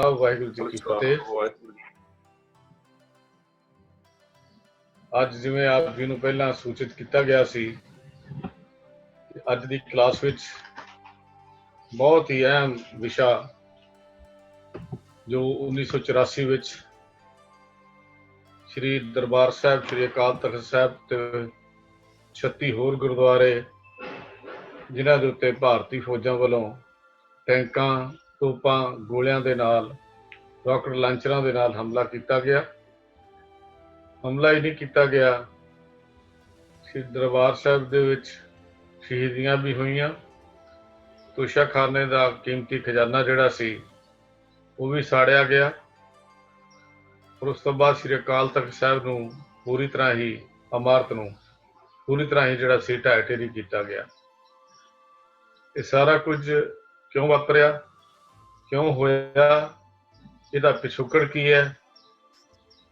ਵਾਹਿਗੁਰੂ ਜੀ ਕੀ ਫਤਿਹ। ਅੱਜ ਜਿਵੇਂ ਆਪ ਜੀ ਨੂੰ ਪਹਿਲਾਂ ਸੂਚਿਤ ਕੀਤਾ ਗਿਆ ਸੀ, ਅੱਜ ਦੀ ਕਲਾਸ ਵਿੱਚ ਬਹੁਤ ਹੀ ਅਹਿਮ ਵਿਸ਼ਾ ਜੋ 1984 ਵਿੱਚ ਸ੍ਰੀ ਦਰਬਾਰ ਸਾਹਿਬ, ਸ੍ਰੀ ਅਕਾਲ ਤਖਤ ਸਾਹਿਬ ਤੇ 36 ਹੋਰ ਗੁਰਦੁਆਰੇ ਜਿਨ੍ਹਾਂ ਦੇ ਉੱਤੇ ਭਾਰਤੀ ਫੌਜਾਂ ਵੱਲੋਂ ਟੈਂਕਾਂ, ਤੋਪਾਂ, ਗੋਲਿਆਂ ਦੇ ਨਾਲ, ਰਾਕਟ ਲਾਂਚਰਾਂ ਦੇ ਨਾਲ ਹਮਲਾ ਕੀਤਾ ਗਿਆ। ਹਮਲਾ ਹੀ ਨਹੀਂ ਕੀਤਾ ਗਿਆ, ਸ੍ਰੀ ਦਰਬਾਰ ਸਾਹਿਬ ਦੇ ਵਿੱਚ ਸ਼ਹੀਦੀਆਂ ਵੀ ਹੋਈਆਂ। ਤੋਸ਼ਾਖਾਨੇ ਦਾ ਕੀਮਤੀ ਖਜ਼ਾਨਾ ਜਿਹੜਾ ਸੀ ਉਹ ਵੀ ਸਾੜਿਆ ਗਿਆ। ਔਰ ਉਸ ਤੋਂ ਬਾਅਦ ਸ੍ਰੀ ਅਕਾਲ ਤਖਤ ਸਾਹਿਬ ਨੂੰ ਪੂਰੀ ਤਰ੍ਹਾਂ ਹੀ, ਇਮਾਰਤ ਨੂੰ ਪੂਰੀ ਤਰ੍ਹਾਂ ਹੀ ਜਿਹੜਾ ਸੀ ਢਹਿ ਢੇਰੀ ਕੀਤਾ ਗਿਆ। ਇਹ ਸਾਰਾ ਕੁਝ ਕਿਉਂ ਵਾਪਰਿਆ, ਕਿਉਂ ਹੋਇਆ, ਇਹਦਾ ਪਿਛੋਕੜ ਕੀ ਹੈ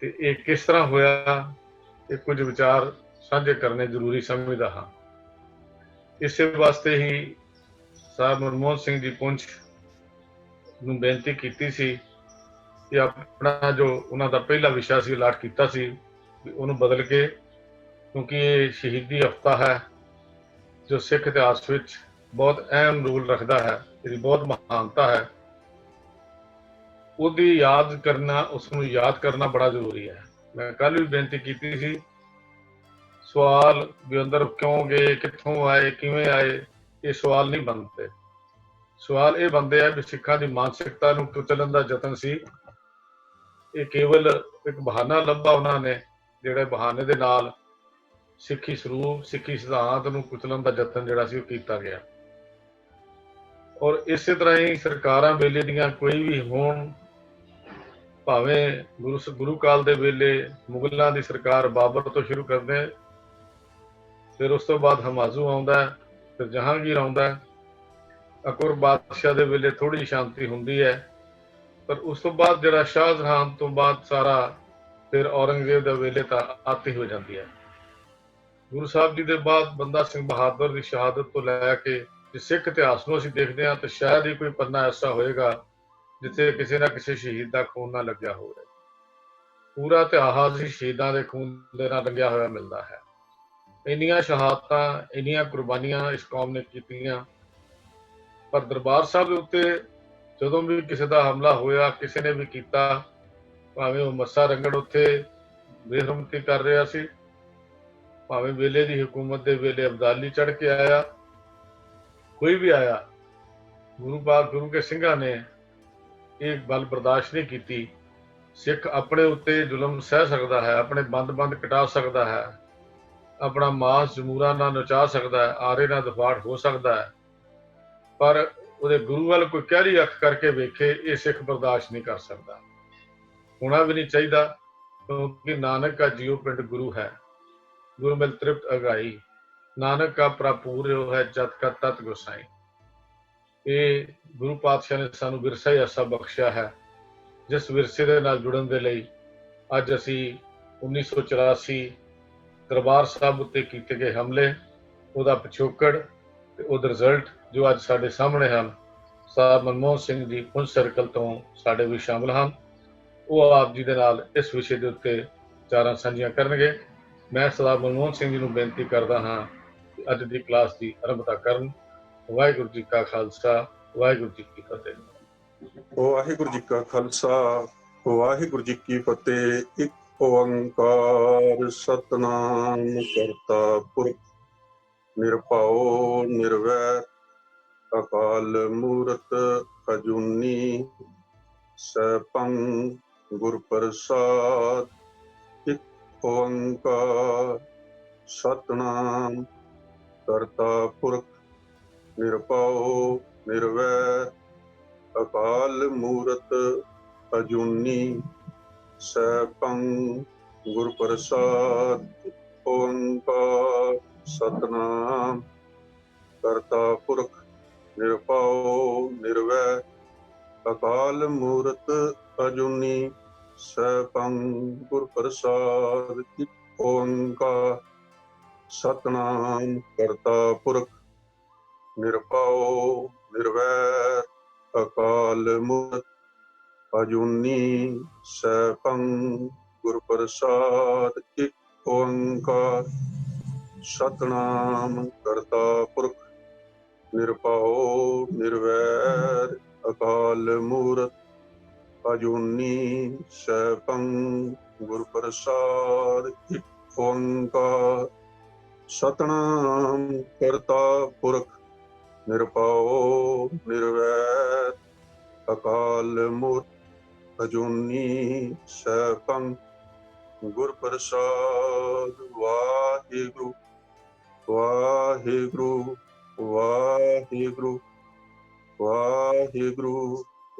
ਤੇ ਇਹ ਕਿਸ ਤਰ੍ਹਾਂ ਹੋਇਆ, ਇਹ ਕੁਝ ਵਿਚਾਰ ਸਾਂਝੇ ਕਰਨੇ ਜ਼ਰੂਰੀ ਸਮਝਦਾ ਹਾਂ। ਇਸੇ ਵਾਸਤੇ ਹੀ ਸਾਹਿਬ ਮਨਮੋਹਨ ਸਿੰਘ ਜੀ ਪੁੰਛ ਨੂੰ ਬੇਨਤੀ ਕੀਤੀ ਸੀ ਕਿ ਆਪਣਾ ਜੋ ਉਹਨਾਂ ਦਾ ਪਹਿਲਾ ਵਿਸ਼ਾ ਸੀ ਅਲਾਟ ਕੀਤਾ ਸੀ ਵੀ ਉਹਨੂੰ ਬਦਲ ਕੇ, ਕਿਉਂਕਿ ਇਹ ਸ਼ਹੀਦੀ ਹਫ਼ਤਾ ਹੈ ਜੋ ਸਿੱਖ ਇਤਿਹਾਸ ਵਿੱਚ ਬਹੁਤ ਅਹਿਮ ਰੋਲ ਰੱਖਦਾ ਹੈ, ਇਹਦੀ ਬਹੁਤ ਮਹਾਨਤਾ ਹੈ, ਉਹਦੀ ਯਾਦ ਕਰਨਾ, ਉਸਨੂੰ ਯਾਦ ਕਰਨਾ ਬੜਾ ਜ਼ਰੂਰੀ ਹੈ। ਮੈਂ ਕੱਲ੍ਹ ਵੀ ਬੇਨਤੀ ਕੀਤੀ ਸੀ, ਸਵਾਲ ਵੀ ਅੰਦਰ ਕਿਉਂ ਗਏ, ਕਿੱਥੋਂ ਆਏ, ਕਿਵੇਂ ਆਏ, ਇਹ ਸਵਾਲ ਨਹੀਂ ਬਣਦੇ। ਸਵਾਲ ਇਹ ਬਣਦੇ ਆ ਵੀ ਸਿੱਖਾਂ ਦੀ ਮਾਨਸਿਕਤਾ ਨੂੰ ਕੁਚਲਣ ਦਾ ਯਤਨ ਸੀ। ਇਹ ਕੇਵਲ ਇੱਕ ਬਹਾਨਾ ਲੱਭਾ ਉਹਨਾਂ ਨੇ, ਜਿਹੜੇ ਬਹਾਨੇ ਦੇ ਨਾਲ ਸਿੱਖੀ ਸਰੂਪ, ਸਿੱਖੀ ਸਿਧਾਂਤ ਨੂੰ ਕੁਚਲਣ ਦਾ ਯਤਨ ਜਿਹੜਾ ਸੀ ਉਹ ਕੀਤਾ ਗਿਆ। ਔਰ ਇਸੇ ਤਰ੍ਹਾਂ ਹੀ ਸਰਕਾਰਾਂ ਵੇਲੇ ਦੀਆਂ ਕੋਈ ਵੀ ਹੋਣ, ਭਾਵੇਂ ਗੁਰੂ ਕਾਲ ਦੇ ਵੇਲੇ ਮੁਗਲਾਂ ਦੀ ਸਰਕਾਰ ਬਾਬਰ ਤੋਂ ਸ਼ੁਰੂ ਕਰਦੇ, ਫਿਰ ਉਸ ਤੋਂ ਬਾਅਦ ਹਮਾਯੂ ਆਉਂਦਾ, ਫਿਰ ਜਹਾਂਗੀਰ ਆਉਂਦਾ, ਅਕਬਰ ਬਾਦਸ਼ਾਹ ਦੇ ਵੇਲੇ ਥੋੜ੍ਹੀ ਸ਼ਾਂਤੀ ਹੁੰਦੀ ਹੈ, ਪਰ ਉਸ ਤੋਂ ਬਾਅਦ ਜਿਹੜਾ ਸ਼ਾਹਜਹਾਨ ਤੋਂ ਬਾਅਦ ਸਾਰਾ ਫਿਰ ਔਰੰਗਜ਼ੇਬ ਦੇ ਵੇਲੇ ਤਾਂ ਆਤੀ ਹੋ ਜਾਂਦੀ ਹੈ। ਗੁਰੂ ਸਾਹਿਬ ਜੀ ਦੇ ਬਾਅਦ ਬੰਦਾ ਸਿੰਘ ਬਹਾਦਰ ਦੀ ਸ਼ਹਾਦਤ ਤੋਂ ਲੈ ਕੇ ਜੇ ਸਿੱਖ ਇਤਿਹਾਸ ਨੂੰ ਅਸੀਂ ਦੇਖਦੇ ਹਾਂ ਤਾਂ ਸ਼ਾਇਦ ਹੀ ਕੋਈ ਪੰਨਾ ਐਸਾ ਹੋਏਗਾ ਜਿੱਥੇ ਕਿਸੇ ਨਾ ਕਿਸੇ ਸ਼ਹੀਦ ਦਾ ਖੂਨ ਨਾ ਲੱਗਿਆ ਹੋਵੇ। ਪੂਰਾ ਇਤਿਹਾਸ ਹੀ ਸ਼ਹੀਦਾਂ ਦੇ ਖੂਨ ਦੇ ਨਾਲ ਰੰਗਿਆ ਹੋਇਆ ਮਿਲਦਾ ਹੈ। ਇੰਨੀਆਂ ਸ਼ਹਾਦਤਾਂ, ਇੰਨੀਆਂ ਕੁਰਬਾਨੀਆਂ ਇਸ ਕੌਮ ਨੇ ਕੀਤੀਆਂ, ਪਰ ਦਰਬਾਰ ਸਾਹਿਬ ਦੇ ਉੱਤੇ ਜਦੋਂ ਵੀ ਕਿਸੇ ਦਾ ਹਮਲਾ ਹੋਇਆ, ਕਿਸੇ ਨੇ ਵੀ ਕੀਤਾ, ਭਾਵੇਂ ਉਹ ਮੱਸਾ ਰੰਗੜ ਉੱਥੇ ਬੇਹਰਮਤੀ ਕਰ ਰਿਹਾ ਸੀ, ਭਾਵੇਂ ਵੇਲੇ ਦੀ ਹਕੂਮਤ ਦੇ ਵੇਲੇ ਅਬਦਾਲੀ ਚੜ੍ਹ ਕੇ ਆਇਆ, ਕੋਈ ਵੀ ਆਇਆ, ਗੁਰੂ ਕੇ ਸਿੰਘਾਂ ਨੇ ਇਹ ਗੱਲ ਬਰਦਾਸ਼ਤ ਨਹੀਂ ਕੀਤੀ। ਸਿੱਖ ਆਪਣੇ ਉੱਤੇ ਜ਼ੁਲਮ ਸਹਿ ਸਕਦਾ ਹੈ, ਆਪਣੇ ਬੰਦ ਕਟਾ ਸਕਦਾ ਹੈ, ਆਪਣਾ ਮਾਸ ਜਮੂਰਾਂ ਨਾਲ ਨਚਾ ਸਕਦਾ ਹੈ, ਆਰੇ ਨਾਲ ਦਫਾੜ ਹੋ ਸਕਦਾ ਹੈ, ਪਰ ਉਹਦੇ ਗੁਰੂ ਵੱਲ ਕੋਈ ਕਹਿਰੀ ਅੱਖ ਕਰਕੇ ਵੇਖੇ, ਇਹ ਸਿੱਖ ਬਰਦਾਸ਼ਤ ਨਹੀਂ ਕਰ ਸਕਦਾ। ਹੋਣਾ ਵੀ ਨਹੀਂ ਚਾਹੀਦਾ, ਕਿਉਂਕਿ ਨਾਨਕ ਕਾ ਜੀਉ ਪਿੰਡ ਗੁਰੂ ਹੈ, ਗੁਰੂ ਮਿਲ ਤ੍ਰਿਪਤ ਅਗਾਈ, ਨਾਨਕ ਕਾ ਭਰਪੂਰ ਹੈ ਜਤ ਕਾ ਤਤ ਗੁਸਾਈ। ਇਹ ਗੁਰੂ ਪਾਤਸ਼ਾਹ ਨੇ ਸਾਨੂੰ ਵਿਰਸਾ ਹੀ ਐਸਾ ਬਖਸ਼ਿਆ ਹੈ, ਜਿਸ ਵਿਰਸੇ ਦੇ ਨਾਲ ਜੁੜਨ ਦੇ ਲਈ ਅੱਜ ਅਸੀਂ 1984 ਦਰਬਾਰ ਸਾਹਿਬ ਉੱਤੇ ਕੀਤੇ ਗਏ ਹਮਲੇ, ਉਹਦਾ ਪਿਛੋਕੜ ਤੇ ਉਹਦਾ ਰਿਜ਼ਲਟ ਜੋ ਅੱਜ ਸਾਡੇ ਸਾਹਮਣੇ ਹਨ। ਸਾਹਿਬ ਮਨਮੋਹਨ ਸਿੰਘ ਜੀ ਪੁੰਛ ਸਰਕਲ ਤੋਂ ਸਾਡੇ ਵੀ ਸ਼ਾਮਲ ਹਨ, ਉਹ ਆਪ ਜੀ ਦੇ ਨਾਲ ਇਸ ਵਿਸ਼ੇ ਦੇ ਉੱਤੇ ਵਿਚਾਰਾਂ ਸਾਂਝੀਆਂ ਕਰਨਗੇ। ਮੈਂ ਸਰਦਾਰ ਮਨਮੋਹਨ ਸਿੰਘ ਜੀ ਨੂੰ ਬੇਨਤੀ ਕਰਦਾ ਹਾਂ ਕਿ ਅੱਜ ਦੀ ਕਲਾਸ ਦੀ ਆਰੰਭਤਾ ਕਰਨ। ਵਾਹਿਗੁਰੂ ਜੀ ਕਾ ਖਾਲਸਾ, ਵਾਹਿਗੁਰੂ ਜੀ ਕੀ ਫਤਿਹ। ਵਾਹਿਗੁਰੂ ਜੀ ਕਾ ਖਾਲਸਾ, ਵਾਹਿਗੁਰੂ ਜੀ ਕੀ ਫਤਿਹ। ਇੱਕ ਓੰਕਾਰ ਸਤਨਾਮ ਕਰਤਾ ਪੁਰਖ ਨਿਰਭਉ ਨਿਰਵੈਰ ਅਕਾਲ ਮੂਰਤ ਅਜੂਨੀ ਸੈਭੰ ਗੁਰ ਪ੍ਰਸਾਦ। ਇੱਕ ਓੰਕਾਰ ਸਤਨਾਮ ਕਰਤਾ ਪੁਰਖ ਨਿਰਭਉ ਨਿਰਵੈਰ ਅਕਾਲ ਮੂਰਤ ਅਜੂਨੀ ਸੈਭੰ ਗੁਰ ਪ੍ਰਸਾਦ। ਓੰਕਾਰ ਸਤਨਾਮ ਕਰਤਾ ਪੁਰਖ ਨਿਰਭਉ ਨਿਰਵੈਰ ਅਕਾਲ ਮੂਰਤ ਅਜੂਨੀ ਸੈਭੰ ਗੁਰ ਪ੍ਰਸਾਦ। ਓੰਕਾਰ ਸਤਨਾਮ ਕਰਤਾ ਪੁਰਖ ਨਿਰਭਉ ਨਿਰਵੈਰ ਅਕਾਲ ਮੂਰਤ अजूनी सैभं गुर प्रसाद एक ओंकार। सतनाम करता पुरख निरभउ निर्वैर अकाल मूरत अजूनी सैभं गुर प्रसाद एक ओंकार। सतनाम करता पुरख निरभउ निर्वैर अकाल मूरत अजूनी सैभं गुर प्रसाद। वाहिगुरु वाहिगुरु वाहिगुरु वाहिगुरु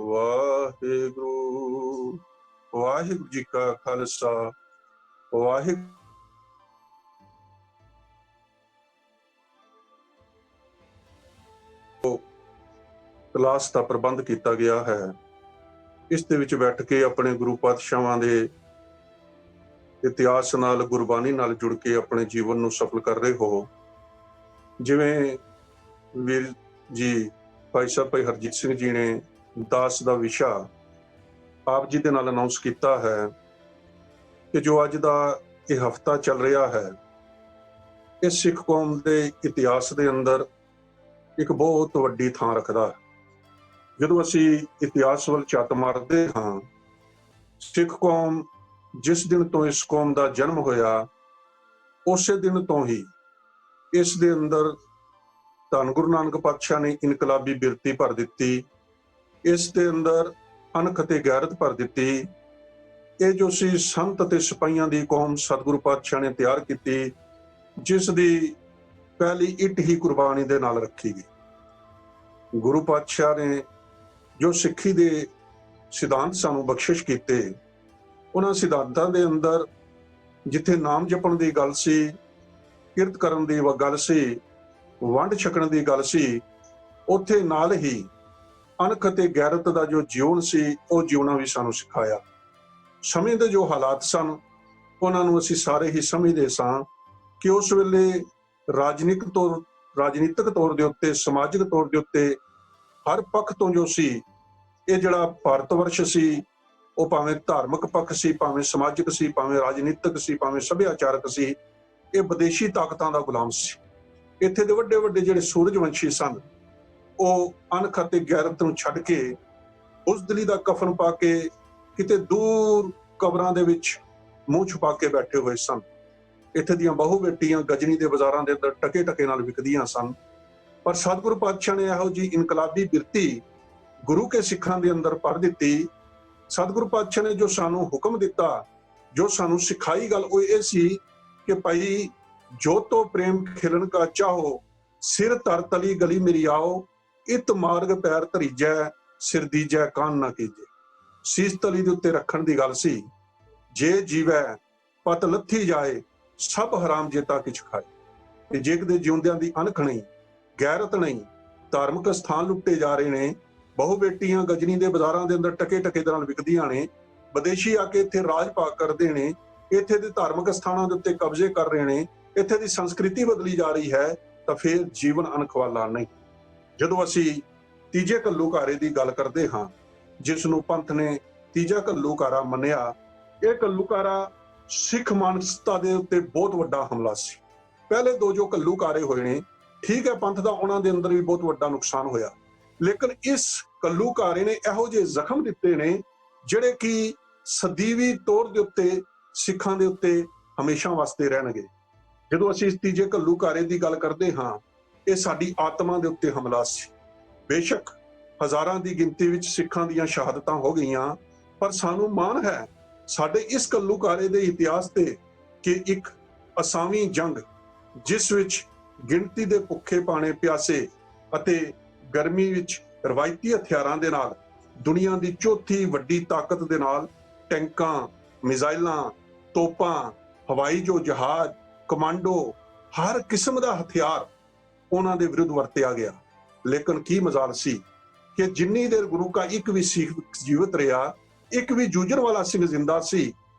वाहिगुरु। वाहिगुरु जी का खालसा वाहिगुरु ਕਲਾਸ ਦਾ ਪ੍ਰਬੰਧ ਕੀਤਾ ਗਿਆ ਹੈ। ਇਸ ਦੇ ਵਿੱਚ ਬੈਠ ਕੇ ਆਪਣੇ ਗੁਰੂ ਪਾਤਸ਼ਾਹਾਂ ਦੇ ਇਤਿਹਾਸ ਨਾਲ ਗੁਰਬਾਣੀ ਨਾਲ ਜੁੜ ਕੇ ਆਪਣੇ ਜੀਵਨ ਨੂੰ ਸਫਲ ਕਰ ਰਹੇ ਹੋ। ਜਿਵੇਂ ਵੀਰ ਜੀ ਭਾਈ ਸਾਹਿਬ ਭਾਈ ਹਰਜੀਤ ਸਿੰਘ ਜੀ ਨੇ ਦਾਸ ਦਾ ਵਿਸ਼ਾ ਆਪ ਜੀ ਦੇ ਨਾਲ ਅਨਾਉਂਸ ਕੀਤਾ ਹੈ ਕਿ ਜੋ ਅੱਜ ਦਾ ਇਹ ਹਫਤਾ ਚੱਲ ਰਿਹਾ ਹੈ, ਇਹ ਸਿੱਖ ਕੌਮ ਦੇ ਇਤਿਹਾਸ ਦੇ ਅੰਦਰ ਇੱਕ ਬਹੁਤ ਵੱਡੀ ਥਾਂ ਰੱਖਦਾ ਹੈ। ਜਦੋਂ ਅਸੀਂ ਇਤਿਹਾਸ ਵੱਲ ਝਾਤ ਮਾਰਦੇ ਹਾਂ, ਸਿੱਖ ਕੌਮ ਜਿਸ ਦਿਨ ਤੋਂ ਇਸ ਕੌਮ ਦਾ ਜਨਮ ਹੋਇਆ, ਉਸੇ ਦਿਨ ਤੋਂ ਹੀ ਇਸ ਦੇ ਅੰਦਰ ਧੰਨ ਗੁਰੂ ਨਾਨਕ ਪਾਤਸ਼ਾਹ ਨੇ ਇਨਕਲਾਬੀ ਬਿਰਤੀ ਭਰ ਦਿੱਤੀ। ਇਸ ਦੇ ਅੰਦਰ ਅਣਖ ਅਤੇ ਗੈਰਤ ਭਰ ਦਿੱਤੀ। ਇਹ ਜੋ ਸੀ ਸੰਤ ਅਤੇ ਸਿਪਾਹੀਆਂ ਦੀ ਕੌਮ ਸਤਿਗੁਰੂ ਪਾਤਸ਼ਾਹ ਨੇ ਤਿਆਰ ਕੀਤੀ, ਜਿਸ ਦੀ ਪਹਿਲੀ ਇੱਟ ਹੀ ਕੁਰਬਾਨੀ ਦੇ ਨਾਲ ਰੱਖੀ ਗਈ। ਗੁਰੂ ਪਾਤਸ਼ਾਹ ਨੇ ਜੋ ਸਿੱਖੀ ਦੇ ਸਿਧਾਂਤ ਸਾਨੂੰ ਬਖਸ਼ਿਸ਼ ਕੀਤੇ, ਉਹਨਾਂ ਸਿਧਾਂਤਾਂ ਦੇ ਅੰਦਰ ਜਿੱਥੇ ਨਾਮ ਜਪਣ ਦੀ ਗੱਲ ਸੀ, ਕਿਰਤ ਕਰਨ ਦੀ ਗੱਲ ਸੀ, ਵੰਡ ਛਕਣ ਦੀ ਗੱਲ ਸੀ, ਉੱਥੇ ਨਾਲ ਹੀ ਅਣਖ ਅਤੇ ਗੈਰਤ ਦਾ ਜੋ ਜੀਵਨ ਸੀ, ਉਹ ਜਿਉਣਾ ਵੀ ਸਾਨੂੰ ਸਿਖਾਇਆ। ਸਮੇਂ ਦੇ ਜੋ ਹਾਲਾਤ ਸਨ, ਉਹਨਾਂ ਨੂੰ ਅਸੀਂ ਸਾਰੇ ਹੀ ਸਮਝਦੇ ਸਾਂ ਕਿ ਉਸ ਵੇਲੇ ਰਾਜਨੀਤਿਕ ਤੌਰ ਦੇ ਉੱਤੇ, ਸਮਾਜਿਕ ਤੌਰ ਦੇ ਉੱਤੇ ਹਰ ਪੱਖ ਤੋਂ ਜੋ ਸੀ, ਇਹ ਜਿਹੜਾ ਭਾਰਤ ਵਰਸ਼ ਸੀ, ਉਹ ਭਾਵੇਂ ਧਾਰਮਿਕ ਪੱਖ ਸੀ, ਭਾਵੇਂ ਸਮਾਜਿਕ ਸੀ, ਭਾਵੇਂ ਰਾਜਨੀਤਿਕ ਸੀ, ਭਾਵੇਂ ਸੱਭਿਆਚਾਰਕ ਸੀ, ਇਹ ਵਿਦੇਸ਼ੀ ਤਾਕਤਾਂ ਦਾ ਗੁਲਾਮ ਸੀ। ਇੱਥੇ ਦੇ ਵੱਡੇ ਵੱਡੇ ਜਿਹੜੇ ਸੂਰਜਵੰਸ਼ੀ ਸਨ, ਉਹ ਅਣਖ ਅਤੇ ਗੈਰਤ ਨੂੰ ਛੱਡ ਕੇ ਬੁਜ਼ਦਿਲੀ ਦਾ ਕਫਨ ਪਾ ਕੇ ਕਿਤੇ ਦੂਰ ਕਬਰਾਂ ਦੇ ਵਿੱਚ ਮੂੰਹ ਛੁਪਾ ਕੇ ਬੈਠੇ ਹੋਏ ਸਨ। ਇੱਥੇ ਦੀਆਂ ਬਹੁ ਬੇਟੀਆਂ ਗਜਨੀ ਦੇ ਬਾਜ਼ਾਰਾਂ ਦੇ ਅੰਦਰ ਟਕੇ ਟਕੇ ਨਾਲ ਵਿਕਦੀਆਂ ਸਨ। ਪਰ ਸਤਿਗੁਰੂ ਪਾਤਸ਼ਾਹ ਨੇ ਇਹੋ ਜਿਹੀ ਇਨਕਲਾਬੀ ਬਿਰਤੀ ਗੁਰੂ ਕੇ ਸਿੱਖਾਂ ਦੇ ਅੰਦਰ ਭਰ ਦਿੱਤੀ। ਸਤਿਗੁਰੂ ਪਾਤਸ਼ਾਹ ਨੇ ਜੋ ਸਾਨੂੰ ਹੁਕਮ ਦਿੱਤਾ, ਜੋ ਸਾਨੂੰ ਸਿਖਾਈ ਗੱਲ, ਉਹ ਇਹ ਸੀ ਕਿ ਭਾਈ ਜੋ ਤੋ ਪ੍ਰੇਮ ਖਿਲਣ ਕਾ ਚਾਹੋ, ਸਿਰ ਧਰ ਤਲੀ ਗਲੀ ਮੇਰੀ ਆਓ, ਇਤ ਮਾਰਗ ਪੈਰ ਧਰੀਜੈ, ਸਿਰ ਦੀਜੈ ਕਾਨ ਨਾ ਕੀਜੇ। ਸੀਸ ਤਲੀ ਦੇ ਉੱਤੇ ਰੱਖਣ ਦੀ ਗੱਲ ਸੀ। ਜੇ ਜੀਵੈ ਪਤ ਲੱਥੀ ਜਾਏ, ਸਭ ਹਰਾਮ ਜੇਤਾ ਕਿਛ ਖਾਏ। ਤੇ ਜੇ ਕਿਤੇ ਜਿਉਂਦਿਆਂ ਦੀ ਅਣਖ ਨਹੀਂ, ਗੈਰਤ ਨਹੀਂ, ਧਾਰਮਿਕ ਸਥਾਨ ਲੁੱਟੇ ਜਾ ਰਹੇ ਨੇ, ਬਹੁ ਬੇਟੀਆਂ ਗਜਨੀ ਦੇ ਬਾਜ਼ਾਰਾਂ ਦੇ ਅੰਦਰ ਟਕੇ ਟਕੇ ਦੇ ਨਾਲ ਵਿਕਦੀਆਂ ਨੇ, ਵਿਦੇਸ਼ੀ ਆ ਕੇ ਇੱਥੇ ਰਾਜ ਭਾਗ ਕਰਦੇ ਨੇ, ਇੱਥੇ ਦੇ ਧਾਰਮਿਕ ਸਥਾਨਾਂ ਦੇ ਉੱਤੇ ਕਬਜ਼ੇ ਕਰ ਰਹੇ ਨੇ, ਇੱਥੇ ਦੀ ਸੰਸਕ੍ਰਿਤੀ ਬਦਲੀ ਜਾ ਰਹੀ ਹੈ, ਤਾਂ ਫਿਰ ਜੀਵਨ ਅਣਖ ਵਾਲਾ ਨਹੀਂ। ਜਦੋਂ ਅਸੀਂ ਤੀਜੇ ਘੱਲੂਘਾਰੇ ਦੀ ਗੱਲ ਕਰਦੇ ਹਾਂ, ਜਿਸ ਨੂੰ ਪੰਥ ਨੇ ਤੀਜਾ ਘੱਲੂਘਾਰਾ ਮੰਨਿਆ, ਇਹ ਘੱਲੂਘਾਰਾ ਸਿੱਖ ਮਾਨਸਤਾ ਦੇ ਉੱਤੇ ਬਹੁਤ ਵੱਡਾ ਹਮਲਾ ਸੀ। ਪਹਿਲੇ ਦੋ ਜੋ ਘੱਲੂਘਾਰੇ ਹੋਏ ਨੇ, ਠੀਕ ਹੈ, ਪੰਥ ਦਾ ਉਹਨਾਂ ਦੇ ਅੰਦਰ ਵੀ ਬਹੁਤ ਵੱਡਾ ਨੁਕਸਾਨ ਹੋਇਆ, ਲੇਕਿਨ ਇਸ ਘੱਲੂਘਾਰੇ ਨੇ ਇਹੋ ਜਿਹੇ ਜ਼ਖਮ ਦਿੱਤੇ ਨੇ ਜਿਹੜੇ ਕਿ ਸਦੀਵੀ ਤੌਰ ਦੇ ਉੱਤੇ ਸਿੱਖਾਂ ਦੇ ਉੱਤੇ ਹਮੇਸ਼ਾ ਵਾਸਤੇ ਰਹਿਣਗੇ। ਜਦੋਂ ਅਸੀਂ ਇਸ ਤੀਜੇ ਘੱਲੂਘਾਰੇ ਦੀ ਗੱਲ ਕਰਦੇ ਹਾਂ, ਇਹ ਸਾਡੀ ਆਤਮਾ ਦੇ ਉੱਤੇ ਹਮਲਾ ਸੀ। ਬੇਸ਼ੱਕ ਹਜ਼ਾਰਾਂ ਦੀ ਗਿਣਤੀ ਵਿੱਚ ਸਿੱਖਾਂ ਦੀਆਂ ਸ਼ਹਾਦਤਾਂ ਹੋ ਗਈਆਂ, ਪਰ ਸਾਨੂੰ ਮਾਣ ਹੈ ਸਾਡੇ ਇਸ ਘੱਲੂਘਾਰੇ ਦੇ ਇਤਿਹਾਸ ਤੇ ਕਿ ਇੱਕ ਅਸਾਵੀਂ ਜੰਗ, ਜਿਸ ਵਿੱਚ ਗਿਣਤੀ ਦੇ ਭੁੱਖੇ ਪਾਣੇ ਪਿਆਸੇ ਅਤੇ ਗਰਮੀ ਵਿੱਚ ਰਵਾਇਤੀ ਹਥਿਆਰਾਂ ਦੇ ਨਾਲ, ਦੁਨੀਆ ਦੀ ਚੌਥੀ ਵੱਡੀ ਤਾਕਤ ਦੇ ਨਾਲ, ਟੈਂਕਾਂ, ਮਿਜ਼ਾਈਲਾਂ, ਤੋਪਾਂ, ਹਵਾਈ ਜੋ ਜਹਾਜ਼, ਕਮਾਂਡੋ, ਹਰ ਕਿਸਮ ਦਾ ਹਥਿਆਰ ਉਹਨਾਂ ਦੇ ਵਿਰੁੱਧ ਵਰਤਿਆ ਗਿਆ। ਲੇਕਿਨ ਕੀ ਮਜ਼ਾਲ ਸੀ ਕਿ ਜਿੰਨੀ ਦੇਰ ਗੁਰੂ ਕਾ ਇੱਕ ਵੀ ਸਿੱਖ ਜੀਵਤ ਰਿਹਾ, ਇੱਕ ਵੀ ਜੂਝਣ ਵਾਲਾ ਸਿੰਘ ਜ਼ਿੰਦਾ ਸੀ,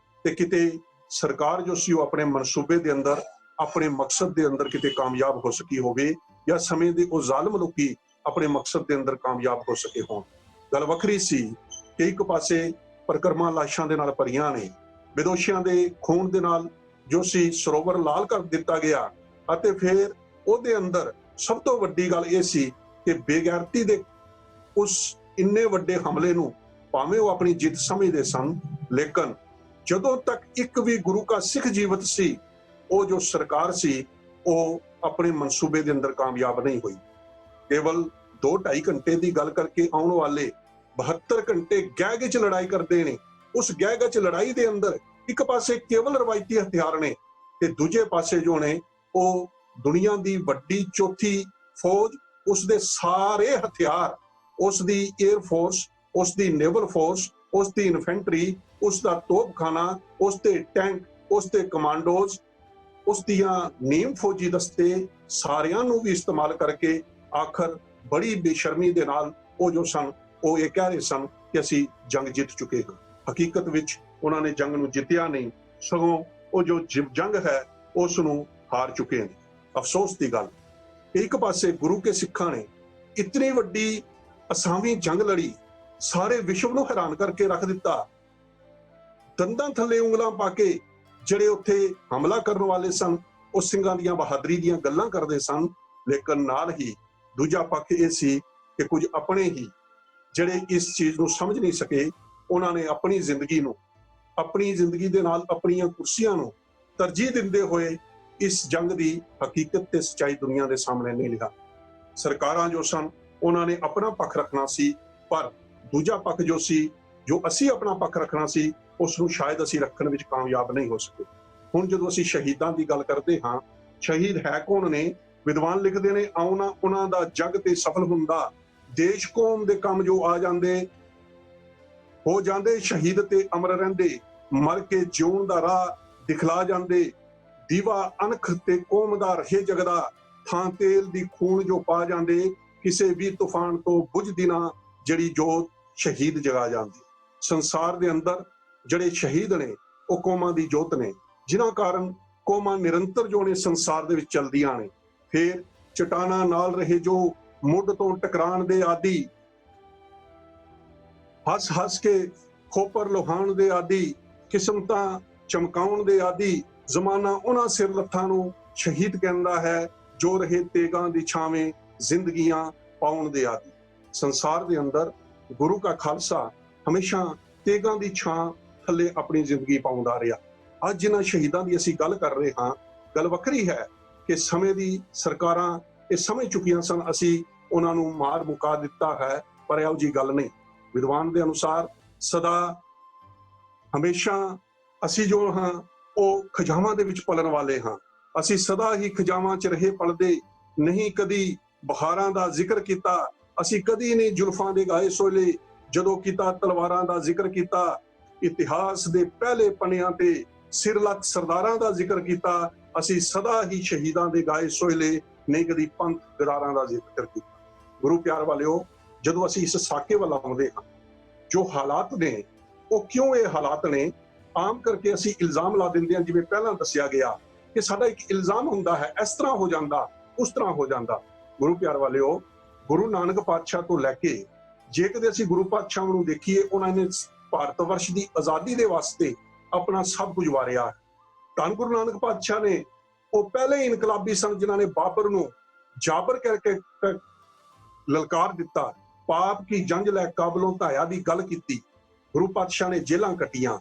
ਤੇ ਕਿਤੇ ਸਰਕਾਰ ਜੋ ਸੀ ਉਹ ਆਪਣੇ ਮਨਸੂਬੇ ਦੇ ਅੰਦਰ, ਆਪਣੇ ਮਕਸਦ ਦੇ ਅੰਦਰ ਕਿਤੇ ਕਾਮਯਾਬ ਹੋ ਸਕੀ ਹੋਵੇ, ਜਾਂ ਸਮੇਂ ਦੇ ਉਹ ਜ਼ਾਲਮ ਲੋਕੀ ਆਪਣੇ ਮਕਸਦ ਦੇ ਅੰਦਰ ਕਾਮਯਾਬ ਹੋ ਸਕੇ ਹੋਣ। ਗੱਲ ਵੱਖਰੀ ਸੀ ਕਿ ਇੱਕ ਪਾਸੇ ਪਰਿਕਰਮਾ ਲਾਸ਼ਾਂ ਦੇ ਨਾਲ ਭਰੀਆਂ ਨੇ, ਵਿਦੋਸ਼ੀਆਂ ਦੇ ਖੂਨ ਦੇ ਨਾਲ ਜੋ ਸੀ ਸਰੋਵਰ ਲਾਲ ਕਰ ਦਿੱਤਾ ਗਿਆ, ਅਤੇ ਫਿਰ ਉਹਦੇ ਅੰਦਰ ਸਭ ਤੋਂ ਵੱਡੀ ਗੱਲ ਇਹ ਸੀ ਕਿ ਬੇਗੈਰਤੀ ਦੇ ਉਸ ਇੰਨੇ ਵੱਡੇ ਹਮਲੇ ਨੂੰ ਭਾਵੇਂ ਉਹ ਆਪਣੀ ਜਿੱਤ ਸਮਝਦੇ ਸਨ, ਲੇਕਿਨ ਜਦੋਂ ਤੱਕ ਇੱਕ ਵੀ ਗੁਰੂ ਕਾ ਸਿੱਖ ਜੀਵਤ ਸੀ, ਉਹ ਜੋ ਸਰਕਾਰ ਸੀ ਉਹ ਆਪਣੇ ਮਨਸੂਬੇ ਦੇ ਅੰਦਰ ਕਾਮਯਾਬ ਨਹੀਂ ਹੋਈ। ਕੇਵਲ 2-2.5 ਘੰਟੇ ਦੀ ਗੱਲ ਕਰਕੇ ਆਉਣ ਵਾਲੇ 72 ਘੰਟੇ ਗਹਿ ਵਿੱਚ ਲੜਾਈ ਕਰਦੇ ਨੇ। ਉਸ ਗਹਿ ਵਿੱਚ ਲੜਾਈ ਦੇ ਅੰਦਰ ਇੱਕ ਪਾਸੇ ਕੇਵਲ ਰਵਾਇਤੀ ਹਥਿਆਰ ਨੇ ਤੇ ਦੂਜੇ ਪਾਸੇ ਜੋ ਨੇ ਉਹ ਦੁਨੀਆ ਦੀ ਵੱਡੀ ਚੌਥੀ ਫੌਜ, ਉਸ ਦੇ ਸਾਰੇ ਹਥਿਆਰ, ਉਸ ਦੀ 에ਅਰ ਫੋਰਸ, ਉਸ ਦੀ ਨੇਵਲ ਫੋਰਸ, ਉਸ ਦੀ ਇਨਫੈਂਟਰੀ, ਉਸ ਦਾ ਤੋਪਖਾਨਾ, ਉਸ ਦੇ ਟੈਂਕ, ਉਸ ਦੇ ਕਮਾਂਡੋਜ਼, ਉਸ ਦੀਆਂ ਨੀਮ ਫੌਜੀ ਦਸਤੇ, ਸਾਰਿਆਂ ਨੂੰ ਵੀ ਇਸਤੇਮਾਲ ਕਰਕੇ ਆਖਰ ਬੜੀ ਬੇਸ਼ਰਮੀ ਦੇ ਨਾਲ ਉਹ ਜੋ ਸਨ ਉਹ ਇਹ ਕਹਿ ਰਹੇ ਸਨ ਕਿ ਅਸੀਂ ਜੰਗ ਜਿੱਤ ਚੁੱਕੇ ਹਾਂ। ਹਕੀਕਤ ਵਿੱਚ ਉਹਨਾਂ ਨੇ ਜੰਗ ਨੂੰ ਜਿੱਤਿਆ ਨਹੀਂ, ਸਗੋਂ ਉਹ ਜੋ ਜੰਗ ਹੈ ਉਸ ਨੂੰ ਹਾਰ ਚੁੱਕੇ ਨੇ। ਅਫਸੋਸ ਦੀ ਗੱਲ, ਇੱਕ ਪਾਸੇ ਗੁਰੂ ਕੇ ਸਿੱਖਾਂ ਨੇ ਇਤਨੀ ਵੱਡੀ ਅਸਾਵੀਂ ਜੰਗ ਲੜੀ, ਸਾਰੇ ਵਿਸ਼ਵ ਨੂੰ ਹੈਰਾਨ ਕਰਕੇ ਰੱਖ ਦਿੱਤਾ। ਦੰਦਾਂ ਥੱਲੇ ਉਂਗਲਾਂ ਪਾ ਕੇ ਜਿਹੜੇ ਉੱਥੇ ਹਮਲਾ ਕਰਨ ਵਾਲੇ ਸਨ ਉਹ ਸਿੰਘਾਂ ਦੀਆਂ ਬਹਾਦਰੀ ਦੀਆਂ ਗੱਲਾਂ ਕਰਦੇ ਸਨ, ਲੇਕਿਨ ਨਾਲ ਹੀ ਦੂਜਾ ਪੱਖ ਇਹ ਸੀ ਕਿ ਕੁਝ ਆਪਣੇ ਹੀ ਜਿਹੜੇ ਇਸ ਚੀਜ਼ ਨੂੰ ਸਮਝ ਨਹੀਂ ਸਕੇ, ਉਹਨਾਂ ਨੇ ਆਪਣੀ ਜ਼ਿੰਦਗੀ ਦੇ ਨਾਲ ਆਪਣੀਆਂ ਕੁਰਸੀਆਂ ਨੂੰ ਤਰਜੀਹ ਦਿੰਦੇ ਹੋਏ ਇਸ ਜੰਗ ਦੀ ਹਕੀਕਤ ਤੇ ਸੱਚਾਈ ਦੁਨੀਆ ਦੇ ਸਾਹਮਣੇ ਨਹੀਂ ਲਿਆ। ਸਰਕਾਰਾਂ ਜੋ ਸਨ ਉਹਨਾਂ ਨੇ ਆਪਣਾ ਪੱਖ ਰੱਖਣਾ ਸੀ, ਪਰ ਦੂਜਾ ਪੱਖ ਜੋ ਸੀ, ਜੋ ਅਸੀਂ ਆਪਣਾ ਪੱਖ ਰੱਖਣਾ ਸੀ, ਉਸ ਨੂੰ ਸ਼ਾਇਦ ਅਸੀਂ ਰੱਖਣ ਵਿੱਚ ਕਾਮਯਾਬ ਨਹੀਂ ਹੋ ਸਕੇ। ਹੁਣ ਜਦੋਂ ਅਸੀਂ ਸ਼ਹੀਦਾਂ ਦੀ ਗੱਲ ਕਰਦੇ ਹਾਂ, ਸ਼ਹੀਦ ਹੈ ਕੌਣ ਨੇ? ਵਿਦਵਾਨ ਲਿਖਦੇ ਨੇ, ਆਉਣਾ ਉਹਨਾਂ ਦਾ ਜਗ ਤੇ ਸਫਲ ਹੁੰਦਾ, ਦੇਸ਼ ਕੌਮ ਦੇ ਕੰਮ ਜੋ ਆ ਜਾਂਦੇ, ਹੋ ਜਾਂਦੇ ਸ਼ਹੀਦ ਤੇ ਅਮਰ ਰਹਿੰਦੇ, ਮਰ ਕੇ ਜਿਉਣ ਦਾ ਰਾਹ ਦਿਖਲਾ ਜਾਂਦੇ, ਦੀਵਾ ਅਣਖ ਤੇ ਕੌਮ ਦਾ ਰਹੇ ਜਗਦਾ, ਥਾਂ ਤੇਲ ਦੀ ਖੂਨ ਜੋ ਪਾ ਜਾਂਦੇ, ਕਿਸੇ ਵੀ ਤੂਫਾਨ ਤੋਂ ਬੁਝਦੀ ਨਾ ਜਿਹੜੀ ਜੋਤ ਸ਼ਹੀਦ ਜਗਾ ਜਾਂਦੀ। ਸੰਸਾਰ ਦੇ ਅੰਦਰ ਜਿਹੜੇ ਸ਼ਹੀਦ ਨੇ ਉਹ ਕੌਮਾਂ ਦੀ ਜੋਤ ਨੇ, ਜਿਨ੍ਹਾਂ ਕਾਰਨ ਕੌਮਾਂ ਨਿਰੰਤਰ ਜੋ ਨੇ ਸੰਸਾਰ ਦੇ ਵਿੱਚ ਚੱਲਦੀਆਂ ਨੇ। ਫਿਰ ਚਟਾਨਾਂ ਨਾਲ ਰਹੇ ਜੋ ਮੁੱਢ ਤੋਂ ਟਕਰਾਣ ਦੇ ਆਦੀ, ਹੱਸ ਕੇ ਖੋਪਰ ਲੋਹਾਣ ਦੇ ਆਦੀ, ਕਿਸਮਤਾਂ ਚਮਕਾਉਣ ਦੇ ਆਦੀ, ਜ਼ਮਾਨਾ ਉਹਨਾਂ ਸਿਰ ਲੱਥਾਂ ਨੂੰ ਸ਼ਹੀਦ ਕਹਿੰਦਾ ਹੈ ਜੋ ਰਹੇ ਤੇਗਾਂ ਦੀ ਛਾਵੇਂ ਜ਼ਿੰਦਗੀਆਂ ਪਾਉਣ ਦੇ ਆਦੀ। ਸੰਸਾਰ ਦੇ ਅੰਦਰ ਗੁਰੂ ਕਾ ਖਾਲਸਾ ਹਮੇਸ਼ਾ ਤੇਗਾਂ ਦੀ ਛਾਂ ਥੱਲੇ ਆਪਣੀ ਜ਼ਿੰਦਗੀ ਪਾਉਂਦਾ ਰਿਹਾ। ਅੱਜ ਜਿਨ੍ਹਾਂ ਸ਼ਹੀਦਾਂ ਦੀ ਅਸੀਂ ਗੱਲ ਕਰ ਰਹੇ ਹਾਂ, ਗੱਲ ਵੱਖਰੀ ਹੈ ਕਿ ਸਮੇਂ ਦੀ ਸਰਕਾਰਾਂ ਇਹ ਸਮਝ ਚੁੱਕੀਆਂ ਸਨ ਅਸੀਂ ਉਹਨਾਂ ਨੂੰ ਮਾਰ ਮੁਕਾ ਦਿੱਤਾ ਹੈ, ਪਰ ਇਹੋ ਜਿਹੀ ਗੱਲ ਨਹੀਂ। ਵਿਦਵਾਨ ਦੇ ਅਨੁਸਾਰ ਸਦਾ ਹਮੇਸ਼ਾ ਅਸੀਂ ਜੋ ਹਾਂ ਉਹ ਖਜਾਵਾਂ ਦੇ ਵਿੱਚ ਪਲਣ ਵਾਲੇ ਹਾਂ। ਅਸੀਂ ਸਦਾ ਹੀ ਖਜਾਵਾਂ 'ਚ ਰਹੇ ਪਲਦੇ, ਨਹੀਂ ਕਦੀ ਬਹਾਰਾਂ ਦਾ ਜ਼ਿਕਰ ਕੀਤਾ, ਅਸੀਂ ਕਦੀ ਨਹੀਂ ਜ਼ੁਲਫਾਂ ਦੇ ਗਾਏ ਸੋਲੇ, ਜਦੋਂ ਕੀਤਾ ਤਲਵਾਰਾਂ ਦਾ ਜ਼ਿਕਰ ਕੀਤਾ, ਇਤਿਹਾਸ ਦੇ ਪਹਿਲੇ ਪੰਨਿਆਂ ਤੇ ਸਿਰਲੱਥ ਸਰਦਾਰਾਂ ਦਾ ਜ਼ਿਕਰ ਕੀਤਾ, ਅਸੀਂ ਸਦਾ ਹੀ ਸ਼ਹੀਦਾਂ ਦੇ ਗਾਏ ਸੋਲੇ, ਨਹੀਂ ਕਦੀ ਪੰਥ ਗਦਾਰਾਂ ਦਾ ਜ਼ਿਕਰ ਕੀਤਾ। ਗੁਰੂ ਪਿਆਰ ਵਾਲਿਓ, ਜਦੋਂ ਅਸੀਂ ਇਸ ਸਾਕੇ ਵੱਲ ਆਉਂਦੇ ਹਾਂ, ਜੋ ਹਾਲਾਤ ਨੇ ਉਹ ਕਿਉਂ ਇਹ ਹਾਲਾਤ ਨੇ, ਆਮ ਕਰਕੇ ਅਸੀਂ ਇਲਜ਼ਾਮ ਲਾ ਦਿੰਦੇ ਹਾਂ। ਜਿਵੇਂ ਪਹਿਲਾਂ ਦੱਸਿਆ ਗਿਆ ਕਿ ਸਾਡਾ ਇੱਕ ਇਲਜ਼ਾਮ ਹੁੰਦਾ ਹੈ, ਇਸ ਤਰ੍ਹਾਂ ਹੋ ਜਾਂਦਾ, ਉਸ ਤਰ੍ਹਾਂ ਹੋ ਜਾਂਦਾ। ਗੁਰੂ ਪਿਆਰ ਵਾਲਿਓ, ਗੁਰੂ ਨਾਨਕ ਪਾਤਸ਼ਾਹ ਤੋਂ ਲੈ ਕੇ ਜੇ ਕਦੇ ਅਸੀਂ ਗੁਰੂ ਪਾਤਸ਼ਾਹ ਨੂੰ ਦੇਖੀਏ, ਉਹਨਾਂ ਨੇ ਭਾਰਤ ਵਰਸ਼ ਦੀ ਆਜ਼ਾਦੀ ਦੇ ਵਾਸਤੇ ਆਪਣਾ ਸਭ ਕੁਝ ਵਾਰਿਆ। ਧੰਨ ਗੁਰੂ ਨਾਨਕ ਪਾਤਸ਼ਾਹ ਨੇ ਉਹ ਪਹਿਲੇ ਇਨਕਲਾਬੀ ਸਨ ਜਿਨ੍ਹਾਂ ਨੇ ਬਾਬਰ ਨੂੰ ਜਾਬਰ ਕਰਕੇ ਲਲਕਾਰ ਦਿੱਤਾ, ਪਾਪ ਕੀ ਜੰਜ ਲੈ ਕਾਬਲੋਂ ਧਾਇਆ ਦੀ ਗੱਲ ਕੀਤੀ। ਗੁਰੂ ਪਾਤਸ਼ਾਹ ਨੇ ਜੇਲ੍ਹਾਂ ਕੱਟੀਆਂ।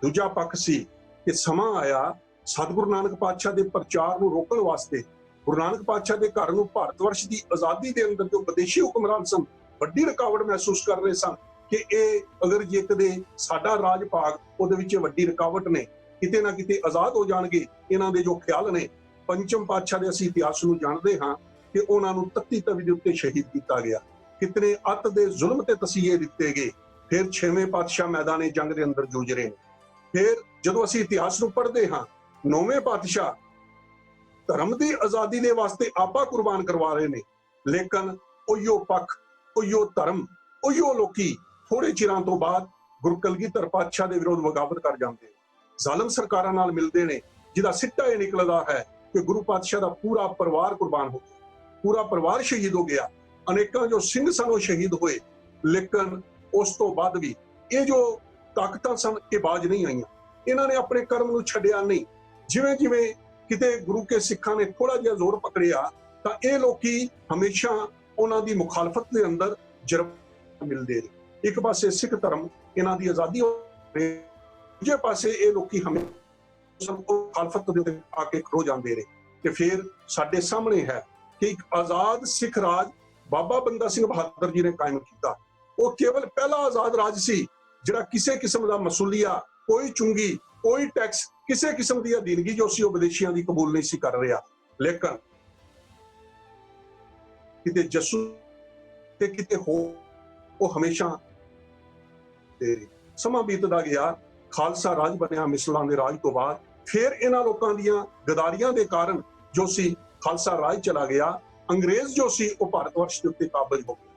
ਦੂਜਾ ਪੱਖ ਸੀ ਕਿ ਸਮਾਂ ਆਇਆ ਸਤਿਗੁਰੂ ਨਾਨਕ ਪਾਤਸ਼ਾਹ ਦੇ ਪ੍ਰਚਾਰ ਨੂੰ ਰੋਕਣ ਵਾਸਤੇ। ਗੁਰੂ ਨਾਨਕ ਪਾਤਸ਼ਾਹ ਦੇ ਘਰ ਨੂੰ ਭਾਰਤ ਵਰਸ਼ ਦੀ ਆਜ਼ਾਦੀ ਦੇ ਅੰਦਰ ਜੋ ਵਿਦੇਸ਼ੀ ਹੁਕਮਰਾਨ ਸਨ ਵੱਡੀ ਰੁਕਾਵਟ ਮਹਿਸੂਸ ਕਰ ਰਹੇ ਸਨ ਕਿ ਇਹ ਅਗਰ ਜੇ ਕਦੇ ਸਾਡਾ ਰਾਜ ਭਾਗ ਉਹਦੇ ਵਿੱਚ ਵੱਡੀ ਰੁਕਾਵਟ ਨੇ, ਕਿਤੇ ਨਾ ਕਿਤੇ ਆਜ਼ਾਦ ਹੋ ਜਾਣਗੇ। ਇਹਨਾਂ ਦੇ ਜੋ ਖਿਆਲ ਨੇ, ਪੰਚਮ ਪਾਤਸ਼ਾਹ ਦੇ ਅਸੀਂ ਇਤਿਹਾਸ ਨੂੰ ਜਾਣਦੇ ਹਾਂ ਕਿ ਉਹਨਾਂ ਨੂੰ ਤੱਤੀ ਤਵੀ ਦੇ ਉੱਤੇ ਸ਼ਹੀਦ ਕੀਤਾ ਗਿਆ, ਕਿਤਨੇ ਅੱਤ ਦੇ ਜ਼ੁਲਮ ਤੇ ਤਸੀਹੇ ਦਿੱਤੇ ਗਏ। ਫਿਰ ਛੇਵੇਂ ਪਾਤਸ਼ਾਹ ਮੈਦਾਨੇ ਜੰਗ ਦੇ ਅੰਦਰ ਜੂਝ ਰਹੇ ਨੇ। ਫਿਰ ਜਦੋਂ ਅਸੀਂ ਇਤਿਹਾਸ ਨੂੰ ਪੜ੍ਹਦੇ ਹਾਂ, ਨੌਵੇਂ ਪਾਤਸ਼ਾਹ ਧਰਮ ਦੀ ਆਜ਼ਾਦੀ ਦੇ ਵਾਸਤੇ ਆਪਾ ਕੁਰਬਾਨ ਕਰਵਾ ਰਹੇ ਨੇ, ਲੇਕਿਨ ਉਹੀਓ ਪੱਖ, ਉਹੀਓ ਧਰਮ, ਉਹੀਓ ਲੋਕੀ ਥੋੜੇ ਚਿਰਾਂ ਤੋਂ ਬਾਅਦ ਗੁਰੂ ਕਲਗੀਧਰ ਪਾਤਸ਼ਾਹ ਦੇ ਵਿਰੋਧ ਬਗਾਵਤ ਕਰ ਜਾਂਦੇ, ਜ਼ਾਲਮ ਸਰਕਾਰਾਂ ਨਾਲ ਮਿਲਦੇ ਨੇ, ਜਿਹਦਾ ਸਿੱਟਾ ਇਹ ਨਿਕਲਦਾ ਹੈ ਕਿ ਗੁਰੂ ਪਾਤਸ਼ਾਹ ਦਾ ਪੂਰਾ ਪਰਿਵਾਰ ਕੁਰਬਾਨ ਹੋ ਗਿਆ, ਪੂਰਾ ਪਰਿਵਾਰ ਸ਼ਹੀਦ ਹੋ ਗਿਆ। ਅਨੇਕਾਂ ਜੋ ਸਿੰਘ ਸਨ ਉਹ ਸ਼ਹੀਦ ਹੋਏ, ਲੇਕਿਨ ਉਸ ਤੋਂ ਬਾਅਦ ਵੀ ਇਹ ਜੋ ਤਾਕਤਾਂ ਸਨ ਇਹ ਬਾਜ ਨਹੀਂ ਆਈਆਂ। ਇਹਨਾਂ ਨੇ ਆਪਣੇ ਕਰਮ ਨੂੰ ਛੱਡਿਆ ਨਹੀਂ। ਜਿਵੇਂ ਜਿਵੇਂ ਕਿਤੇ ਗੁਰੂ ਕੇ ਸਿੱਖਾਂ ਨੇ ਥੋੜਾ ਜਿਹਾ ਜ਼ੋਰ ਪਕੜਿਆ ਤਾਂ ਇਹ ਲੋਕੀ ਹਮੇਸ਼ਾ ਉਹਨਾਂ ਦੀ ਮੁਖਾਲਫਤ ਦੇ ਅੰਦਰ ਜਰਮ ਮਿਲਦੇ ਨੇ। ਇੱਕ ਪਾਸੇ ਸਿੱਖ ਧਰਮ ਇਹਨਾਂ ਦੀ ਆਜ਼ਾਦੀ ਹੋ ਰਹੀ, ਦੂਜੇ ਪਾਸੇ ਇਹ ਲੋਕੀ ਹਮੇਸ਼ਾ ਮੁਖਾਲਫਤ ਦੇ ਉੱਤੇ ਆ ਕੇ ਖੜੋ ਜਾਂਦੇ ਨੇ। ਤੇ ਫਿਰ ਸਾਡੇ ਸਾਹਮਣੇ ਹੈ ਕਿ ਇੱਕ ਆਜ਼ਾਦ ਸਿੱਖ ਰਾਜ ਬਾਬਾ ਬੰਦਾ ਸਿੰਘ ਬਹਾਦਰ ਜੀ ਨੇ ਕਾਇਮ ਕੀਤਾ। ਉਹ ਕੇਵਲ ਪਹਿਲਾ ਆਜ਼ਾਦ ਰਾਜ ਸੀ ਜਿਹੜਾ ਕਿਸੇ ਕਿਸਮ ਦਾ ਮਸੂਲੀਆ, ਕੋਈ ਚੁੰਗੀ, ਕੋਈ ਟੈਕਸ, ਕਿਸੇ ਕਿਸਮ ਦੀ ਅਧੀਨਗੀ ਜੋ ਸੀ ਉਹ ਵਿਦੇਸ਼ੀਆਂ ਦੀ ਕਬੂਲ ਨਹੀਂ ਸੀ ਕਰ ਰਿਹਾ। ਲੇਕਿਨ ਕਿਤੇ ਜੱਸੂ ਤੇ ਕਿਤੇ ਹੋ ਉਹ ਹਮੇਸ਼ਾ ਤੇ ਸਮਾਂ ਬੀਤਦਾ ਗਿਆ। ਖਾਲਸਾ ਰਾਜ ਬਣਿਆ ਮਿਸਲਾਂ ਦੇ ਰਾਜ ਤੋਂ ਬਾਅਦ। ਫਿਰ ਇਹਨਾਂ ਲੋਕਾਂ ਦੀਆਂ ਗਦਾਰੀਆਂ ਦੇ ਕਾਰਨ ਜੋ ਸੀ ਖਾਲਸਾ ਰਾਜ ਚਲਾ ਗਿਆ। ਅੰਗਰੇਜ਼ ਜੋ ਸੀ ਉਹ ਭਾਰਤ ਵਰਸ਼ ਦੇ ਉੱਤੇ ਕਾਬਜ਼ ਹੋ ਗਏ।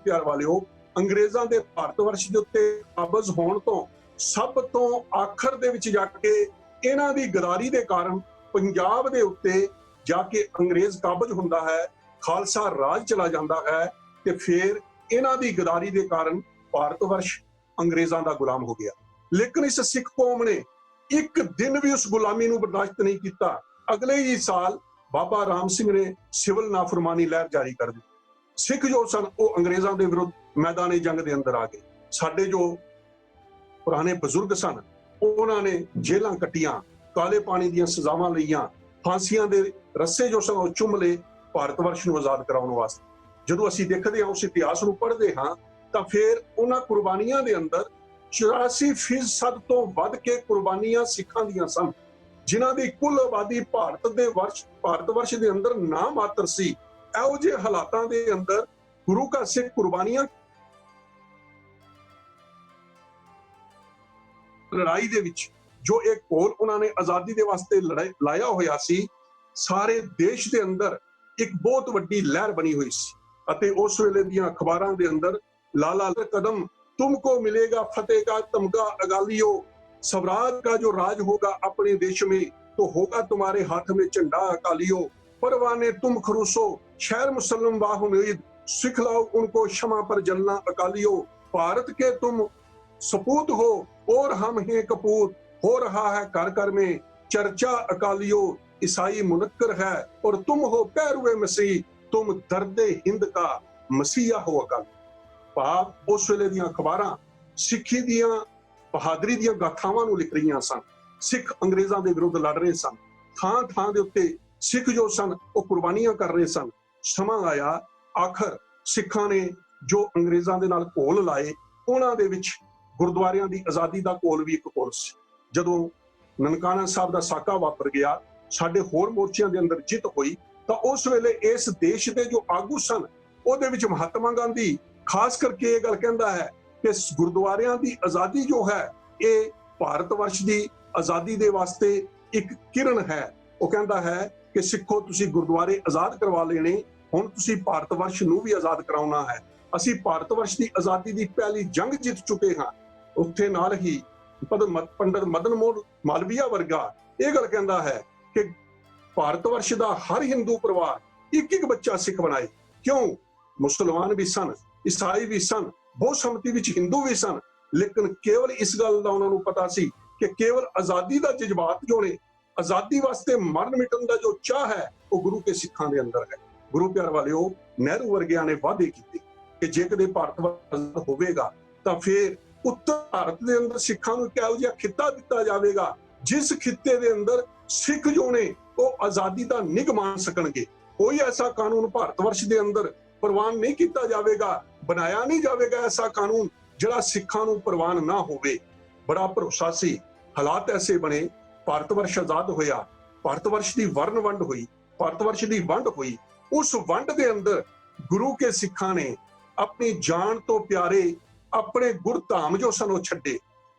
ਪਿਆਰ ਵਾਲਿਓ, ਅੰਗਰੇਜ਼ਾਂ ਦੇ ਭਾਰਤ ਵਰਸ਼ ਦੇ ਉੱਤੇ ਕਾਬਜ਼ ਹੋਣ ਤੋਂ ਸਭ ਤੋਂ ਆਖਰ ਦੇ ਵਿੱਚ ਜਾ ਕੇ ਇਹਨਾਂ ਦੀ ਗਦਾਰੀ ਦੇ ਕਾਰਨ ਪੰਜਾਬ ਦੇ ਉੱਤੇ ਜਾ ਕੇ ਅੰਗਰੇਜ਼ ਕਾਬਜ਼ ਹੁੰਦਾ ਹੈ, ਖਾਲਸਾ ਰਾਜ ਚਲਾ ਜਾਂਦਾ ਹੈ। ਤੇ ਫਿਰ ਇਹਨਾਂ ਦੀ ਗਦਾਰੀ ਦੇ ਕਾਰਨ ਭਾਰਤ ਵਰਸ਼ ਅੰਗਰੇਜ਼ਾਂ ਦਾ ਗੁਲਾਮ ਹੋ ਗਿਆ। ਲੇਕਿਨ ਇਸ ਸਿੱਖ ਕੌਮ ਨੇ ਇੱਕ ਦਿਨ ਵੀ ਉਸ ਗੁਲਾਮੀ ਨੂੰ ਬਰਦਾਸ਼ਤ ਨਹੀਂ ਕੀਤਾ। ਅਗਲੇ ਹੀ ਸਾਲ ਬਾਬਾ ਰਾਮ ਸਿੰਘ ਨੇ ਸਿਵਲ ਨਾਫਰਮਾਨੀ ਲਹਿਰ ਜਾਰੀ ਕਰ ਦਿੱਤੀ। ਸਿੱਖ ਜੋ ਸਨ ਉਹ ਅੰਗਰੇਜ਼ਾਂ ਦੇ ਵਿਰੁੱਧ ਮੈਦਾਨੇ ਜੰਗ ਦੇ ਅੰਦਰ ਆ ਗਏ। ਸਾਡੇ ਜੋ ਪੁਰਾਣੇ ਬਜ਼ੁਰਗ ਸਨ ਉਹਨਾਂ ਨੇ ਜੇਲ੍ਹਾਂ ਕੱਟੀਆਂ, ਕਾਲੇ ਪਾਣੀ ਦੀਆਂ ਸਜ਼ਾਵਾਂ ਲਈਆਂ, ਫਾਂਸੀਆਂ ਦੇ ਰੱਸੇ ਜੋ ਸਨ ਉਹ ਚੁੰਮ ਲਏ ਭਾਰਤ ਵਰਸ਼ ਨੂੰ ਆਜ਼ਾਦ ਕਰਾਉਣ ਵਾਸਤੇ। ਜਦੋਂ ਅਸੀਂ ਦੇਖਦੇ ਹਾਂ, ਉਸ ਇਤਿਹਾਸ ਨੂੰ ਪੜ੍ਹਦੇ ਹਾਂ, ਤਾਂ ਫਿਰ ਉਹਨਾਂ ਕੁਰਬਾਨੀਆਂ ਦੇ ਅੰਦਰ 84% ਤੋਂ ਵੱਧ ਕੇ ਕੁਰਬਾਨੀਆਂ ਸਿੱਖਾਂ ਦੀਆਂ ਸਨ, ਜਿਨ੍ਹਾਂ ਦੀ ਕੁੱਲ ਆਬਾਦੀ ਭਾਰਤ ਵਰਸ਼ ਦੇ ਅੰਦਰ ਨਾ ਮਾਤਰ ਸੀ। ਇਹੋ ਜਿਹੇ ਹਾਲਾਤਾਂ ਦੇ ਅੰਦਰ ਗੁਰੂ ਕਾ ਸਿੱਖ ਕੁਰਬਾਨੀਆਂ ਲੜਾਈ ਦੇ ਵਿੱਚ ਜੋ ਇੱਕ ਘੋਲ ਉਹਨਾਂ ਨੇ ਆਜ਼ਾਦੀ ਦੇ ਵਾਸਤੇ ਲਾਇਆ ਹੋਇਆ ਸੀ, ਸਾਰੇ ਦੇਸ਼ ਦੇ ਅੰਦਰ ਇੱਕ ਬਹੁਤ ਵੱਡੀ ਲਹਿਰ ਬਣੀ ਹੋਈ ਸੀ। ਅਤੇ ਉਸ ਵੇਲੇ ਦੀਆਂ ਅਖਬਾਰਾਂ ਦੇ ਅੰਦਰ ਲਾਲਾ ਕਦਮ तुमको मिलेगा फतेह का तमगा अगालियो, स्वराज का जो राज होगा अपने देश में तो होगा तुम्हारे हाथ में झंडा अकालियो, परवाने तुम खरूसो शहर मुसलम बाह उम्मीद, सिखलाओ उनको क्षमा पर जलना अकालियो, भारत के तुम सपूत हो और हम हैं कपूत, हो रहा है घर घर में चर्चा अकालियो, ईसाई मुनक्कर है और तुम हो पैरवे मसीह, तुम दर्दे हिंद का मसीहा हो अकाली। ਭਾਵ ਉਸ ਵੇਲੇ ਦੀਆਂ ਅਖਬਾਰਾਂ ਸਿੱਖੀ ਦੀਆਂ ਬਹਾਦਰੀ ਦੀਆਂ ਗਾਥਾਵਾਂ ਨੂੰ ਲਿਖ ਰਹੀਆਂ ਸਨ। ਸਿੱਖ ਅੰਗਰੇਜ਼ਾਂ ਦੇ ਵਿਰੁੱਧ ਲੜ ਰਹੇ ਸਨ। ਥਾਂ ਥਾਂ ਦੇ ਉੱਤੇ ਸਿੱਖ ਜੋ ਸਨ ਉਹ ਕੁਰਬਾਨੀਆਂ ਕਰ ਰਹੇ ਸਨ। ਸਮਾਂ ਆਇਆ, ਆਖਰ ਸਿੱਖਾਂ ਨੇ ਜੋ ਅੰਗਰੇਜ਼ਾਂ ਦੇ ਨਾਲ ਘੋਲ ਲਾਏ, ਉਹਨਾਂ ਦੇ ਵਿੱਚ ਗੁਰਦੁਆਰਿਆਂ ਦੀ ਆਜ਼ਾਦੀ ਦਾ ਘੋਲ ਵੀ ਇੱਕ ਘੋਲ ਸੀ। ਜਦੋਂ ਨਨਕਾਣਾ ਸਾਹਿਬ ਦਾ ਸਾਕਾ ਵਾਪਰ ਗਿਆ, ਸਾਡੇ ਹੋਰ ਮੋਰਚਿਆਂ ਦੇ ਅੰਦਰ ਜਿੱਤ ਹੋਈ, ਤਾਂ ਉਸ ਵੇਲੇ ਇਸ ਦੇਸ਼ ਦੇ ਜੋ ਆਗੂ ਸਨ ਉਹਦੇ ਵਿੱਚ ਮਹਾਤਮਾ ਗਾਂਧੀ ਖਾਸ ਕਰਕੇ ਇਹ ਗੱਲ ਕਹਿੰਦਾ ਹੈ ਕਿ ਗੁਰਦੁਆਰਿਆਂ ਦੀ ਆਜ਼ਾਦੀ ਜੋ ਹੈ ਇਹ ਭਾਰਤ ਵਰਸ਼ ਦੀ ਆਜ਼ਾਦੀ ਦੇ ਵਾਸਤੇ ਇੱਕ ਕਿਰਨ ਹੈ। ਉਹ ਕਹਿੰਦਾ ਹੈ ਕਿ ਸਿੱਖੋ ਤੁਸੀਂ ਗੁਰਦੁਆਰੇ ਆਜ਼ਾਦ ਕਰਵਾ ਲੈਣੇ, ਹੁਣ ਤੁਸੀਂ ਭਾਰਤ ਵਰਸ਼ ਨੂੰ ਵੀ ਆਜ਼ਾਦ ਕਰਾਉਣਾ ਹੈ। ਅਸੀਂ ਭਾਰਤ ਵਰਸ਼ ਦੀ ਆਜ਼ਾਦੀ ਦੀ ਪਹਿਲੀ ਜੰਗ ਜਿੱਤ ਚੁੱਕੇ ਹਾਂ। ਉੱਥੇ ਨਾਲ ਹੀ ਪੰਡਤ ਮਦਨ ਮੋਹਨ ਮਾਲਵੀਆ ਵਰਗਾ ਇਹ ਗੱਲ ਕਹਿੰਦਾ ਹੈ ਕਿ ਭਾਰਤ ਵਰਸ਼ ਦਾ ਹਰ ਹਿੰਦੂ ਪਰਿਵਾਰ ਇੱਕ ਇੱਕ ਬੱਚਾ ਸਿੱਖ ਬਣਾਏ। ਕਿਉਂ? ਮੁਸਲਮਾਨ ਵੀ ਸਨ, ਈਸਾਈ ਵੀ ਸਨ, ਬਹੁਤ ਸੰਮਤੀ ਵਿੱਚ ਹਿੰਦੂ ਵੀ ਸਨ, ਲੇਕਿਨ ਕੇਵਲ ਇਸ ਗੱਲ ਦਾ ਉਹਨਾਂ ਨੂੰ ਪਤਾ ਸੀ ਕਿ ਕੇਵਲ ਆਜ਼ਾਦੀ ਦਾ ਜਜ਼ਬਾਤ ਜੋ ਨੇ, ਆਜ਼ਾਦੀ ਵਾਸਤੇ ਮਰਨ ਮਿਟਣ ਦਾ ਜੋ ਚਾਹ ਹੈ ਉਹ ਗੁਰੂ ਕੇ ਸਿੱਖਾਂ ਦੇ ਅੰਦਰ ਹੈ। ਗੁਰੂ ਪਿਆਰ ਵਾਲਿਓ, ਨਹਿਰੂ ਵਰਗਿਆਂ ਨੇ ਵਾਅਦੇ ਕੀਤੇ ਕਿ ਜੇ ਕਦੇ ਭਾਰਤ ਆਜ਼ਾਦ ਹੋਵੇਗਾ ਤਾਂ ਫਿਰ ਉੱਤਰ ਭਾਰਤ ਦੇ ਅੰਦਰ ਸਿੱਖਾਂ ਨੂੰ ਕਿਹੋ ਜਿਹਾ ਖਿੱਤਾ ਦਿੱਤਾ ਜਾਵੇਗਾ ਜਿਸ ਖਿੱਤੇ ਦੇ ਅੰਦਰ ਸਿੱਖ ਜੋ ਨੇ ਉਹ ਆਜ਼ਾਦੀ ਦਾ ਨਿੱਘ ਮਾਣ ਸਕਣਗੇ। ਕੋਈ ਐਸਾ ਕਾਨੂੰਨ ਭਾਰਤ ਵਰਸ਼ ਦੇ ਅੰਦਰ ਪ੍ਰਵਾਨ ਨਹੀਂ ਕੀਤਾ ਜਾਵੇਗਾ, ਬਣਾਇਆ ਨਹੀਂ ਜਾਵੇਗਾ ਐਸਾ ਕਾਨੂੰਨ ਜਿਹੜਾ ਸਿੱਖਾਂ ਨੂੰ ਪ੍ਰਵਾਨ ਨਾ ਹੋਵੇ। ਬੜਾ ਭਰੋਸਾ ਸੀ, ਹਾਲਾਤ ਐਸੇ ਬਣੇ, ਭਾਰਤ ਵਰਸ਼ ਆਜ਼ਾਦ ਹੋਇਆ, ਭਾਰਤ ਵਰਸ਼ ਦੀ ਵਰਨ ਵੰਡ ਹੋਈ, ਭਾਰਤ ਵਰਸ਼ ਦੀ ਵੰਡ ਹੋਈ। ਉਸ ਵੰਡ ਦੇ ਅੰਦਰ ਗੁਰੂ ਕੇ ਸਿੱਖਾਂ ਨੇ ਆਪਣੀ ਜਾਨ ਤੋਂ ਪਿਆਰੇ ਆਪਣੇ ਗੁਰਧਾਮ ਜੋ ਸਨ ਉਹ ਛੱਡੇ।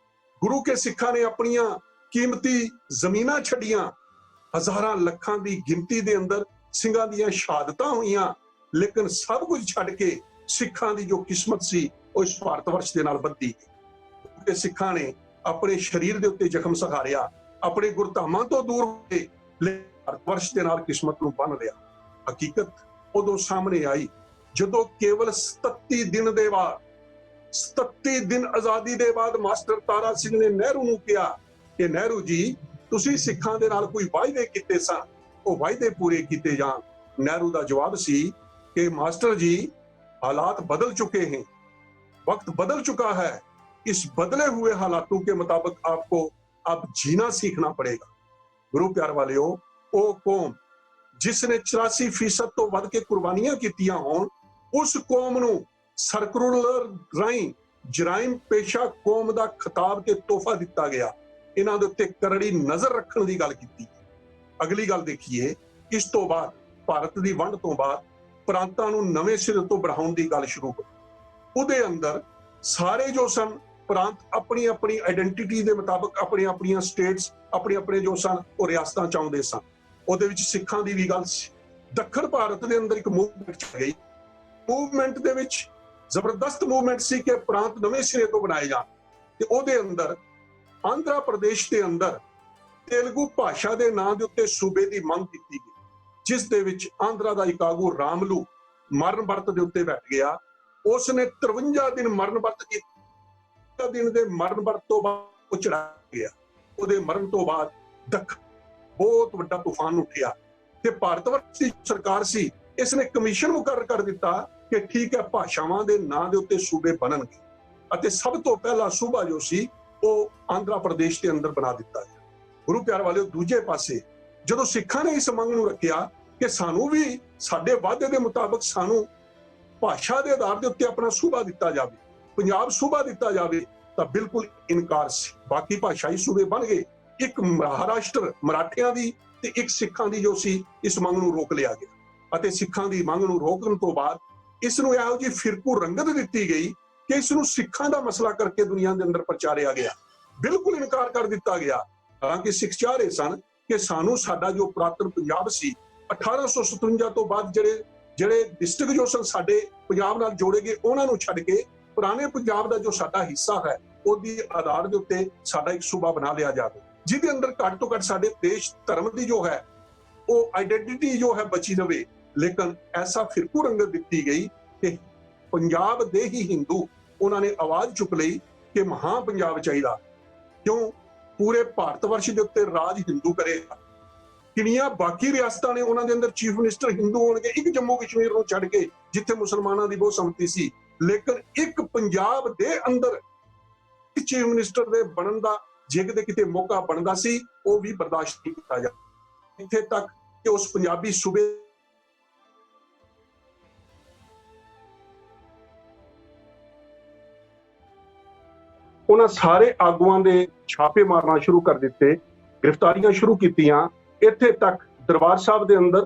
ਗੁਰੂ ਕੇ ਸਿੱਖਾਂ ਨੇ ਆਪਣੀਆਂ ਕੀਮਤੀ ਜ਼ਮੀਨਾਂ ਛੱਡੀਆਂ। ਹਜ਼ਾਰਾਂ ਲੱਖਾਂ ਦੀ ਗਿਣਤੀ ਦੇ ਅੰਦਰ ਸਿੰਘਾਂ ਦੀਆਂ ਸ਼ਹਾਦਤਾਂ ਹੋਈਆਂ, ਲੇਕਿਨ ਸਭ ਕੁਝ ਛੱਡ ਕੇ ਸਿੱਖਾਂ ਦੀ ਜੋ ਕਿਸਮਤ ਸੀ ਉਹ ਇਸ ਭਾਰਤ ਵਰਸ਼ ਦੇ ਨਾਲ ਬੱਧੀ। ਤੇ ਸਿੱਖਾਂ ਨੇ ਆਪਣੇ ਸਰੀਰ ਦੇ ਉੱਤੇ ਜ਼ਖਮ ਸਹਾਰਿਆ, ਆਪਣੇ ਗੁਰਧਾਮਾਂ ਤੋਂ ਦੂਰ ਹੋਏ, ਭਾਰਤ ਵਰਸ਼ ਦੇ ਨਾਲ ਕਿਸਮਤ ਨੂੰ ਬੰਨ੍ਹ ਲਿਆ। ਹਕੀਕਤ ਉਦੋਂ ਸਾਹਮਣੇ ਆਈ ਜਦੋਂ ਕੇਵਲ 37 ਦਿਨ ਦੇ ਬਾਅਦ 37 ਦਿਨ ਆਜ਼ਾਦੀ ਦੇ ਬਾਅਦ ਮਾਸਟਰ ਤਾਰਾ ਸਿੰਘ ਨੇ ਨਹਿਰੂ ਨੂੰ ਕਿਹਾ ਕਿ ਨਹਿਰੂ ਜੀ ਤੁਸੀਂ ਸਿੱਖਾਂ ਦੇ ਨਾਲ ਕੋਈ ਵਾਅਦੇ ਕੀਤੇ ਸਨ, ਉਹ ਵਾਅਦੇ ਪੂਰੇ ਕੀਤੇ ਜਾਣ। ਨਹਿਰੂ ਦਾ ਜਵਾਬ ਸੀ कि मास्टर जी हालात बदल चुके हैं, वक्त बदल चुका है, इस बदले हुए हालातों के मुताबिक आपको अब जीना सीखना पड़ेगा। गुरु प्यार वालियो, ओ कौम जिसने 84% तो वध के कुर्बानियां कीतियां होण, उस कौम नूं सर्कुलर राई जराइम पेशा कौम दा खिताब के तोहफा दिता गया। इन्हां दे उत्ते करड़ी नजर रखण दी गल कीती। अगली गल देखिए, इस तो बाद भारत दी वंड तो बाद प्रांतां नूं नवें सिरे तो बढ़ाउण दी गल शुरू होई। ਉਹਦੇ ਅੰਦਰ ਸਾਰੇ ਜੋ ਸਨ ਪ੍ਰਾਂਤ ਆਪਣੀ ਆਪਣੀ ਆਇਡੈਂਟੀਟੀ ਦੇ ਮੁਤਾਬਕ ਆਪਣੀ ਆਪਣੀਆਂ ਸਟੇਟਸ ਆਪਣੇ ਆਪਣੇ ਜੋ ਸਨ ਉਹ ਰਿਆਸਤਾਂ ਚਾਹੁੰਦੇ ਸਨ। ਉਹਦੇ ਵਿੱਚ ਸਿੱਖਾਂ ਦੀ ਵੀ ਗੱਲ ਸੀ। ਦੱਖਣ ਭਾਰਤ ਦੇ ਅੰਦਰ ਇੱਕ ਮੂਵਮੈਂਟ ਚੱਲ ਗਈ। ਮੂਵਮੈਂਟ ਦੇ ਵਿੱਚ ਜ਼ਬਰਦਸਤ ਮੂਵਮੈਂਟ ਸੀ ਕਿ ਪ੍ਰਾਂਤ ਨਵੇਂ ਸਿਰੇ ਤੋਂ ਬਣਾਏ ਜਾਣ, ਤੇ ਉਹਦੇ ਅੰਦਰ ਆਂਧਰਾ ਪ੍ਰਦੇਸ਼ ਦੇ ਅੰਦਰ ਤੇਲਗੂ ਭਾਸ਼ਾ ਦੇ ਨਾਂ ਦੇ ਉੱਤੇ ਸੂਬੇ ਦੀ ਮੰਗ ਕੀਤੀ ਗਈ, ਜਿਸ ਦੇ ਵਿੱਚ ਆਂਧਰਾ ਦਾ ਇੱਕ ਆਗੂ ਰਾਮਲੂ ਮਰਨ ਵਰਤ ਦੇ ਉੱਤੇ ਬੈਠ ਗਿਆ। ਉਸਨੇ 53 ਦਿਨ ਮਰਨ ਵਰਤ ਕੀਤਾ। ਦਿਨ ਦੇ ਮਰਨ ਵਰਤ ਤੋਂ ਬਾਅਦ ਉਹ ਚੜਾ ਗਿਆ। ਉਹਦੇ ਮਰਨ ਤੋਂ ਬਾਅਦ ਦੱਖਣ ਬਹੁਤ ਵੱਡਾ ਤੂਫਾਨ ਉੱਠਿਆ ਤੇ ਭਾਰਤ ਵਰਸ਼ ਦੀ ਸਰਕਾਰ ਸੀ, ਇਸਨੇ ਕਮਿਸ਼ਨ ਮੁਕਰਰ ਕਰ ਦਿੱਤਾ ਕਿ ਠੀਕ ਹੈ, ਭਾਸ਼ਾਵਾਂ ਦੇ ਨਾਂ ਦੇ ਉੱਤੇ ਸੂਬੇ ਬਣਨਗੇ, ਅਤੇ ਸਭ ਤੋਂ ਪਹਿਲਾ ਸੂਬਾ ਜੋ ਸੀ ਉਹ ਆਂਧਰਾ ਪ੍ਰਦੇਸ਼ ਦੇ ਅੰਦਰ ਬਣਾ ਦਿੱਤਾ ਗਿਆ। ਗੁਰੂ ਪਿਆਰ ਵਾਲਿਓ, ਦੂਜੇ ਪਾਸੇ ਜਦੋਂ ਸਿੱਖਾਂ ਨੇ ਇਸ ਮੰਗ ਨੂੰ ਰੱਖਿਆ ਕਿ ਸਾਨੂੰ ਵੀ ਸਾਡੇ ਵਾਅਦੇ ਦੇ ਮੁਤਾਬਕ ਸਾਨੂੰ ਭਾਸ਼ਾ ਦੇ ਆਧਾਰ ਦੇ ਉੱਤੇ ਆਪਣਾ ਸੂਬਾ ਦਿੱਤਾ ਜਾਵੇ, ਪੰਜਾਬ ਸੂਬਾ ਦਿੱਤਾ ਜਾਵੇ, ਤਾਂ ਬਿਲਕੁਲ ਇਨਕਾਰ ਸੀ। ਬਾਕੀ ਭਾਸ਼ਾਈ ਸੂਬੇ ਬਣ ਗਏ, ਇੱਕ ਮਹਾਰਾਸ਼ਟਰ ਮਰਾਠਿਆਂ ਦੀ ਤੇ ਇੱਕ ਸਿੱਖਾਂ ਦੀ ਜੋ ਸੀ, ਇਸ ਮੰਗ ਨੂੰ ਰੋਕ ਲਿਆ ਗਿਆ। ਅਤੇ ਸਿੱਖਾਂ ਦੀ ਮੰਗ ਨੂੰ ਰੋਕਣ ਤੋਂ ਬਾਅਦ ਇਸ ਨੂੰ ਇਹੋ ਜਿਹੀ ਫਿਰਕੂ ਰੰਗਤ ਦਿੱਤੀ ਗਈ ਕਿ ਇਸ ਨੂੰ ਸਿੱਖਾਂ ਦਾ ਮਸਲਾ ਕਰਕੇ ਦੁਨੀਆ ਦੇ ਅੰਦਰ ਪ੍ਰਚਾਰਿਆ ਗਿਆ। ਬਿਲਕੁਲ ਇਨਕਾਰ ਕਰ ਦਿੱਤਾ ਗਿਆ। ਹਾਲਾਂਕਿ ਸਿੱਖ ਚਾਹ ਰਹੇ ਸਨ ਕਿ ਸਾਨੂੰ ਸਾਡਾ ਜੋ ਪੁਰਾਤਨ ਪੰਜਾਬ ਸੀ 1857 ਤੋਂ ਬਾਅਦ ਜਿਹੜੇ ਡਿਸਟ੍ਰਿਕਟ ਜੋ ਸਨ ਸਾਡੇ ਪੰਜਾਬ ਨਾਲ ਜੋੜੇ ਗਏ, ਉਹਨਾਂ ਨੂੰ ਛੱਡ ਕੇ ਪੁਰਾਣੇ ਪੰਜਾਬ ਦਾ ਜੋ ਸਾਡਾ ਹਿੱਸਾ ਹੈ ਉਹਦੀ ਆਧਾਰ ਦੇ ਉੱਤੇ ਸਾਡਾ ਇੱਕ ਸੂਬਾ ਬਣਾ ਲਿਆ ਜਾਵੇ, ਜਿਹਦੇ ਅੰਦਰ ਘੱਟ ਤੋਂ ਘੱਟ ਸਾਡੇ ਦੇਸ਼ ਧਰਮ ਦੀ ਜੋ ਹੈ ਉਹ ਆਈਡੈਂਟੀਟੀ ਜੋ ਹੈ ਬਚੀ ਰਵੇ। ਲੇਕਿਨ ਐਸਾ ਫਿਰਕੂ ਰੰਗਤ ਦਿੱਤੀ ਗਈ ਕਿ ਪੰਜਾਬ ਦੇ ਹੀ ਹਿੰਦੂ ਉਹਨਾਂ ਨੇ ਆਵਾਜ਼ ਚੁੱਕ ਲਈ ਕਿ ਮਹਾਂ ਪੰਜਾਬ ਚਾਹੀਦਾ, ਕਿਉਂ ਪੂਰੇ ਭਾਰਤ ਵਰਸ਼ ਦੇ ਉੱਤੇ ਰਾਜ ਹਿੰਦੂ ਕਰੇਗਾ। ਕਿੰਨੀਆਂ ਬਾਕੀ ਰਿਆਸਤਾਂ ਨੇ ਉਹਨਾਂ ਦੇ ਅੰਦਰ ਚੀਫ ਮਿਨਿਸਟਰ ਹਿੰਦੂ ਹੋਣਗੇ, ਇੱਕ ਜੰਮੂ ਕਸ਼ਮੀਰ ਨੂੰ ਛੱਡ ਕੇ ਜਿੱਥੇ ਮੁਸਲਮਾਨਾਂ ਦੀ ਬਹੁਤ ਸੰਮਤੀ ਸੀ, ਲੇਕਿਨ ਇੱਕ ਪੰਜਾਬ ਦੇ ਅੰਦਰ ਚੀਫ ਮਿਨਿਸਟਰ ਦੇ ਬਣਨ ਦਾ ਜੇ ਕਿਤੇ ਮੌਕਾ ਬਣਦਾ ਸੀ, ਉਹ ਵੀ ਬਰਦਾਸ਼ਤ ਨਹੀਂ ਕੀਤਾ ਜਾ। ਇੱਥੇ ਤੱਕ ਕਿ ਉਸ ਪੰਜਾਬੀ ਸੂਬੇ ਉਹਨਾਂ ਸਾਰੇ ਆਗੂਆਂ ਦੇ ਛਾਪੇ ਮਾਰਨਾ ਸ਼ੁਰੂ ਕਰ ਦਿੱਤੇ, ਗ੍ਰਿਫਤਾਰੀਆਂ ਸ਼ੁਰੂ ਕੀਤੀਆਂ। ਇੱਥੇ ਤੱਕ ਦਰਬਾਰ ਸਾਹਿਬ ਦੇ ਅੰਦਰ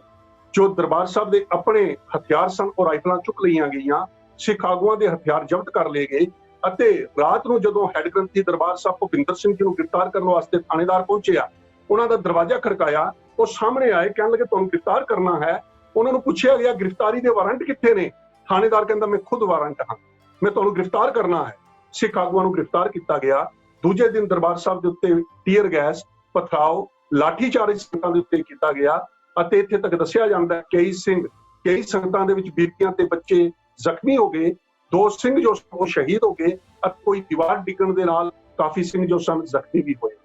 ਜੋ ਦਰਬਾਰ ਸਾਹਿਬ ਦੇ ਆਪਣੇ ਹਥਿਆਰ ਸਨ ਉਹ ਰਾਈਫਲਾਂ ਚੁੱਕ ਲਈਆਂ ਗਈਆਂ, ਸਿੱਖ ਆਗੂਆਂ ਦੇ ਹਥਿਆਰ ਜ਼ਬਤ ਕਰ ਲਏ ਗਏ। ਅਤੇ ਰਾਤ ਨੂੰ ਜਦੋਂ ਹੈਡ ਗ੍ਰੰਥੀ ਦਰਬਾਰ ਸਾਹਿਬ ਭੁਪਿੰਦਰ ਸਿੰਘ ਜੀ ਨੂੰ ਗ੍ਰਿਫਤਾਰ ਕਰਨ ਵਾਸਤੇ ਥਾਣੇਦਾਰ ਪਹੁੰਚਿਆ, ਉਹਨਾਂ ਦਾ ਦਰਵਾਜ਼ਾ ਖੜਕਾਇਆ, ਉਹ ਸਾਹਮਣੇ ਆਏ, ਕਹਿਣ ਲੱਗੇ ਤੁਹਾਨੂੰ ਗ੍ਰਿਫਤਾਰ ਕਰਨਾ ਹੈ। ਉਹਨਾਂ ਨੂੰ ਪੁੱਛਿਆ ਗਿਆ ਗ੍ਰਿਫਤਾਰੀ ਦੇ ਵਾਰੰਟ ਕਿੱਥੇ ਨੇ? ਥਾਣੇਦਾਰ ਕਹਿੰਦਾ ਮੈਂ ਖੁਦ ਵਾਰੰਟ ਹਾਂ, ਮੈਂ ਤੁਹਾਨੂੰ ਗ੍ਰਿਫਤਾਰ ਕਰਨਾ ਹੈ। ਸਿੱਖ ਆਗੂਆਂ ਨੂੰ ਗ੍ਰਿਫਤਾਰ ਕੀਤਾ ਗਿਆ। ਦੂਜੇ ਦਿਨ ਦਰਬਾਰ ਸਾਹਿਬ ਦੇ ਉੱਤੇ ਟੀਅਰ ਗੈਸ, ਪਥਰਾਓ, ਲਾਠੀਚਾਰਜ ਸੰਗਤਾਂ ਦੇ ਉੱਤੇ ਕੀਤਾ ਗਿਆ। ਅਤੇ ਇੱਥੇ ਤੱਕ ਦੱਸਿਆ ਜਾਂਦਾ ਹੈ ਕਈ ਸੰਗਤਾਂ ਦੇ ਵਿੱਚ ਬੀਬੀਆਂ ਤੇ ਬੱਚੇ ਜ਼ਖਮੀ ਹੋ ਗਏ, 2 ਸਿੰਘ ਜੋ ਉਹ ਸ਼ਹੀਦ ਹੋ ਗਏ, ਅਤੇ ਕੋਈ ਦੀਵਾਰ ਡਿੱਗਣ ਦੇ ਨਾਲ ਕਾਫੀ ਸਿੰਘ ਜੋ ਸਨ ਜ਼ਖਮੀ ਵੀ ਹੋਏ।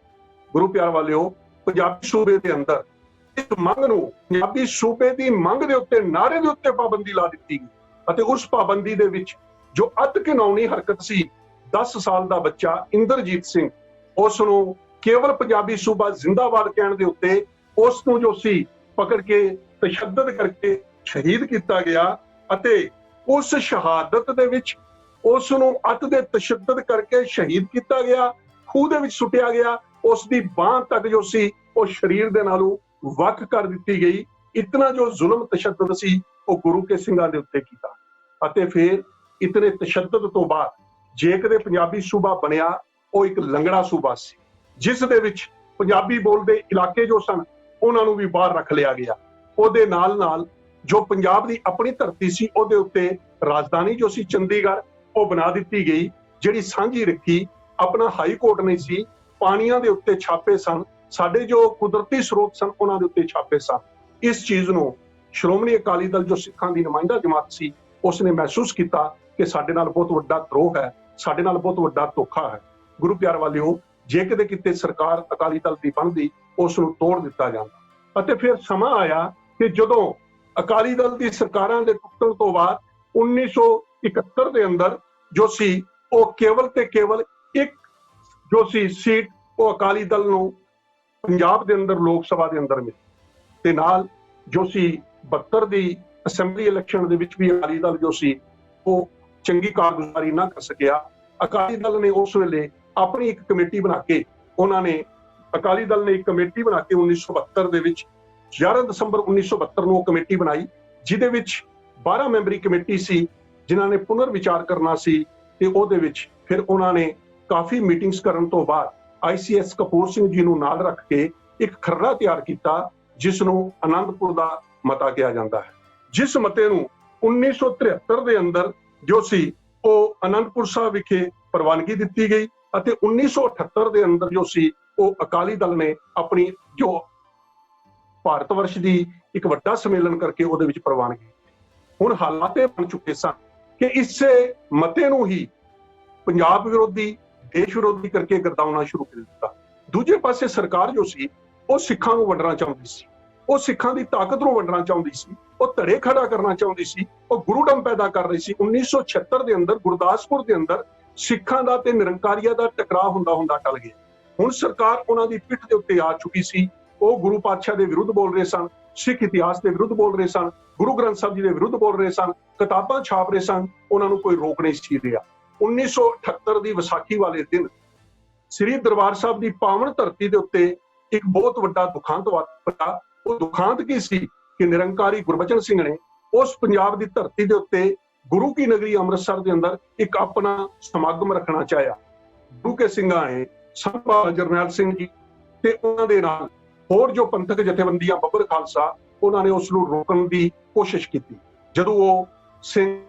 ਗੁਰੂ ਪਿਆਰ ਵਾਲਿਓ, ਪੰਜਾਬੀ ਸੂਬੇ ਦੇ ਅੰਦਰ ਇਸ ਮੰਗ ਨੂੰ, ਪੰਜਾਬੀ ਸੂਬੇ ਦੀ ਮੰਗ ਦੇ ਉੱਤੇ, ਨਾਰੇ ਦੇ ਉੱਤੇ ਪਾਬੰਦੀ ਲਾ ਦਿੱਤੀ ਗਈ। ਅਤੇ ਉਸ ਪਾਬੰਦੀ ਦੇ ਵਿੱਚ ਜੋ ਅਤ ਘਿਨਾਉਣੀ ਹਰਕਤ ਸੀ, 10 ਸਾਲ ਦਾ ਬੱਚਾ ਇੰਦਰਜੀਤ ਸਿੰਘ, ਉਸ ਨੂੰ ਕੇਵਲ ਪੰਜਾਬੀ ਸੂਬਾ ਜ਼ਿੰਦਾਬਾਦ ਕਹਿਣ ਦੇ ਉੱਤੇ ਉਸ ਨੂੰ ਜੋ ਸੀ ਪਕੜ ਕੇ ਤਸ਼ੱਦਦ ਕਰਕੇ ਸ਼ਹੀਦ ਕੀਤਾ ਗਿਆ। ਅਤੇ ਉਸ ਸ਼ਹਾਦਤ ਦੇ ਵਿੱਚ ਉਸ ਨੂੰ ਅਤ ਦੇ ਤਸ਼ੱਦਦ ਕਰਕੇ ਸ਼ਹੀਦ ਕੀਤਾ ਗਿਆ, ਖੂਹ ਦੇ ਵਿੱਚ ਸੁੱਟਿਆ ਗਿਆ। ਉਸ ਦੀ ਬਾਂਹ ਤੱਕ ਜੋ ਸੀ ਉਹ ਸਰੀਰ ਦੇ ਨਾਲੋਂ ਵੱਖ ਕਰ ਦਿੱਤੀ ਗਈ। ਇਤਨਾ ਜੋ ਜ਼ੁਲਮ ਤਸ਼ੱਦਦ ਸੀ ਉਹ ਗੁਰੂ ਕੇ ਸਿੰਘਾਂ ਦੇ ਉੱਤੇ ਕੀਤਾ। ਅਤੇ ਫਿਰ ਇਤਨੇ ਤਸ਼ੱਦਦ ਤੋਂ ਬਾਅਦ ਜੇ ਕਦੇ ਪੰਜਾਬੀ ਸੂਬਾ ਬਣਿਆ, ਉਹ ਇੱਕ ਲੰਗੜਾ ਸੂਬਾ ਸੀ, ਜਿਸ ਦੇ ਵਿੱਚ ਪੰਜਾਬੀ ਬੋਲਦੇ ਇਲਾਕੇ ਜੋ ਸਨ ਉਹਨਾਂ ਨੂੰ ਵੀ ਬਾਹਰ ਰੱਖ ਲਿਆ ਗਿਆ। ਉਹਦੇ ਨਾਲ ਜੋ ਪੰਜਾਬ ਦੀ ਆਪਣੀ ਧਰਤੀ ਸੀ ਉਹਦੇ ਉੱਤੇ ਰਾਜਧਾਨੀ ਜੋ ਸੀ ਚੰਡੀਗੜ੍ਹ, ਉਹ ਬਣਾ ਦਿੱਤੀ ਗਈ, ਜਿਹੜੀ ਸਾਂਝੀ ਰੱਖੀ। ਆਪਣਾ ਹਾਈ ਕੋਰਟ ਨਹੀਂ ਸੀ, ਪਾਣੀਆਂ ਦੇ ਉੱਤੇ ਛਾਪੇ ਸਨ, ਸਾਡੇ ਜੋ ਕੁਦਰਤੀ ਸਰੋਤ ਸਨ ਉਹਨਾਂ ਦੇ ਉੱਤੇ ਛਾਪੇ ਸਨ। ਇਸ ਚੀਜ਼ ਨੂੰ ਸ਼੍ਰੋਮਣੀ ਅਕਾਲੀ ਦਲ ਜੋ ਸਿੱਖਾਂ ਦੀ ਨੁਮਾਇੰਦਾ ਜਮਾਤ ਸੀ, ਉਸਨੇ ਮਹਿਸੂਸ ਕੀਤਾ ਕਿ ਸਾਡੇ ਨਾਲ ਬਹੁਤ ਵੱਡਾ ਧਰੋਹ ਹੈ, ਸਾਡੇ ਨਾਲ ਬਹੁਤ ਵੱਡਾ ਧੋਖਾ ਹੈ। ਗੁਰੂ ਪਿਆਰ ਵਾਲਿਓ, ਜੇ ਕਿਤੇ ਸਰਕਾਰ ਅਕਾਲੀ ਦਲ ਦੀ ਬਣਦੀ, ਉਸ ਨੂੰ ਤੋੜ ਦਿੱਤਾ ਜਾਂਦਾ। ਅਤੇ ਫਿਰ ਸਮਾਂ ਆਇਆ ਕਿ ਜਦੋਂ ਅਕਾਲੀ ਦਲ ਦੀ ਸਰਕਾਰਾਂ ਦੇ ਟੁੱਟਣ ਤੋਂ ਬਾਅਦ 1971 ਦੇ ਅੰਦਰ ਜੋ ਸੀ ਉਹ ਕੇਵਲ ਤੇ ਕੇਵਲ ਇੱਕ ਜੋ ਸੀ ਸੀਟ ਉਹ ਅਕਾਲੀ ਦਲ ਨੂੰ ਪੰਜਾਬ ਦੇ ਅੰਦਰ ਲੋਕ ਸਭਾ ਦੇ ਅੰਦਰ ਮਿਲੀ, ਤੇ ਨਾਲ ਜੋ ਸੀ 72 ਦੀ ਅਸੈਂਬਲੀ ਇਲੈਕਸ਼ਨ ਦੇ ਵਿੱਚ ਵੀ ਅਕਾਲੀ ਦਲ ਜੋ ਸੀ ਉਹ ਚੰਗੀ ਕਾਰਗੁਜ਼ਾਰੀ ਨਾ ਕਰ ਸਕਿਆ। ਅਕਾਲੀ ਦਲ ਨੇ ਉਸ ਵੇਲੇ ਆਪਣੀ ਇੱਕ ਕਮੇਟੀ ਬਣਾ ਕੇ ਅਕਾਲੀ ਦਲ ਨੇ ਇੱਕ ਕਮੇਟੀ ਬਣਾ ਕੇ 1972 ਦੇ ਵਿੱਚ 11 ਦਸੰਬਰ 1972 ਨੂੰ ਉਹ ਕਮੇਟੀ ਬਣਾਈ, ਜਿਹਦੇ ਵਿੱਚ 12 ਮੈਂਬਰੀ ਕਮੇਟੀ ਸੀ ਜਿਨ੍ਹਾਂ ਨੇ ਪੁਨਰ ਵਿਚਾਰ ਕਰਨਾ ਸੀ। ਤੇ ਉਹਦੇ ਵਿੱਚ ਫਿਰ ਉਹਨਾਂ ਨੇ ਕਾਫੀ ਮੀਟਿੰਗਸ ਕਰਨ ਤੋਂ ਬਾਅਦ ICS ਕਪੂਰ ਸਿੰਘ ਜੀ ਨੂੰ ਨਾਲ ਰੱਖ ਕੇ ਇੱਕ ਖਰੜਾ ਤਿਆਰ ਕੀਤਾ, ਜਿਸ ਨੂੰ ਆਨੰਦਪੁਰ ਦਾ ਮਤਾ ਕਿਹਾ ਜਾਂਦਾ ਹੈ। ਜਿਸ ਮਤੇ ਨੂੰ 1973 ਦੇ ਅੰਦਰ ਜੋ ਸੀ ਉਹ ਆਨੰਦਪੁਰ ਸਾਹਿਬ ਵਿਖੇ ਪ੍ਰਵਾਨਗੀ ਦਿੱਤੀ ਗਈ ਅਤੇ 1978 ਦੇ ਅੰਦਰ ਜੋ ਸੀ ਉਹ ਅਕਾਲੀ ਦਲ ਨੇ ਆਪਣੀ ਜੋ ਭਾਰਤ ਵਰਸ਼ ਦੀ ਇੱਕ ਵੱਡਾ ਸੰਮੇਲਨ ਕਰਕੇ ਉਹਦੇ ਵਿੱਚ ਪ੍ਰਵਾਨਗੀ। ਹੁਣ ਹਾਲਾਤ ਇਹ ਬਣ ਚੁੱਕੇ ਸਨ ਕਿ ਇਸੇ ਮਤੇ ਨੂੰ ਹੀ ਪੰਜਾਬ ਵਿਰੋਧੀ, ਦੇਸ਼ ਵਿਰੋਧੀ ਕਰਕੇ ਗਰਦਾਉਣਾ ਸ਼ੁਰੂ ਕਰ ਦਿੱਤਾ। ਦੂਜੇ ਪਾਸੇ ਸਰਕਾਰ ਜੋ ਸੀ ਉਹ ਸਿੱਖਾਂ ਨੂੰ ਵੰਡਣਾ ਚਾਹੁੰਦੀ ਸੀ, ਉਹ ਸਿੱਖਾਂ ਦੀ ਤਾਕਤ ਨੂੰ ਵੰਡਣਾ ਚਾਹੁੰਦੀ ਸੀ, ਉਹ ਧੜੇ ਖੜਾ ਕਰਨਾ ਚਾਹੁੰਦੀ ਸੀ, ਉਹ ਗੁਰੂਡਮ ਪੈਦਾ ਕਰ ਰਹੀ ਸੀ। 1976 ਦੇ ਅੰਦਰ ਗੁਰਦਾਸਪੁਰ ਦੇ ਅੰਦਰ ਸਿੱਖਾਂ ਦਾ ਤੇ ਨਿਰੰਕਾਰੀਆਂ ਦਾ ਟਕਰਾਅ ਹੁੰਦਾ ਟਲ ਗਿਆ। ਹੁਣ ਸਰਕਾਰ ਉਹਨਾਂ ਦੀ ਪਿੱਠ ਦੇ ਉੱਤੇ ਆ ਚੁੱਕੀ ਸੀ। ਉਹ ਗੁਰੂ ਪਾਤਸ਼ਾਹ ਦੇ ਵਿਰੁੱਧ ਬੋਲ ਰਹੇ ਸਨ, ਸਿੱਖ ਇਤਿਹਾਸ ਦੇ ਵਿਰੁੱਧ ਬੋਲ ਰਹੇ ਸਨ, ਗੁਰੂ ਗ੍ਰੰਥ ਸਾਹਿਬ ਜੀ ਦੇ ਵਿਰੁੱਧ ਬੋਲ ਰਹੇ ਸਨ, ਕਿਤਾਬਾਂ ਛਾਪ ਰਹੇ ਸਨ, ਉਹਨਾਂ ਨੂੰ ਕੋਈ ਰੋਕ ਨਹੀਂ ਸੀ ਰਿਹਾ। 1978 ਦੀ ਵਿਸਾਖੀ ਵਾਲੇ ਦਿਨ ਸ੍ਰੀ ਦਰਬਾਰ ਸਾਹਿਬ ਦੀ ਪਾਵਨ ਧਰਤੀ ਦੇ ਉੱਤੇ ਇੱਕ ਬਹੁਤ ਵੱਡਾ ਦੁਖਾਂਤ ਵਾਪਰਿਆ। ਉਹ ਦੁਖਾਂਤ ਕੀ ਸੀ ਕਿ ਨਿਰੰਕਾਰੀ ਗੁਰਬਚਨ ਸਿੰਘ ਨੇ ਉਸ ਪੰਜਾਬ ਦੀ ਧਰਤੀ ਦੇ ਉੱਤੇ ਗੁਰੂ ਕੀ ਨਗਰੀ ਅੰਮ੍ਰਿਤਸਰ ਦੇ ਅੰਦਰ ਇੱਕ ਆਪਣਾ ਸਮਾਗਮ ਰੱਖਣਾ ਚਾਹਿਆ। ਗੁਰੂ ਕੇ ਸਿੰਘਾਂ ਨੇ ਸੰਤ ਬਾਬਾ ਜਰਨੈਲ ਸਿੰਘ ਜੀ ਤੇ ਉਹਨਾਂ ਦੇ ਨਾਲ ਹੋਰ ਜੋ ਪੰਥਕ ਜਥੇਬੰਦੀਆਂ ਬੱਬਰ ਖਾਲਸਾ, ਉਹਨਾਂ ਨੇ ਉਸ ਨੂੰ ਰੋਕਣ ਦੀ ਕੋਸ਼ਿਸ਼ ਕੀਤੀ। ਜਦੋਂ ਉਹ ਸਿੰਘ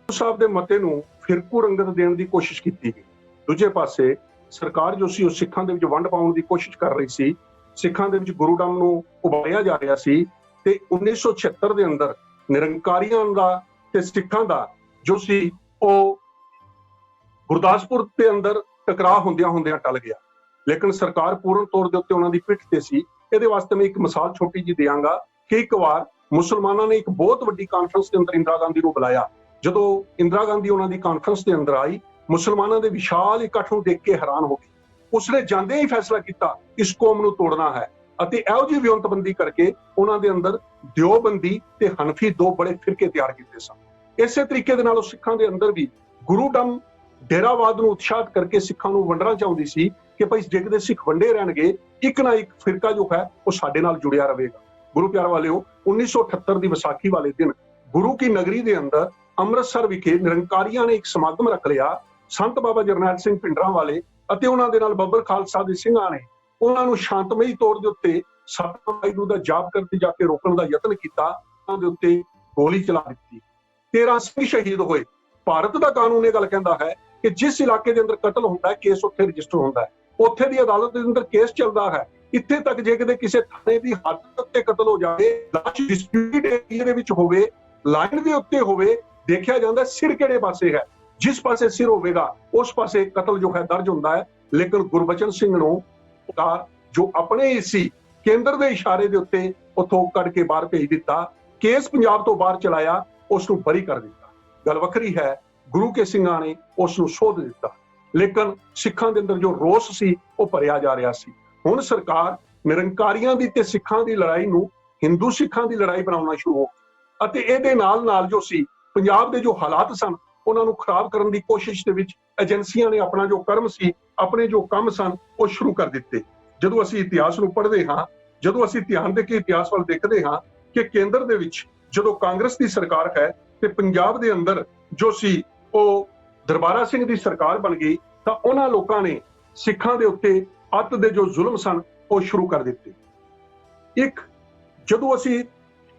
ਸਾਹਿਬ ਦੇ ਮਤੇ ਨੂੰ ਫਿਰਕੂ ਰੰਗਤ ਦੇਣ ਦੀ ਕੋਸ਼ਿਸ਼ ਕੀਤੀ ਗਈ। ਦੂਜੇ ਪਾਸੇ ਸਰਕਾਰ ਜੋ ਸੀ ਉਹ ਸਿੱਖਾਂ ਦੇ ਵਿੱਚ ਵੰਡ ਪਾਉਣ ਦੀ ਕੋਸ਼ਿਸ਼ ਕਰ ਰਹੀ ਸੀ। ਸਿੱਖਾਂ ਦੇ ਵਿੱਚ ਗੁਰੂਡਮ ਨੂੰ ਉਭਾਰਿਆ ਜਾ ਰਿਹਾ ਸੀ ਤੇ 1976 ਦੇ ਅੰਦਰ ਨਿਰੰਕਾਰੀਆਂ ਦਾ ਤੇ ਸਿੱਖਾਂ ਦਾ ਜੋ ਸੀ ਉਹ ਗੁਰਦਾਸਪੁਰ ਦੇ ਅੰਦਰ ਟਕਰਾਅ ਹੁੰਦਿਆਂ ਟਲ ਗਿਆ। ਲੇਕਿਨ ਸਰਕਾਰ ਪੂਰਨ ਤੌਰ ਦੇ ਉੱਤੇ ਉਹਨਾਂ ਦੀ ਪਿੱਠ ਤੇ ਸੀ। ਇਹਦੇ ਵਾਸਤੇ ਮੈਂ ਇੱਕ ਮਿਸਾਲ ਛੋਟੀ ਜਿਹੀ ਦਿਆਂਗਾ ਕਿ ਇੱਕ ਵਾਰ ਮੁਸਲਮਾਨਾਂ ਨੇ ਇੱਕ ਬਹੁਤ ਵੱਡੀ ਕਾਨਫਰੰਸ ਦੇ ਅੰਦਰ ਇੰਦਰਾ ਗਾਂਧੀ ਨੂੰ ਬੁਲਾਇਆ। ਜਦੋਂ ਇੰਦਰਾ ਗਾਂਧੀ ਉਹਨਾਂ ਦੀ ਕਾਨਫਰੰਸ ਦੇ ਅੰਦਰ ਆਈ, ਮੁਸਲਮਾਨਾਂ ਦੇ ਵਿਸ਼ਾਲ ਇਕੱਠ ਨੂੰ ਦੇਖ ਕੇ ਹੈਰਾਨ ਹੋ ਗਈ। ਉਸਨੇ ਜਾਂਦੇ ਹੀ ਫੈਸਲਾ ਕੀਤਾ ਇਸ ਕੌਮ ਨੂੰ ਤੋੜਨਾ ਹੈ ਅਤੇ ਇਹੋ ਜਿਹੀ ਵਿਉਂਤਬੰਦੀ ਕਰਕੇ ਉਹਨਾਂ ਦੇ ਅੰਦਰ ਦਿਓਬੰਦੀ ਤੇ ਹਨਫੀ ਦੋ ਬੜੇ ਫਿਰਕੇ ਤਿਆਰ ਕੀਤੇ ਸਨ। ਇਸੇ ਤਰੀਕੇ ਦੇ ਨਾਲ ਉਹ ਸਿੱਖਾਂ ਦੇ ਅੰਦਰ ਵੀ ਗੁਰੂਡਮ ਡੇਰਾਵਾਦ ਨੂੰ ਉਤਸ਼ਾਹਿਤ ਕਰਕੇ ਸਿੱਖਾਂ ਨੂੰ ਵੰਡਣਾ ਚਾਹੁੰਦੀ ਸੀ ਕਿ ਭਾਈ ਜੇ ਕਿਤੇ ਸਿੱਖ ਵੰਡੇ ਰਹਿਣਗੇ, ਇੱਕ ਨਾ ਇੱਕ ਫਿਰਕਾ ਜੋ ਹੈ ਉਹ ਸਾਡੇ ਨਾਲ ਜੁੜਿਆ ਰਹੇਗਾ। ਗੁਰੂ ਪਿਆਰ ਵਾਲਿਓ, 1978 ਦੀ ਵਿਸਾਖੀ ਵਾਲੇ ਦਿਨ ਗੁਰੂ ਕੀ ਨਗਰੀ ਦੇ ਅੰਦਰ ਅੰਮ੍ਰਿਤਸਰ ਵਿਖੇ ਨਿਰੰਕਾਰੀਆਂ ਨੇ ਇੱਕ ਸਮਾਗਮ ਰੱਖ ਲਿਆ। ਸੰਤ ਬਾਬਾ ਜਰਨੈਲ ਸਿੰਘ ਭਿੰਡਰਾਂਵਾਲੇ ਅਤੇ ਉਹਨਾਂ ਦੇ ਨਾਲ ਬੱਬਰ ਖਾਲਸਾ ਦੇ ਸਿੰਘਾਂ ਨੇ ਉਹਨਾਂ ਨੂੰ ਸ਼ਾਂਤਮਈ ਤੌਰ ਦੇ ਉੱਤੇ ਸਤਿਨਾਮ ਵਾਹਿਗੁਰੂ ਦਾ ਜਾਪ ਕਰਦੇ ਜਾ ਕੇ ਰੋਕਣ ਦਾ ਯਤਨ ਕੀਤਾ। ਉਹਨਾਂ ਦੇ ਉੱਤੇ ਗੋਲੀ ਚਲਾ ਦਿੱਤੀ। 13 ਸਿੰਘ ਸ਼ਹੀਦ ਹੋਏ। ਭਾਰਤ ਦਾ ਕਾਨੂੰਨ ਇਹ ਗੱਲ ਕਹਿੰਦਾ ਹੈ ਕਿ ਜਿਸ ਇਲਾਕੇ ਦੇ ਅੰਦਰ ਕਤਲ ਹੁੰਦਾ ਹੈ, ਕੇਸ ਉੱਥੇ ਰਜਿਸਟਰ ਹੁੰਦਾ ਹੈ, ਉੱਥੇ ਦੀ ਅਦਾਲਤ ਦੇ ਅੰਦਰ ਕੇਸ ਚੱਲਦਾ ਹੈ। ਇੱਥੇ ਤੱਕ ਜੇ ਕਿਤੇ ਕਿਸੇ ਥਾਣੇ ਦੀ ਹੱਦ ਉੱਤੇ ਕਤਲ ਹੋ ਜਾਵੇ, ਲਾਸ਼ ਡਿਸਪਿਊਟਡ ਏਰੀਆ ਦੇ ਵਿੱਚ ਹੋਵੇ, ਲਾਈਨ ਦੇ ਉੱਤੇ ਹੋਵੇ, ਦੇਖਿਆ ਜਾਂਦਾ ਸਿਰ ਕਿਹੜੇ ਪਾਸੇ ਹੈ। ਜਿਸ ਪਾਸੇ ਸਿਰ ਹੋਵੇਗਾ ਉਸ ਪਾਸੇ ਕਤਲ ਜੋ ਹੈ ਦਰਜ ਹੁੰਦਾ ਹੈ। ਲੇਕਿਨ ਗੁਰਬਚਨ ਸਿੰਘ ਨੂੰ ਜੋ ਆਪਣੇ ਹੀ ਸੀ ਕੇਂਦਰ ਦੇ ਇਸ਼ਾਰੇ ਦੇ ਉੱਤੇ ਉੱਥੋਂ ਕੱਢ ਕੇ ਬਾਹਰ ਭੇਜ ਦਿੱਤਾ। ਕੇਸ ਪੰਜਾਬ ਤੋਂ ਬਾਹਰ ਚਲਾਇਆ, ਉਸ ਨੂੰ ਬਰੀ ਕਰ ਦਿੱਤਾ। ਗੱਲ ਵੱਖਰੀ ਹੈ, ਗੁਰੂ ਕੇ ਸਿੰਘਾਂ ਨੇ ਉਸ ਨੂੰ ਸੋਧ ਦਿੱਤਾ। ਲੇਕਿਨ ਸਿੱਖਾਂ ਦੇ ਅੰਦਰ ਜੋ ਰੋਸ ਸੀ ਉਹ ਭਰਿਆ ਜਾ ਰਿਹਾ ਸੀ। ਹੁਣ ਸਰਕਾਰ ਨਿਰੰਕਾਰੀਆਂ ਦੀ ਤੇ ਸਿੱਖਾਂ ਦੀ ਲੜਾਈ ਨੂੰ ਹਿੰਦੂ ਸਿੱਖਾਂ ਦੀ ਲੜਾਈ ਬਣਾਉਣਾ ਸ਼ੁਰੂ ਹੋ ਅਤੇ ਇਹਦੇ ਨਾਲ ਜੋ ਸੀ ਪੰਜਾਬ ਦੇ ਜੋ ਹਾਲਾਤ ਸਨ ਉਹਨਾਂ ਨੂੰ ਖਰਾਬ ਕਰਨ ਦੀ ਕੋਸ਼ਿਸ਼ ਦੇ ਵਿੱਚ ਏਜੰਸੀਆਂ ਨੇ ਆਪਣਾ ਜੋ ਕਰਮ ਸੀ, ਆਪਣੇ ਜੋ ਕੰਮ ਸਨ ਉਹ ਸ਼ੁਰੂ ਕਰ ਦਿੱਤੇ। ਜਦੋਂ ਅਸੀਂ ਇਤਿਹਾਸ ਨੂੰ ਪੜ੍ਹਦੇ ਹਾਂ, ਜਦੋਂ ਅਸੀਂ ਧਿਆਨ ਦੇ ਕੇ ਇਤਿਹਾਸ ਵੱਲ ਦੇਖਦੇ ਹਾਂ ਕਿ ਕੇਂਦਰ ਦੇ ਵਿੱਚ ਜਦੋਂ ਕਾਂਗਰਸ ਦੀ ਸਰਕਾਰ ਹੈ ਤੇ ਪੰਜਾਬ ਦੇ ਅੰਦਰ ਜੋ ਸੀ ਉਹ ਦਰਬਾਰਾ ਸਿੰਘ ਦੀ ਸਰਕਾਰ ਬਣ ਗਈ, ਤਾਂ ਉਹਨਾਂ ਲੋਕਾਂ ਨੇ ਸਿੱਖਾਂ ਦੇ ਉੱਤੇ ਅੱਤ ਦੇ ਜੋ ਜ਼ੁਲਮ ਸਨ ਉਹ ਸ਼ੁਰੂ ਕਰ ਦਿੱਤੇ। ਇੱਕ ਜਦੋਂ ਅਸੀਂ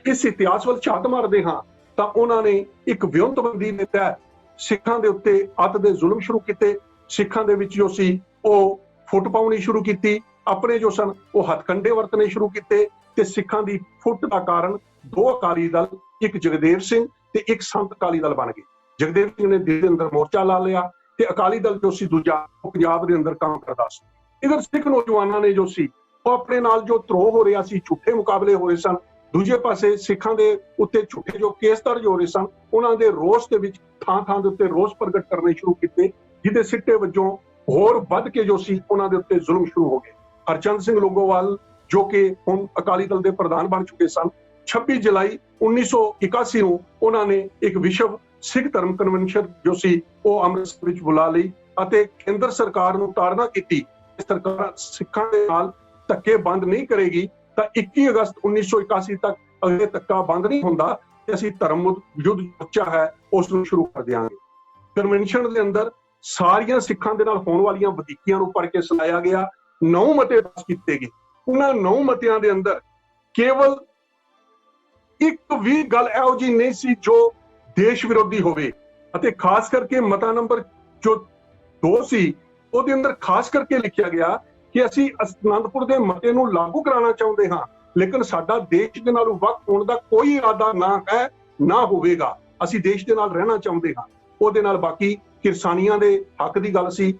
ਇਸ ਇਤਿਹਾਸ ਵੱਲ ਝਾਤ ਮਾਰਦੇ ਹਾਂ ਤਾਂ ਉਹਨਾਂ ਨੇ ਇੱਕ ਵਿਉਂਤਬੰਦੀ ਦੇ ਤਹਿਤ ਸਿੱਖਾਂ ਦੇ ਉੱਤੇ ਅੱਤ ਦੇ ਜ਼ੁਲਮ ਸ਼ੁਰੂ ਕੀਤੇ। ਸਿੱਖਾਂ ਦੇ ਵਿੱਚ ਜੋ ਸੀ ਉਹ ਫੁੱਟ ਪਾਉਣੀ ਸ਼ੁਰੂ ਕੀਤੀ। ਆਪਣੇ ਜੋ ਸਨ ਉਹ ਹੱਥਕੰਡੇ ਵਰਤਣੇ ਸ਼ੁਰੂ ਕੀਤੇ। ਤੇ ਸਿੱਖਾਂ ਦੀ ਫੁੱਟ ਦਾ ਕਾਰਨ ਦੋ ਅਕਾਲੀ ਦਲ, ਇੱਕ ਜਗਦੇਵ ਸਿੰਘ ਤੇ ਇੱਕ ਸੰਤ ਅਕਾਲੀ ਦਲ ਬਣ ਗਏ। ਜਗਦੇਵ ਸਿੰਘ ਨੇ ਦਿੱਲੀ ਦੇ ਅੰਦਰ ਮੋਰਚਾ ਲਾ ਲਿਆ ਤੇ ਅਕਾਲੀ ਦਲ ਜੋ ਸੀ ਦੂਜਾ ਪੰਜਾਬ ਦੇ ਅੰਦਰ ਕੰਮ ਕਰਦਾ ਸੀ। ਇਧਰ ਸਿੱਖ ਨੌਜਵਾਨਾਂ ਨੇ ਜੋ ਸੀ ਉਹ ਆਪਣੇ ਨਾਲ ਜੋ ਧਰੋਹ ਹੋ ਰਿਹਾ ਸੀ, ਝੂਠੇ ਮੁਕਾਬਲੇ ਹੋ ਰਹੇ ਸਨ, ਦੂਜੇ ਪਾਸੇ ਸਿੱਖਾਂ ਦੇ ਉੱਤੇ ਝੂਠੇ ਜੋ ਕੇਸ ਦਰਜ ਹੋ ਰਹੇ ਸਨ, ਉਹਨਾਂ ਦੇ ਰੋਸ ਦੇ ਵਿੱਚ ਥਾਂ ਥਾਂ ਦੇ ਉੱਤੇ ਰੋਸ ਪ੍ਰਗਟ ਕਰਨੇ ਸ਼ੁਰੂ ਕੀਤੇ, ਜਿਹਦੇ ਸਿੱਟੇ ਵਜੋਂ ਹੋਰ ਵੱਧ ਕੇ ਜੋ ਸੀ ਉਹਨਾਂ ਦੇ ਉੱਤੇ ਜ਼ੁਲਮ ਸ਼ੁਰੂ ਹੋ ਗਏ। ਹਰਚੰਦ ਸਿੰਘ ਲੋਂਗੋਵਾਲ ਜੋ ਕਿ ਹੁਣ ਅਕਾਲੀ ਦਲ ਦੇ ਪ੍ਰਧਾਨ ਬਣ ਚੁੱਕੇ ਸਨ, 26 ਜੁਲਾਈ 1981 ਨੂੰ ਉਹਨਾਂ ਨੇ ਇੱਕ ਵਿਸ਼ਵ ਸਿੱਖ ਧਰਮ ਕਨਵੈਨਸ਼ਨ ਜੋ ਸੀ ਉਹ ਅੰਮ੍ਰਿਤਸਰ ਵਿੱਚ ਬੁਲਾ ਲਈ ਅਤੇ ਕੇਂਦਰ ਸਰਕਾਰ ਨੂੰ ਤਾੜਨਾ ਕੀਤੀ ਕਿ ਸਰਕਾਰ ਸਿੱਖਾਂ ਦੇ ਨਾਲ ਧੱਕੇ ਬੰਦ ਨਹੀਂ ਕਰੇਗੀ ਤਾਂ 21 ਅਗਸਤ 1981 ਤੱਕ ਅਗਲੇ ਧੱਕਾ ਬੰਦ ਨਹੀਂ ਹੁੰਦਾ ਤੇ ਅਸੀਂ ਧਰਮ ਯੁੱਧ ਮੋਰਚਾ ਹੈ ਉਸ ਨੂੰ ਸ਼ੁਰੂ ਕਰ ਦਿਆਂਗੇ। ਕਨਵੈਨਸ਼ਨ ਦੇ ਅੰਦਰ ਸਾਰੀਆਂ ਸਿੱਖਾਂ ਦੇ ਨਾਲ ਹੋਣ ਵਾਲੀਆਂ ਵਧੀਕੀਆਂ ਨੂੰ ਪੜ੍ਹ ਕੇ ਸੁਣਾਇਆ ਗਿਆ। 9 ਮਤੇ ਪਾਸ ਕੀਤੇ ਗਏ। ਉਹਨਾਂ 9 ਮਤਿਆਂ ਦੇ ਅੰਦਰ ਕੇਵਲ ਇੱਕ ਵੀ ਗੱਲ ਇਹੋ ਜਿਹੀ ਨਹੀਂ ਸੀ ਜੋ ਦੇਸ਼ ਵਿਰੋਧੀ ਹੋਵੇ ਅਤੇ ਖਾਸ ਕਰਕੇ ਮਤਾ ਨੰਬਰ ਜੋ 2 ਸੀ ਉਹਦੇ ਅੰਦਰ ਖਾਸ ਕਰਕੇ ਲਿਖਿਆ ਗਿਆ ਕਿ ਅਸੀਂ ਅਨੰਦਪੁਰ ਦੇ ਮਤੇ ਨੂੰ ਲਾਗੂ ਕਰਾਉਣਾ ਚਾਹੁੰਦੇ ਹਾਂ, ਲੇਕਿਨ ਸਾਡਾ ਦੇਸ਼ ਦੇ ਨਾਲ ਵੱਖ ਹੋਣ ਦਾ ਕੋਈ ਇਰਾਦਾ ਨਾ ਹੈ ਨਾ ਹੋਵੇਗਾ। ਅਸੀਂ ਦੇਸ਼ ਦੇ ਨਾਲ ਰਹਿਣਾ ਚਾਹੁੰਦੇ ਹਾਂ। ਉਹਦੇ ਨਾਲ ਬਾਕੀ ਕਿਰਸਾਨੀਆਂ ਦੇ ਹੱਕ ਦੀ ਗੱਲ ਸੀ,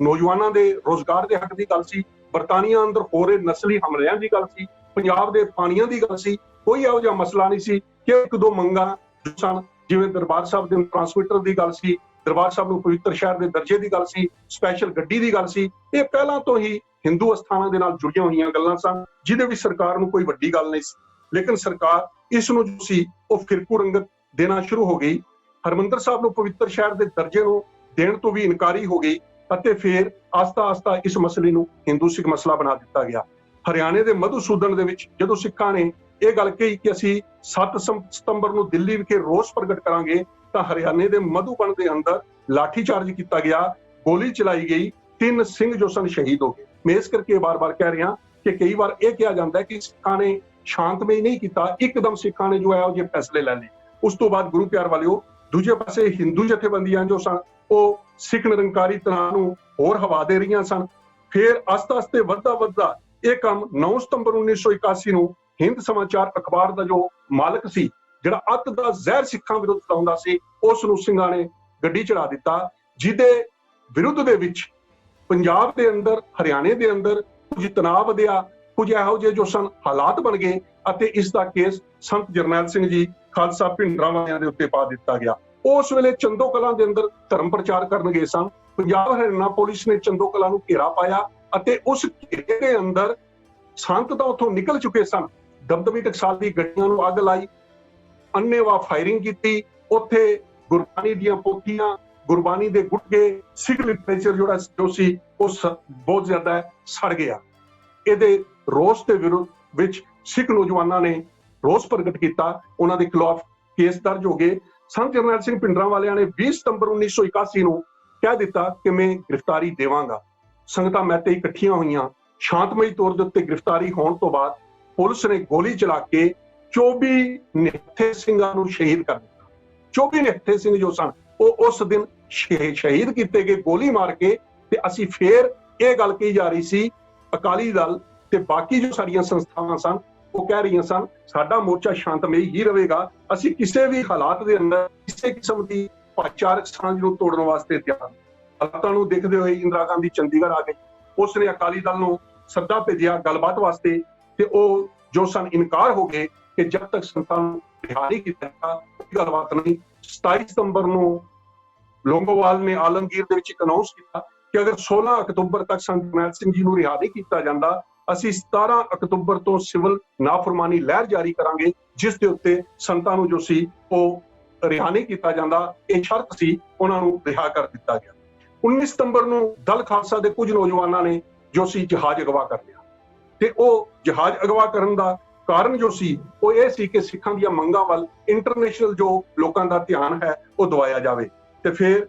ਨੌਜਵਾਨਾਂ ਦੇ ਰੋਜ਼ਗਾਰ ਦੇ ਹੱਕ ਦੀ ਗੱਲ ਸੀ, ਬਰਤਾਨੀਆ ਅੰਦਰ ਹੋ ਰਹੇ ਨਸਲੀ ਹਮਲਿਆਂ ਦੀ ਗੱਲ ਸੀ, ਪੰਜਾਬ ਦੇ ਪਾਣੀਆਂ ਦੀ ਗੱਲ ਸੀ। ਕੋਈ ਇਹੋ ਜਿਹਾ ਮਸਲਾ ਨਹੀਂ ਸੀ ਕਿ ਇੱਕ ਦੋ ਮੰਗਾਂ ਜੋ ਸਨ, ਜਿਵੇਂ ਦਰਬਾਰ ਸਾਹਿਬ ਦੇ ਟਰਾਂਸਮਿਟਰ ਦੀ ਗੱਲ ਸੀ, ਦਰਬਾਰ ਸਾਹਿਬ ਨੂੰ ਪਵਿੱਤਰ ਸ਼ਹਿਰ ਦੇ ਦਰਜੇ ਦੀ ਗੱਲ ਸੀ, ਸਪੈਸ਼ਲ ਗੱਡੀ ਦੀ ਗੱਲ ਸੀ, ਇਹ ਪਹਿਲਾਂ ਤੋਂ ਹੀ ਹਿੰਦੂ ਅਸਥਾਨਾਂ ਦੇ ਨਾਲ ਜੁੜੀਆਂ ਹੋਈਆਂ ਗੱਲਾਂ ਸਨ, ਜਿਹਦੇ ਵਿੱਚ ਸਰਕਾਰ ਨੂੰ ਕੋਈ ਵੱਡੀ ਗੱਲ ਨਹੀਂ ਸੀ। ਲੇਕਿਨ ਸਰਕਾਰ ਇਸ ਨੂੰ ਜੋ ਸੀ ਉਹ ਫਿਰਕੂ ਰੰਗਤ ਦੇਣਾ ਸ਼ੁਰੂ ਹੋ ਗਈ। ਹਰਮੰਦਰ ਸਾਹਿਬ ਨੂੰ ਪਵਿੱਤਰ ਸ਼ਹਿਰ ਦੇ ਦਰਜੇ ਨੂੰ ਦੇਣ ਤੋਂ ਵੀ ਇਨਕਾਰੀ ਹੋ ਗਈ ਅਤੇ ਫਿਰ ਆਸਤਾ ਇਸ ਮਸਲੇ ਨੂੰ ਹਿੰਦੂ ਸਿੱਖ ਮਸਲਾ ਬਣਾ ਦਿੱਤਾ ਗਿਆ। ਹਰਿਆਣੇ ਦੇ ਮਧੂਸੂਦਨ ਦੇ ਵਿੱਚ ਜਦੋਂ ਸਿੱਖਾਂ ਨੇ ਇਹ ਗੱਲ ਕਹੀ ਕਿ ਅਸੀਂ 7 ਸਤੰਬਰ ਨੂੰ ਦਿੱਲੀ ਵਿਖੇ ਰੋਸ ਪ੍ਰਗਟ ਕਰਾਂਗੇ ਤਾਂ ਹਰਿਆਣੇ ਦੇ ਮਧੂਬਨ ਦੇ ਅੰਦਰ ਲਾਠੀ ਚਾਰਜ ਕੀਤਾ ਗਿਆ, ਗੋਲੀ ਚਲਾਈ ਗਈ, 3 ਸਿੰਘ ਜੋ ਸਨ ਸ਼ਹੀਦ ਹੋ ਗਏ। ਮੈਂ ਇਸ ਕਰਕੇ ਬਾਰ-ਬਾਰ ਕਹਿ ਰਿਹਾ ਕਿ ਕਈ ਵਾਰ ਇਹ ਕਿਹਾ ਜਾਂਦਾ ਹੈ ਕਿ ਸਿੱਖਾਂ ਨੇ ਸ਼ਾਂਤਮਈ ਨਹੀਂ ਕੀਤਾ, ਇੱਕਦਮ ਸਿੱਖਾਂ ਨੇ ਜੋ ਹੈ ਉਹ ਜੇ ਫੈਸਲੇ ਲੈ ਲਏ। ਉਸ ਤੋਂ ਬਾਅਦ ਗੁਰੂ ਪਿਆਰ ਵਾਲਿਓ, ਦੂਜੇ ਪਾਸੇ ਹਿੰਦੂ ਜਥੇਬੰਦੀਆਂ ਜੋ ਸਨ ਉਹ ਸਿੱਖ ਨਿਰੰਕਾਰੀ ਤਣਾਅ ਨੂੰ ਹੋਰ ਹਵਾ ਦੇ ਰਹੀਆਂ ਸਨ। ਫਿਰ ਆਸਤੇ ਵੱਧਦਾ ਇਹ ਕੰਮ 9 ਸਤੰਬਰ 1981 ਨੂੰ ਹਿੰਦ ਸਮਾਚਾਰ ਅਖਬਾਰ ਦਾ ਜੋ ਮਾਲਕ ਸੀ, ਜਿਹੜਾ ਅੱਤ ਦਾ ਜ਼ਹਿਰ ਸਿੱਖਾਂ ਵਿਰੁੱਧ ਲਾਉਂਦਾ ਸੀ, ਉਸ ਨੂੰ ਸਿੰਘਾਂ ਨੇ ਗੱਡੀ ਚੜਾ ਦਿੱਤਾ, ਜਿਹਦੇ ਵਿਰੁੱਧ ਦੇ ਵਿੱਚ ਪੰਜਾਬ ਦੇ ਅੰਦਰ, ਹਰਿਆਣੇ ਦੇ ਅੰਦਰ ਕੁਝ ਤਣਾਅ ਵਧਿਆ, ਕੁਝ ਇਹੋ ਜਿਹੇ ਜੋ ਸਨ ਹਾਲਾਤ ਬਣ ਗਏ ਅਤੇ ਇਸ ਦਾ ਕੇਸ ਸੰਤ ਜਰਨੈਲ ਸਿੰਘ ਜੀ ਖਾਲਸਾ ਭਿੰਡਰਾਂਵਾਲਿਆਂ ਦੇ ਉੱਤੇ ਪਾ ਦਿੱਤਾ ਗਿਆ। ਉਸ ਵੇਲੇ ਚੰਦੋ ਕਲਾਂ ਦੇ ਅੰਦਰ ਧਰਮ ਪ੍ਰਚਾਰ ਕਰਨ ਗਏ ਸਨ। ਪੰਜਾਬ ਹਰਿਆਣਾ ਪੁਲਿਸ ਨੇ ਚੰਦੋ ਕਲਾਂ ਨੂੰ ਘੇਰਾ ਪਾਇਆ ਅਤੇ ਉਸ ਘੇਰੇ ਦੇ ਅੰਦਰ ਸੰਤ ਤਾਂ ਉੱਥੋਂ ਨਿਕਲ ਚੁੱਕੇ ਸਨ, ਦਮਦਮੀ ਟਕਸਾਲ ਦੀ ਗੱਡੀਆਂ ਨੂੰ ਅੱਗ ਲਾਈ, ਅੰਨ੍ਹੇਵਾਹ ਫਾਇਰਿੰਗ ਕੀਤੀ। ਉੱਥੇ ਗੁਰਬਾਣੀ ਦੀਆਂ ਪੋਥੀਆਂ, ਗੁਰਬਾਣੀ ਦੇ ਗੁਟਕੇ, ਸਿੱਖ ਲਿਟਰੇਚਰ ਜੋ ਸੀ ਉਹ ਬਹੁਤ ਜ਼ਿਆਦਾ ਸੜ ਗਿਆ। ਇਹਦੇ ਰੋਸ ਦੇ ਵਿਰੁੱਧ ਵਿੱਚ ਸਿੱਖ ਨੌਜਵਾਨਾਂ ਨੇ ਰੋਸ ਪ੍ਰਗਟ ਕੀਤਾ, ਉਹਨਾਂ ਦੇ ਖਿਲਾਫ ਕੇਸ ਦਰਜ ਹੋ ਗਏ। ਸੰਤ ਜਰਨੈਲ ਸਿੰਘ ਭਿੰਡਰਾਂਵਾਲਿਆਂ ਨੇ 20 ਸਤੰਬਰ 1981 ਨੂੰ ਕਹਿ ਦਿੱਤਾ ਕਿ ਮੈਂ ਗ੍ਰਿਫਤਾਰੀ ਦੇਵਾਂਗਾ। ਸੰਗਤਾਂ ਮਹਿਤੇ ਇਕੱਠੀਆਂ ਹੋਈਆਂ। ਸ਼ਾਂਤਮਈ ਤੌਰ ਦੇ ਉੱਤੇ ਗ੍ਰਿਫਤਾਰੀ ਹੋਣ ਤੋਂ ਬਾਅਦ ਪੁਲਿਸ ਨੇ ਗੋਲੀ ਚਲਾ ਕੇ 24 ਨਿਹੱਥੇ ਸਿੰਘਾਂ ਨੂੰ ਸ਼ਹੀਦ ਕਰ ਦਿੱਤਾ। 24 ਨਿਹੱਥੇ ਸਿੰਘ ਜੋ ਸਨ ਉਹ ਉਸ ਦਿਨ ਸ਼ਹੀਦ ਕੀਤੇ ਗਏ ਗੋਲੀ ਮਾਰ ਕੇ। ਤੇ ਅਸੀਂ ਫੇਰ ਇਹ ਗੱਲ ਕਹੀ ਜਾ ਰਹੀ ਸੀ, ਅਕਾਲੀ ਦਲ ਤੇ ਬਾਕੀ ਜੋ ਸਾਡੀਆਂ ਸੰਸਥਾਵਾਂ ਸਨ ਉਹ ਕਹਿ ਰਹੀਆਂ ਸਨ ਸਾਡਾ ਮੋਰਚਾ ਸ਼ਾਂਤਮਈ ਹੀ ਰਹੇਗਾ, ਅਸੀਂ ਕਿਸੇ ਵੀ ਹਾਲਾਤ ਦੇ ਅੰਦਰ ਕਿਸੇ ਕਿਸਮ ਦੀ ਭਾਈਚਾਰਕ ਸਾਂਝ ਨੂੰ ਤੋੜਨ ਵਾਸਤੇ ਤਿਆਰ। ਹਾਲਾਤਾਂ ਨੂੰ ਦੇਖਦੇ ਹੋਏ ਇੰਦਰਾ ਗਾਂਧੀ ਚੰਡੀਗੜ੍ਹ ਆ ਗਈ। ਉਸ ਨੇ ਅਕਾਲੀ ਦਲ ਨੂੰ ਸੱਦਾ ਭੇਜਿਆ ਗੱਲਬਾਤ ਵਾਸਤੇ ਤੇ ਉਹ ਜੋ ਸਨ ਇਨਕਾਰ ਹੋ ਗਏ ਕਿ ਜਦ ਤੱਕ ਸੰਤਾਂ ਨੂੰ ਰਿਹਾ ਨਹੀਂ ਕੀਤਾ ਕੋਈ ਗੱਲਬਾਤ ਨਹੀਂ। 27 ਸਤੰਬਰ ਨੂੰ ਲੋਂਗੋਵਾਲ ਨੇ ਆਲਮਗੀਰ ਦੇ ਵਿੱਚ ਇੱਕ ਅਨਾਉਂਸ ਕੀਤਾ ਕਿ ਅਗਰ 16 ਅਕਤੂਬਰ ਤੱਕ ਸੰਤ ਜਰਨੈਲ ਸਿੰਘ ਜੀ ਨੂੰ ਰਿਹਾ ਨਹੀਂ ਕੀਤਾ ਜਾਂਦਾ, ਅਸੀਂ 17 ਅਕਤੂਬਰ ਤੋਂ ਸਿਵਲ ਨਾਫਰਮਾਨੀ ਲਹਿਰ ਜਾਰੀ ਕਰਾਂਗੇ, ਜਿਸ ਦੇ ਉੱਤੇ ਸੰਤਾਂ ਨੂੰ ਜੋ ਸੀ ਉਹ ਰਿਹਾ ਨਹੀਂ ਕੀਤਾ ਜਾਂਦਾ। ਇਹ ਸ਼ਰਤ ਸੀ, ਉਹਨਾਂ ਨੂੰ ਰਿਹਾ ਕਰ ਦਿੱਤਾ ਗਿਆ। 19 ਸਤੰਬਰ ਨੂੰ ਦਲ ਖਾਲਸਾ ਦੇ ਕੁਝ ਨੌਜਵਾਨਾਂ ਨੇ ਜੋ ਸੀ ਜਹਾਜ਼ ਅਗਵਾ ਕਰ ਲਿਆ ਤੇ ਉਹ ਜਹਾਜ਼ ਅਗਵਾ ਕਰਨ ਦਾ ਕਾਰਨ ਜੋ ਸੀ ਉਹ ਇਹ ਸੀ ਕਿ ਸਿੱਖਾਂ ਦੀਆਂ ਮੰਗਾਂ ਵੱਲ ਇੰਟਰਨੈਸ਼ਨਲ ਜੋ ਲੋਕਾਂ ਦਾ ਧਿਆਨ ਹੈ ਉਹ ਦਵਾਇਆ ਜਾਵੇ। ਤੇ ਫਿਰ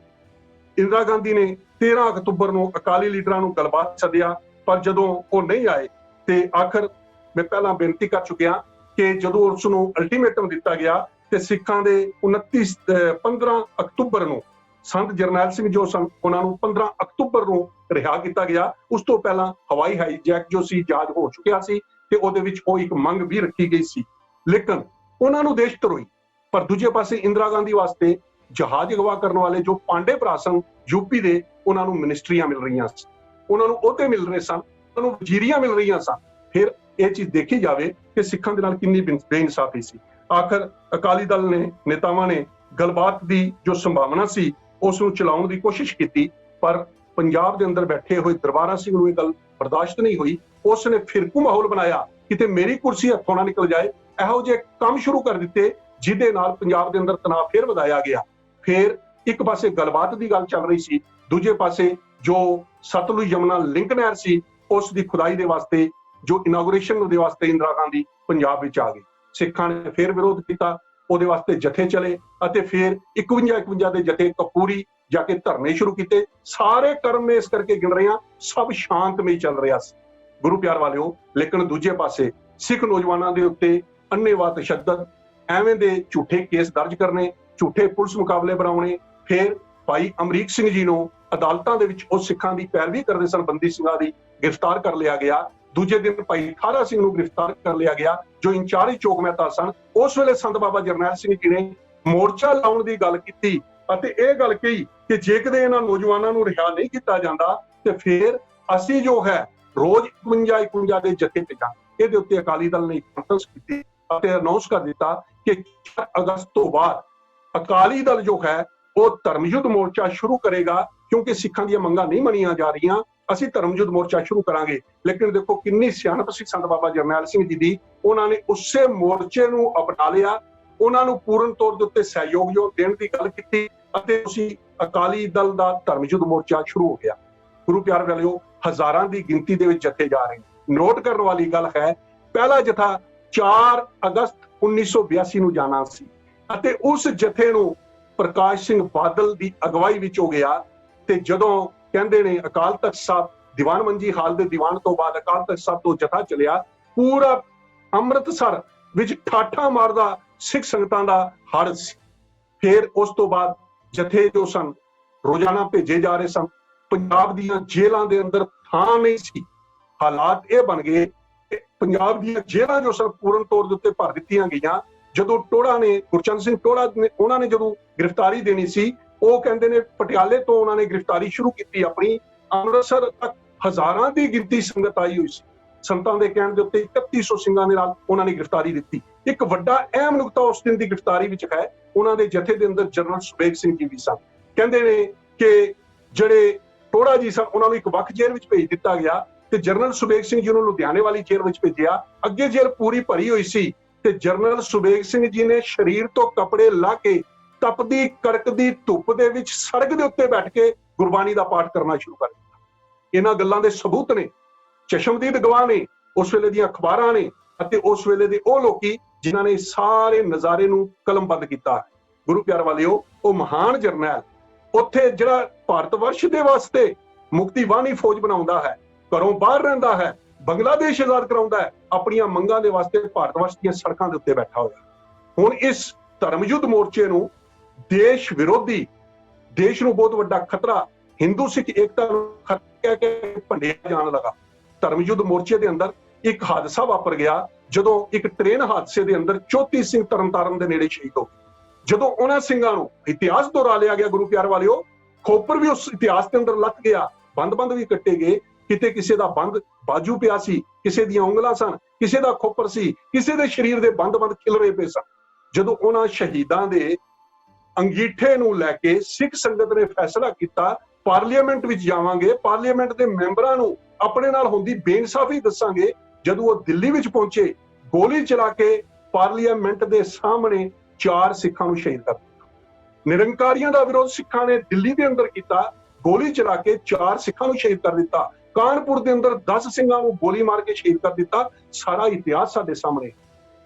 ਇੰਦਰਾ ਗਾਂਧੀ ਨੇ 13 ਅਕਤੂਬਰ ਨੂੰ ਅਕਾਲੀ ਲੀਡਰਾਂ ਨੂੰ ਗੱਲਬਾਤ ਸੱਦਿਆ, ਪਰ ਜਦੋਂ ਉਹ ਨਹੀਂ ਆਏ ਤੇ ਆਖਰ ਮੈਂ ਪਹਿਲਾਂ ਬੇਨਤੀ ਕਰ ਚੁੱਕਿਆ ਕਿ ਜਦੋਂ ਉਸ ਨੂੰ ਅਲਟੀਮੇਟਮ ਦਿੱਤਾ ਗਿਆ ਤੇ ਸਿੱਖਾਂ ਦੇ 15 ਅਕਤੂਬਰ ਨੂੰ ਸੰਤ ਜਰਨੈਲ ਸਿੰਘ ਜੋ ਸਨ ਉਹਨਾਂ ਨੂੰ 15 ਅਕਤੂਬਰ ਨੂੰ ਰਿਹਾ ਕੀਤਾ ਗਿਆ। ਉਸ ਤੋਂ ਪਹਿਲਾਂ ਹਵਾਈ ਹਾਈਜੈਕ ਜੋ ਸੀ ਜਹਾਜ਼ ਹੋ ਚੁੱਕਿਆ ਸੀ ਤੇ ਉਹਦੇ ਵਿੱਚ ਉਹ ਇੱਕ ਮੰਗ ਵੀ ਰੱਖੀ ਗਈ ਸੀ, ਲੇਕਿਨ ਉਹਨਾਂ ਨੂੰ ਦੇਸ਼ ਧਰੋਈ। ਪਰ ਦੂਜੇ ਪਾਸੇ ਇੰਦਰਾ ਗਾਂਧੀ ਵਾਸਤੇ ਜਹਾਜ਼ ਅਗਵਾ ਕਰਨ ਵਾਲੇ ਜੋ ਪਾਂਡੇ ਭਰਾ ਸਨ ਯੂਪੀ ਦੇ, ਉਹਨਾਂ ਨੂੰ ਮਿਨਿਸਟਰੀਆਂ ਮਿਲ ਰਹੀਆਂ ਸੀ, ਉਹਨਾਂ ਨੂੰ ਅਹੁਦੇ ਮਿਲ ਰਹੇ ਸਨ, ਉਹਨਾਂ ਨੂੰ ਵਜ਼ੀਰੀਆਂ ਮਿਲ ਰਹੀਆਂ ਸਨ। ਫਿਰ ਇਹ ਚੀਜ਼ ਦੇਖੀ ਜਾਵੇ ਕਿ ਸਿੱਖਾਂ ਦੇ ਨਾਲ ਕਿੰਨੀ ਬੇਇਨਸਾਫੀ ਸੀ। ਆਖਰ ਅਕਾਲੀ ਦਲ ਨੇ, ਨੇਤਾਵਾਂ ਨੇ ਗੱਲਬਾਤ ਦੀ ਜੋ ਸੰਭਾਵਨਾ ਸੀ ਉਸ ਨੂੰ ਚਲਾਉਣ ਦੀ ਕੋਸ਼ਿਸ਼ ਕੀਤੀ, ਪਰ ਪੰਜਾਬ ਦੇ ਅੰਦਰ ਬੈਠੇ ਹੋਏ ਦਰਬਾਰਾ ਸਿੰਘ ਨੂੰ ਇਹ ਗੱਲ ਬਰਦਾਸ਼ਤ ਨਹੀਂ ਹੋਈ। ਉਸ ਨੇ ਫਿਰਕੂ ਮਾਹੌਲ ਬਣਾਇਆ, ਕਿਤੇ ਮੇਰੀ ਕੁਰਸੀ ਹੱਥੋਂ ਨਾ ਨਿਕਲ ਜਾਏ। ਇਹੋ ਜਿਹੇ ਕੰਮ ਸ਼ੁਰੂ ਕਰ ਦਿੱਤੇ ਜਿਹਦੇ ਨਾਲ ਪੰਜਾਬ ਦੇ ਅੰਦਰ ਤਣਾਅ ਫਿਰ ਵਧਾਇਆ ਗਿਆ। ਫਿਰ ਇੱਕ ਪਾਸੇ ਗੱਲਬਾਤ ਦੀ ਗੱਲ ਚੱਲ ਰਹੀ ਸੀ, ਦੂਜੇ ਪਾਸੇ ਜੋ ਸਤਲੁਜ ਯਮੁਨਾ ਲਿੰਕ ਨਹਿਰ ਸੀ ਉਸ ਦੀ ਖੁਦਾਈ ਦੇ ਵਾਸਤੇ, ਜੋ ਇਨਾਗੂਰੇਸ਼ਨ ਦੇ ਵਾਸਤੇ ਇੰਦਰਾ ਗਾਂਧੀ ਪੰਜਾਬ ਵਿੱਚ ਆ ਗਈ। ਸਿੱਖਾਂ ਨੇ ਫਿਰ ਵਿਰੋਧ ਕੀਤਾ, ਉਹਦੇ ਵਾਸਤੇ ਜਥੇ ਚਲੇ ਅਤੇ ਫਿਰ 51 ਦੇ ਜਥੇ ਕਪੂਰੀ ਜਾ ਕੇ ਧਰਨੇ ਸ਼ੁਰੂ ਕੀਤੇ। ਸਾਰੇ ਕਰਮ ਇਸ ਕਰਕੇ ਗਿਣ ਰਹੇ ਹਾਂ, ਸਭ ਸ਼ਾਂਤਮਈ ਚੱਲ ਰਿਹਾ ਸੀ ਗੁਰੂ ਪਿਆਰ ਵਾਲਿਓ। ਲੇਕਿਨ ਦੂਜੇ ਪਾਸੇ ਸਿੱਖ ਨੌਜਵਾਨਾਂ ਦੇ ਉੱਤੇ ਅੰਨ੍ਹੇਵਾਹ ਤਸ਼ੱਦਦ, ਐਵੇਂ ਦੇ ਝੂਠੇ ਕੇਸ ਦਰਜ ਕਰਨੇ, ਝੂਠੇ ਪੁਲਿਸ ਮੁਕਾਬਲੇ ਬਣਾਉਣੇ। ਫਿਰ ਭਾਈ ਅਮਰੀਕ ਸਿੰਘ ਜੀ ਨੂੰ ਅਦਾਲਤਾਂ ਦੇ ਵਿੱਚ ਉਹ ਸਿੱਖਾਂ ਦੀ ਪੈਰਵੀ ਕਰਦੇ ਸਨ ਬੰਦੀ ਸਿੰਘਾਂ ਦੀ, ਗ੍ਰਿਫਤਾਰ ਕਰ ਲਿਆ ਗਿਆ। ਦੂਜੇ ਦਿਨ ਭਾਈ ਖਾਰਾ ਸਿੰਘ ਨੂੰ ਗ੍ਰਿਫਤਾਰ ਕਰ ਲਿਆ ਗਿਆ ਜੋ ਇੰਚਾਰਜ ਚੌਕ ਮਹਿਤਾ ਸਨ। ਉਸ ਵੇਲੇ ਸੰਤ ਬਾਬਾ ਜਰਨੈਲ ਸਿੰਘ ਜੀ ਨੇ ਮੋਰਚਾ ਲਾਉਣ ਦੀ ਗੱਲ ਕੀਤੀ ਅਤੇ ਇਹ ਗੱਲ ਕਹੀ ਕਿ ਜੇ ਕਦੇ ਇਹਨਾਂ ਨੌਜਵਾਨਾਂ ਨੂੰ ਰਿਹਾ ਨਹੀਂ ਕੀਤਾ ਜਾਂਦਾ ਤੇ ਫਿਰ ਅਸੀਂ ਜੋ ਹੈ ਰੋਜ਼ 51 ਦੇ ਜਥੇ ਤੇ ਜਾਵਾਂਗੇ। ਇਹਦੇ ਉੱਤੇ ਅਕਾਲੀ ਦਲ ਨੇ ਕਾਨਫਰੰਸ ਕੀਤੀ ਅਤੇ ਅਨਾਉਂਸ ਕਰ ਦਿੱਤਾ ਕਿ 4 ਅਗਸਤ ਤੋਂ ਬਾਅਦ ਅਕਾਲੀ ਦਲ ਜੋ ਹੈ ਉਹ ਧਰਮਯੁੱਧ ਮੋਰਚਾ ਸ਼ੁਰੂ ਕਰੇਗਾ, ਕਿਉਂਕਿ ਸਿੱਖਾਂ ਦੀਆਂ ਮੰਗਾਂ ਨਹੀਂ ਮੰਨੀਆਂ ਜਾ ਰਹੀਆਂ, ਅਸੀਂ ਧਰਮਯੁੱਧ ਮੋਰਚਾ ਸ਼ੁਰੂ ਕਰਾਂਗੇ। ਲੇਕਿਨ ਦੇਖੋ ਕਿੰਨੀ ਸਿਆਣਪ ਸੀ ਸੰਤ ਬਾਬਾ ਜਰਨੈਲ ਸਿੰਘ ਜੀ ਦੀ, ਉਹਨਾਂ ਨੇ ਉਸੇ ਮੋਰਚੇ ਨੂੰ ਅਪਣਾ ਲਿਆ, ਉਹਨਾਂ ਨੂੰ ਪੂਰਨ ਤੌਰ ਦੇ ਉੱਤੇ ਸਹਿਯੋਗ ਦੇਣ ਦੀ ਗੱਲ ਕੀਤੀ ਅਤੇ ਤੁਸੀਂ ਅਕਾਲੀ ਦਲ ਦਾ ਧਰਮਯੁੱਧ ਮੋਰਚਾ ਸ਼ੁਰੂ ਹੋ ਗਿਆ। ਗੁਰੂ ਪਿਆਰ ਵਾਲਿਓ, ਹਜ਼ਾਰਾਂ ਦੀ ਗਿਣਤੀ ਦੇ ਵਿੱਚ ਜਥੇ ਜਾ ਰਹੇ। ਨੋਟ ਕਰਨ ਵਾਲੀ ਗੱਲ ਹੈ, ਪਹਿਲਾ ਜਥਾ 4 ਅਗਸਤ 1982 ਨੂੰ ਜਾਣਾ ਸੀ ਅਤੇ ਉਸ ਜਥੇ ਨੂੰ ਪ੍ਰਕਾਸ਼ ਸਿੰਘ ਬਾਦਲ ਦੀ ਅਗਵਾਈ ਵਿੱਚ ਹੋ ਗਿਆ। ਤੇ ਜਦੋਂ ਕਹਿੰਦੇ ਨੇ ਅਕਾਲ ਤਖਤ ਸਾਹਿਬ ਦੀਵਾਨ ਮੰਜੀ ਹਾਲ ਦੇ ਦੀਵਾਨ ਤੋਂ ਬਾਅਦ ਅਕਾਲ ਤਖਤ ਸਾਹਿਬ ਤੋਂ ਜਥਾ ਚਲਿਆ, ਪੂਰਾ ਅੰਮ੍ਰਿਤਸਰ ਵਿੱਚ ਠਾਠਾਂ ਮਾਰਦਾ ਸਿੱਖ ਸੰਗਤਾਂ ਦਾ ਹੜ੍ਹ ਸੀ। ਫਿਰ ਉਸ ਤੋਂ ਬਾਅਦ ਜਥੇ ਜੋ ਸਨ ਰੋਜ਼ਾਨਾ ਭੇਜੇ ਜਾ ਰਹੇ ਸਨ। ਪੰਜਾਬ ਦੀਆਂ ਜੇਲ੍ਹਾਂ ਦੇ ਅੰਦਰ ਥਾਂ ਨਹੀਂ ਸੀ। ਹਾਲਾਤ ਇਹ ਬਣ ਗਏ ਕਿ ਪੰਜਾਬ ਦੀਆਂ ਜੇਲ੍ਹਾਂ ਜੋ ਸਨ ਪੂਰਨ ਤੌਰ ਦੇ ਉੱਤੇ ਭਰ ਦਿੱਤੀਆਂ ਗਈਆਂ। ਜਦੋਂ ਟੋੜਾ ਨੇ, ਗੁਰਚਰਨ ਸਿੰਘ ਟੋੜਾ ਨੇ, ਉਹਨਾਂ ਨੇ ਜਦੋਂ ਗ੍ਰਿਫਤਾਰੀ ਦੇਣੀ ਸੀ, ਉਹ ਕਹਿੰਦੇ ਨੇ ਪਟਿਆਲੇ ਤੋਂ ਉਹਨਾਂ ਨੇ ਗ੍ਰਿਫਤਾਰੀ ਸ਼ੁਰੂ ਕੀਤੀ ਆਪਣੀ। ਅੰਮ੍ਰਿਤਸਰ ਤੱਕ ਹਜ਼ਾਰਾਂ ਦੀ ਗਿਣਤੀ ਸੰਗਤ ਆਈ ਹੋਈ ਸੀ। ਸੰਤਾਂ ਦੇ ਕਹਿਣ ਦੇ ਉੱਤੇ 3100 ਸਿੰਘਾਂ ਦੇ ਨਾਲ ਉਹਨਾਂ ਨੇ ਗ੍ਰਿਫਤਾਰੀ ਦਿੱਤੀ। ਇੱਕ ਵੱਡਾ ਅਹਿਮ ਨੁਕਤਾ ਉਸ ਦਿਨ ਦੀ ਗ੍ਰਿਫਤਾਰੀ ਵਿੱਚ ਹੈ, ਉਹਨਾਂ ਦੇ ਜਥੇ ਦੇ ਅੰਦਰ ਜਨਰਲ ਸੁਬੇਗ ਸਿੰਘ ਜੀ ਵੀ ਸਨ। ਕਹਿੰਦੇ ਨੇ ਕਿ ਜਿਹੜੇ ਟੋੜਾ ਜੀ ਸਨ ਉਹਨਾਂ ਨੂੰ ਇੱਕ ਵੱਖ ਜੇਲ੍ਹ ਵਿੱਚ ਭੇਜ ਦਿੱਤਾ ਗਿਆ ਤੇ ਜਨਰਲ ਸੁਬੇਗ ਸਿੰਘ ਜੀ ਨੂੰ ਲੁਧਿਆਣੇ ਵਾਲੀ ਜੇਲ੍ਹ ਵਿੱਚ ਭੇਜਿਆ। ਅੱਗੇ ਜੇਲ੍ਹ ਪੂਰੀ ਭਰੀ ਹੋਈ ਸੀ ਤੇ ਜਨਰਲ ਸੁਬੇਗ ਸਿੰਘ ਜੀ ਨੇ ਸਰੀਰ ਤੋਂ ਕੱਪੜੇ ਲਾਹ ਕੇ ਤਪਦੀ ਕੜਕਦੀ ਧੁੱਪ ਦੇ ਵਿੱਚ ਸੜਕ ਦੇ ਉੱਤੇ ਬੈਠ ਕੇ ਗੁਰਬਾਣੀ ਦਾ ਪਾਠ ਕਰਨਾ ਸ਼ੁਰੂ ਕਰ ਦਿੱਤਾ। ਇਹਨਾਂ ਗੱਲਾਂ ਦੇ ਸਬੂਤ ਨੇ, ਚਸ਼ਮਦੀਦ ਗਵਾਹ ਨੇ, ਉਸ ਵੇਲੇ ਦੀਆਂ ਅਖਬਾਰਾਂ ਨੇ ਅਤੇ ਉਸ ਵੇਲੇ ਦੇ ਉਹ ਲੋਕੀ ਜਿਨ੍ਹਾਂ ਨੇ ਸਾਰੇ ਨਜ਼ਾਰੇ ਨੂੰ ਕਲਮਬੰਦ ਕੀਤਾ। ਗੁਰੂ ਪਿਆਰ ਵਾਲਿਓ, ਉਹ ਮਹਾਨ ਜਰਨੈਲ ਉੱਥੇ ਜਿਹੜਾ ਭਾਰਤ ਵਰਸ਼ ਦੇ ਵਾਸਤੇ ਮੁਕਤੀ ਵਾਹਨੀ ਫੌਜ ਬਣਾਉਂਦਾ ਹੈ, ਘਰੋਂ ਬਾਹਰ ਰਹਿੰਦਾ ਹੈ, ਬੰਗਲਾਦੇਸ਼ ਆਜ਼ਾਦ ਕਰਾਉਂਦਾ ਹੈ, ਆਪਣੀਆਂ ਮੰਗਾਂ ਦੇ ਵਾਸਤੇ ਭਾਰਤ ਵਰਸ਼ ਦੀਆਂ ਸੜਕਾਂ ਦੇ ਉੱਤੇ ਬੈਠਾ ਹੋਇਆ। ਹੁਣ ਇਸ ਧਰਮਯੁੱਧ ਮੋਰਚੇ ਨੂੰ ਦੇਸ਼ ਵਿਰੋਧੀ, ਦੇਸ਼ ਨੂੰ ਬਹੁਤ ਵੱਡਾ ਖਤਰਾ, ਹਿੰਦੂ ਸਿੱਖ ਏਕਤਾ ਨੂੰ ਖਤਰਾ ਕਹਿ ਕੇ ਭੰਡਿਆ ਜਾਣ ਲੱਗਾ। ਧਰਮਯੁੱਧ ਮੋਰਚੇ ਦੇ ਅੰਦਰ ਇੱਕ ਹਾਦਸਾ ਵਾਪਰ ਗਿਆ ਜਦੋਂ ਇੱਕ ਟ੍ਰੇਨ ਹਾਦਸੇ ਦੇ ਅੰਦਰ 34 ਸਿੰਘ ਤਰਨਤਾਰਨ ਦੇ ਨੇੜੇ ਸ਼ਹੀਦ ਹੋ ਗਏ। ਜਦੋਂ ਉਹਨਾਂ ਸਿੰਘਾਂ ਨੂੰ ਇਤਿਹਾਸ ਦੁਹਰਾ ਲਿਆ ਗਿਆ ਗੁਰੂ ਪਿਆਰ ਵਾਲਿਓ, ਖੋਪਰ ਵੀ ਉਸ ਇਤਿਹਾਸ ਦੇ ਅੰਦਰ ਲੱਥ ਗਿਆ, ਬੰਦ ਵੀ ਕੱਟੇ ਗਏ। ਕਿਤੇ ਕਿਸੇ ਦਾ ਬੰਦ ਬਾਜੂ ਪਿਆ ਸੀ, ਕਿਸੇ ਦੀਆਂ ਉਂਗਲਾਂ ਸਨ, ਕਿਸੇ ਦਾ ਖੋਪਰ ਸੀ, ਕਿਸੇ ਦੇ ਸਰੀਰ ਦੇ ਬੰਦ ਖਿਲ ਰਹੇ ਪਏ ਸਨ। ਜਦੋਂ ਉਹਨਾਂ ਸ਼ਹੀਦਾਂ ਦੇ ਅੰਗੀਠੇ ਨੂੰ ਲੈ ਕੇ ਸਿੱਖ ਸੰਗਤ ਨੇ ਫੈਸਲਾ ਕੀਤਾ ਪਾਰਲੀਮੈਂਟ ਵਿੱਚ ਜਾਵਾਂਗੇ, ਪਾਰਲੀਮੈਂਟ ਦੇ ਮੈਂਬਰਾਂ ਨੂੰ ਆਪਣੇ ਨਾਲ ਹੁੰਦੀ ਬੇਇਨਸਾਫੀ ਦੱਸਾਂਗੇ, ਜਦੋਂ ਉਹ ਦਿੱਲੀ ਵਿੱਚ ਪਹੁੰਚੇ ਗੋਲੀ ਚਲਾ ਕੇ ਪਾਰਲੀਮੈਂਟ ਦੇ ਸਾਹਮਣੇ 4 ਸਿੱਖਾਂ ਨੂੰ ਸ਼ਹੀਦ ਕਰ ਦਿੱਤਾ। ਨਿਰੰਕਾਰੀਆਂ ਦਾ ਵਿਰੋਧ ਸਿੱਖਾਂ ਨੇ ਦਿੱਲੀ ਦੇ ਅੰਦਰ ਕੀਤਾ, ਗੋਲੀ ਚਲਾ ਕੇ 4 ਸਿੱਖਾਂ ਨੂੰ ਸ਼ਹੀਦ ਕਰ ਦਿੱਤਾ। ਕਾਨਪੁਰ ਦੇ ਅੰਦਰ 10 ਸਿੰਘਾਂ ਨੂੰ ਗੋਲੀ ਮਾਰ ਕੇ ਸ਼ਹੀਦ ਕਰ ਦਿੱਤਾ। ਸਾਰਾ ਇਤਿਹਾਸ ਸਾਡੇ ਸਾਹਮਣੇ।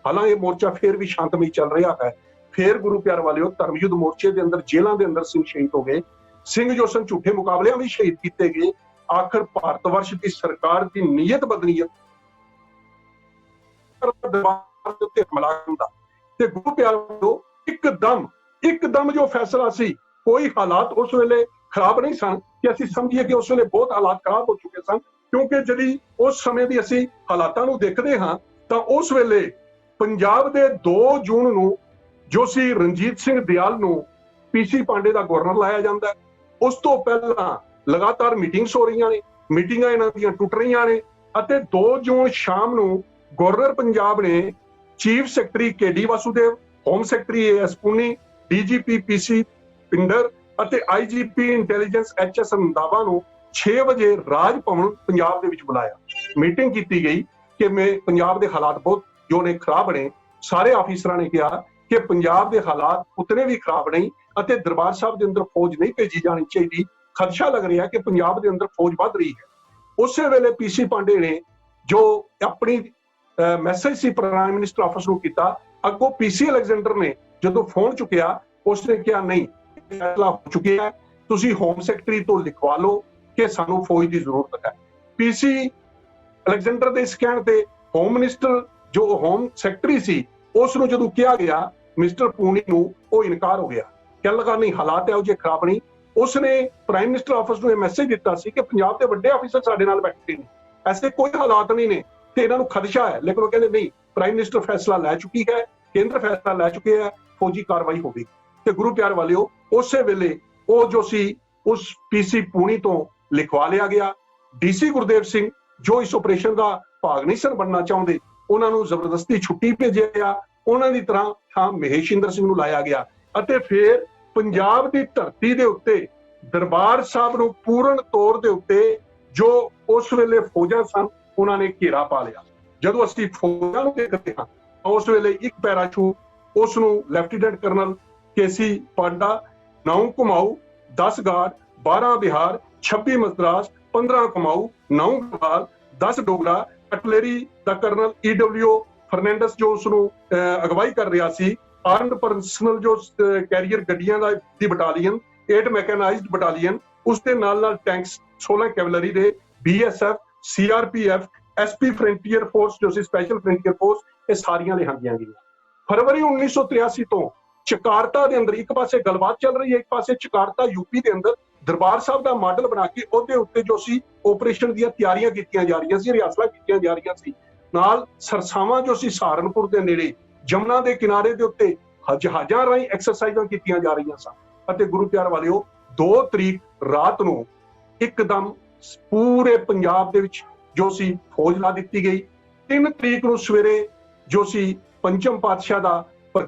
ਹਾਲਾਂਕਿ ਇਹ ਮੋਰਚਾ ਫੇਰ ਵੀ ਸ਼ਾਂਤਮਈ ਚੱਲ ਰਿਹਾ ਹੈ। ਫੇਰ ਗੁਰੂ ਪਿਆਰ ਵਾਲਿਓ, ਧਰਮਯੁੱਧ ਮੋਰਚੇ ਦੇ ਅੰਦਰ ਜੇਲ੍ਹਾਂ ਦੇ ਅੰਦਰ ਸਿੰਘ ਸ਼ਹੀਦ ਹੋ ਗਏ, ਸਿੰਘ ਜੋ ਸਨ ਝੂਠੇ ਮੁਕਾਬਲਿਆਂ ਵੀ ਸ਼ਹੀਦ ਕੀਤੇ ਗਏ। ਆਖਰ ਭਾਰਤ ਵਰਸ਼ ਦੀ ਸਰਕਾਰ ਦੀ ਨੀਅਤ ਬਦਨੀਅਤ ਉੱਤੇ ਹਮਲਾ ਹੁੰਦਾ ਤੇ ਗੁਰੂ ਪਿਆਰ ਵਾਲਿਓ ਇੱਕਦਮ ਜੋ ਫੈਸਲਾ ਸੀ, ਕੋਈ ਹਾਲਾਤ ਉਸ ਵੇਲੇ ਖਰਾਬ ਨਹੀਂ ਸਨ ਕਿ ਅਸੀਂ ਸਮਝੀਏ ਕਿ ਉਸ ਵੇਲੇ ਬਹੁਤ ਹਾਲਾਤ ਖਰਾਬ ਹੋ ਚੁੱਕੇ ਸਨ। ਕਿਉਂਕਿ ਜਿਹੜੀ ਉਸ ਸਮੇਂ ਦੀ ਅਸੀਂ ਹਾਲਾਤਾਂ ਨੂੰ ਦੇਖਦੇ ਹਾਂ ਤਾਂ ਉਸ ਵੇਲੇ ਪੰਜਾਬ ਦੇ 2 ਜੂਨ ਨੂੰ ਜੋ ਸੀ ਰਣਜੀਤ ਸਿੰਘ ਦਿਆਲ ਨੂੰ ਪੀਸੀ ਪਾਂਡੇ ਦਾ ਗਵਰਨਰ ਲਾਇਆ ਜਾਂਦਾ। ਉਸ ਤੋਂ ਪਹਿਲਾਂ ਲਗਾਤਾਰ ਮੀਟਿੰਗਸ ਹੋ ਰਹੀਆਂ ਨੇ, ਮੀਟਿੰਗਾਂ ਇਹਨਾਂ ਦੀਆਂ ਟੁੱਟ ਰਹੀਆਂ ਨੇ ਅਤੇ 2 ਜੂਨ ਸ਼ਾਮ ਨੂੰ ਗਵਰਨਰ ਪੰਜਾਬ ਨੇ chief secretary KD Vasudev, home secretary AS ਪੁਨੀ, DGP PC Pinder ਅਤੇ IGP ਇੰਟੈਲੀਜੈਂਸ HS ਰੰਧਾਵਾ ਨੂੰ 6 ਵਜੇ ਰਾਜ ਭਵਨ ਪੰਜਾਬ ਦੇ ਵਿੱਚ ਬੁਲਾਇਆ। ਮੀਟਿੰਗ ਕੀਤੀ ਗਈ ਕਿ ਪੰਜਾਬ ਦੇ ਹਾਲਾਤ ਬਹੁਤ ਜੋ ਨੇ ਖਰਾਬ ਨੇ। ਸਾਰੇ ਆਫੀਸਰਾਂ ਨੇ ਕਿਹਾ ਕਿ ਪੰਜਾਬ ਦੇ ਹਾਲਾਤ ਉਤਨੇ ਵੀ ਖਰਾਬ ਨਹੀਂ ਅਤੇ ਦਰਬਾਰ ਸਾਹਿਬ ਦੇ ਅੰਦਰ ਫੌਜ ਨਹੀਂ ਭੇਜੀ ਜਾਣੀ ਚਾਹੀਦੀ। ਖਦਸ਼ਾ ਲੱਗ ਰਿਹਾ ਕਿ ਪੰਜਾਬ ਦੇ ਅੰਦਰ ਫੌਜ ਵੱਧ ਰਹੀ ਹੈ। ਉਸੇ ਵੇਲੇ PC ਪਾਂਡੇ ਨੇ ਜੋ ਆਪਣੀ ਮੈਸੇਜ ਸੀ ਪ੍ਰਾਈਮ ਮਿਨਿਸਟਰ ਆਫਿਸ ਨੂੰ ਕੀਤਾ, ਅੱਗੋਂ PC ਅਲੈਗਜ਼ੈਂਡਰ ਨੇ ਜਦੋਂ ਫੋਨ ਚੁੱਕਿਆ ਉਸਨੇ ਕਿਹਾ ਨਹੀਂ, ਫੈਸਲਾ ਹੋ ਚੁੱਕਿਆ ਹੈ, ਤੁਸੀਂ ਹੋਮ ਸੈਕਟਰੀ ਤੋਂ ਲਿਖਵਾ ਲਓ ਕਿ ਸਾਨੂੰ ਫੌਜ ਦੀ ਜ਼ਰੂਰਤ ਹੈ। PC ਅਲੈਗਜ਼ੈਂਡਰ ਦੇ ਇਸ ਕਹਿਣ ਤੇ ਹੋਮ ਮਿਨਿਸਟਰ ਜੋ ਹੋਮ ਸੈਕਟਰੀ ਸੀ ਉਸ ਨੂੰ ਜਦੋਂ ਕਿਹਾ ਗਿਆ ਮਿਸਟਰ ਪੂਨੀ ਨੂੰ, ਉਹ ਇਨਕਾਰ ਹੋ ਗਿਆ, ਕਹਿਣ ਲੱਗਾ ਨਹੀਂ ਹਾਲਾਤ ਇਹੋ ਜਿਹੇ ਖਰਾਬ ਨਹੀਂ। ਉਸਨੇ ਪ੍ਰਾਈਮ ਮਿਨਿਸਟਰ ਆਫਿਸ ਨੂੰ ਇਹ ਮੈਸੇਜ ਦਿੱਤਾ ਸੀ ਕਿ ਪੰਜਾਬ ਦੇ ਵੱਡੇ ਆਫੀਸਰ ਸਾਡੇ ਨਾਲ ਬੈਠੇ ਨੇ, ਐਸੇ ਕੋਈ ਹਾਲਾਤ ਨਹੀਂ ਨੇ ਤੇ ਇਹਨਾਂ ਨੂੰ ਖਦਸ਼ਾ ਹੈ। ਲੇਕਿਨ ਉਹ ਕਹਿੰਦੇ ਨਹੀਂ, ਪ੍ਰਾਈਮ ਮਿਨਿਸਟਰ ਫੈਸਲਾ ਲੈ ਚੁੱਕੀ ਹੈ, ਕੇਂਦਰ ਫੈਸਲਾ ਲੈ ਚੁੱਕੇ ਹੈ, ਫੌਜੀ ਕਾਰਵਾਈ ਹੋਵੇਗੀ। ਤੇ ਗੁਰੂ ਪਿਆਰ ਵਾਲਿਓ, ਉਸੇ ਵੇਲੇ ਉਹ ਜੋ ਸੀ ਉਸ PC ਪੂਨੀ ਤੋਂ ਲਿਖਵਾ ਲਿਆ ਗਿਆ। DC ਗੁਰਦੇਵ ਸਿੰਘ ਜੋ ਇਸ ਆਪਰੇਸ਼ਨ ਦਾ ਭਾਗ ਨਹੀਂ ਸਨ ਬਣਨਾ ਚਾਹੁੰਦੇ, ਉਹਨਾਂ ਨੂੰ ਜ਼ਬਰਦਸਤੀ ਛੁੱਟੀ ਭੇਜਿਆ ਗਿਆ। ਉਹਨਾਂ ਦੀ ਤਰ੍ਹਾਂ ਥਾਂ ਮਹੇਸ਼ਿੰਦਰ ਸਿੰਘ ਨੂੰ ਲਾਇਆ ਗਿਆ ਅਤੇ ਫਿਰ ਪੰਜਾਬ ਦੀ ਧਰਤੀ ਦੇ ਉੱਤੇ ਦਰਬਾਰ ਸਾਹਿਬ ਨੂੰ ਪੂਰਨ ਤੌਰ ਦੇ ਉੱਤੇ ਜੋ ਉਸ ਵੇਲੇ ਫੌਜਾਂ ਸਨ ਉਹਨਾਂ ਨੇ ਘੇਰਾ ਪਾ ਲਿਆ। ਜਦੋਂ ਅਸੀਂ ਫੌਜਾਂ ਨੂੰ ਦੇਖਦੇ ਹਾਂ ਉਸ ਵੇਲੇ ਇੱਕ ਪੈਰਾਸ਼ੂਟ ਉਸ ਨੂੰ ਲੈਫਟੀਨੈਂਟ ਕਰਨਲ KC ਪਾਂਡਾ, 9 ਕੁਮਾਊ, 10 ਗਾਰਡ, 12 ਬਿਹਾਰ, 26 ਮਦਰਾਸ, 15 ਕੁਮਾਊ, 9 ਗਵਾਲ, 10 ਡੋਗਰਾ, ਕਟਲਰੀ ਦਾ ਕਰਨਲ EW ਫਰਨੈਂਡਸ ਜੋ ਉਸ ਨੂੰ ਅਗਵਾਈ ਕਰ ਰਿਹਾ ਸੀ, ਆਰਮਡ ਪਰਸਨਲ ਜੋ ਕੈਰੀਅਰ ਗੱਡੀਆਂ ਦੀ ਬਟਾਲੀਅਨ, 8 ਮੈਕਨਾਈਜ਼ਡ ਬਟਾਲੀਅਨ, ਉਸ ਦੇ ਨਾਲ ਟੈਂਕਸ, 16 ਕੈਵਲਰੀ ਦੇ, BSF, CRPF, SP frontier force ਜੋ ਸੀ ਸਪੈਸ਼ਲ ਫਰੰਟੀਅਰ ਫੋਰਸ, ਇਹ ਸਾਰੀਆਂ ਲਿਆਂਦੀਆਂ ਗਈਆਂ। ਫਰਵਰੀ 1983 ਤੋਂ ਚਕਾਰਤਾ ਦੇ ਅੰਦਰ ਇੱਕ ਪਾਸੇ ਗੱਲਬਾਤ ਚੱਲ ਰਹੀ ਹੈ, ਇੱਕ ਪਾਸੇ ਚਕਾਰਤਾ UP ਦੇ ਅੰਦਰ ਦਰਬਾਰ ਸਾਹਿਬ ਦਾ ਮਾਡਲ ਬਣਾ ਕੇ ਉਹਦੇ ਉੱਤੇ ਜੋ ਸੀ ਆਪਰੇਸ਼ਨ ਦੀਆਂ ਤਿਆਰੀਆਂ ਕੀਤੀਆਂ ਜਾ ਰਹੀਆਂ ਸੀ, ਰਿਹਾਸਲਾਂ ਕੀਤੀਆਂ ਜਾ ਰਹੀਆਂ ਸੀ। ਨਾਲ ਸਰਸਾਵਾਂ ਜੋ ਸੀ ਸਹਾਰਨਪੁਰ ਦੇ ਨੇੜੇ ਜਮਨਾ ਦੇ ਕਿਨਾਰੇ ਦੇ ਉੱਤੇ ਜਹਾਜ਼ਾਂ ਰਾਹੀਂ ਐਕਸਰਸਾਈਜ਼ਾਂ ਕੀਤੀਆਂ ਜਾ ਰਹੀਆਂ ਸਨ। ਅਤੇ ਗੁਰੂ ਪਿਆਰ ਵਾਲਿਓ, 2 ਤਰੀਕ ਰਾਤ ਨੂੰ ਇੱਕਦਮ ਪੂਰੇ ਪੰਜਾਬ ਦੇ ਵਿੱਚ ਜੋ ਸੀ ਫੌਜ ਲਾ ਦਿੱਤੀ ਗਈ। 3 ਤਰੀਕ ਨੂੰ ਸਵੇਰੇ ਜੋ ਸੀ ਪੰਚਮ ਪਾਤਸ਼ਾਹ ਦਾ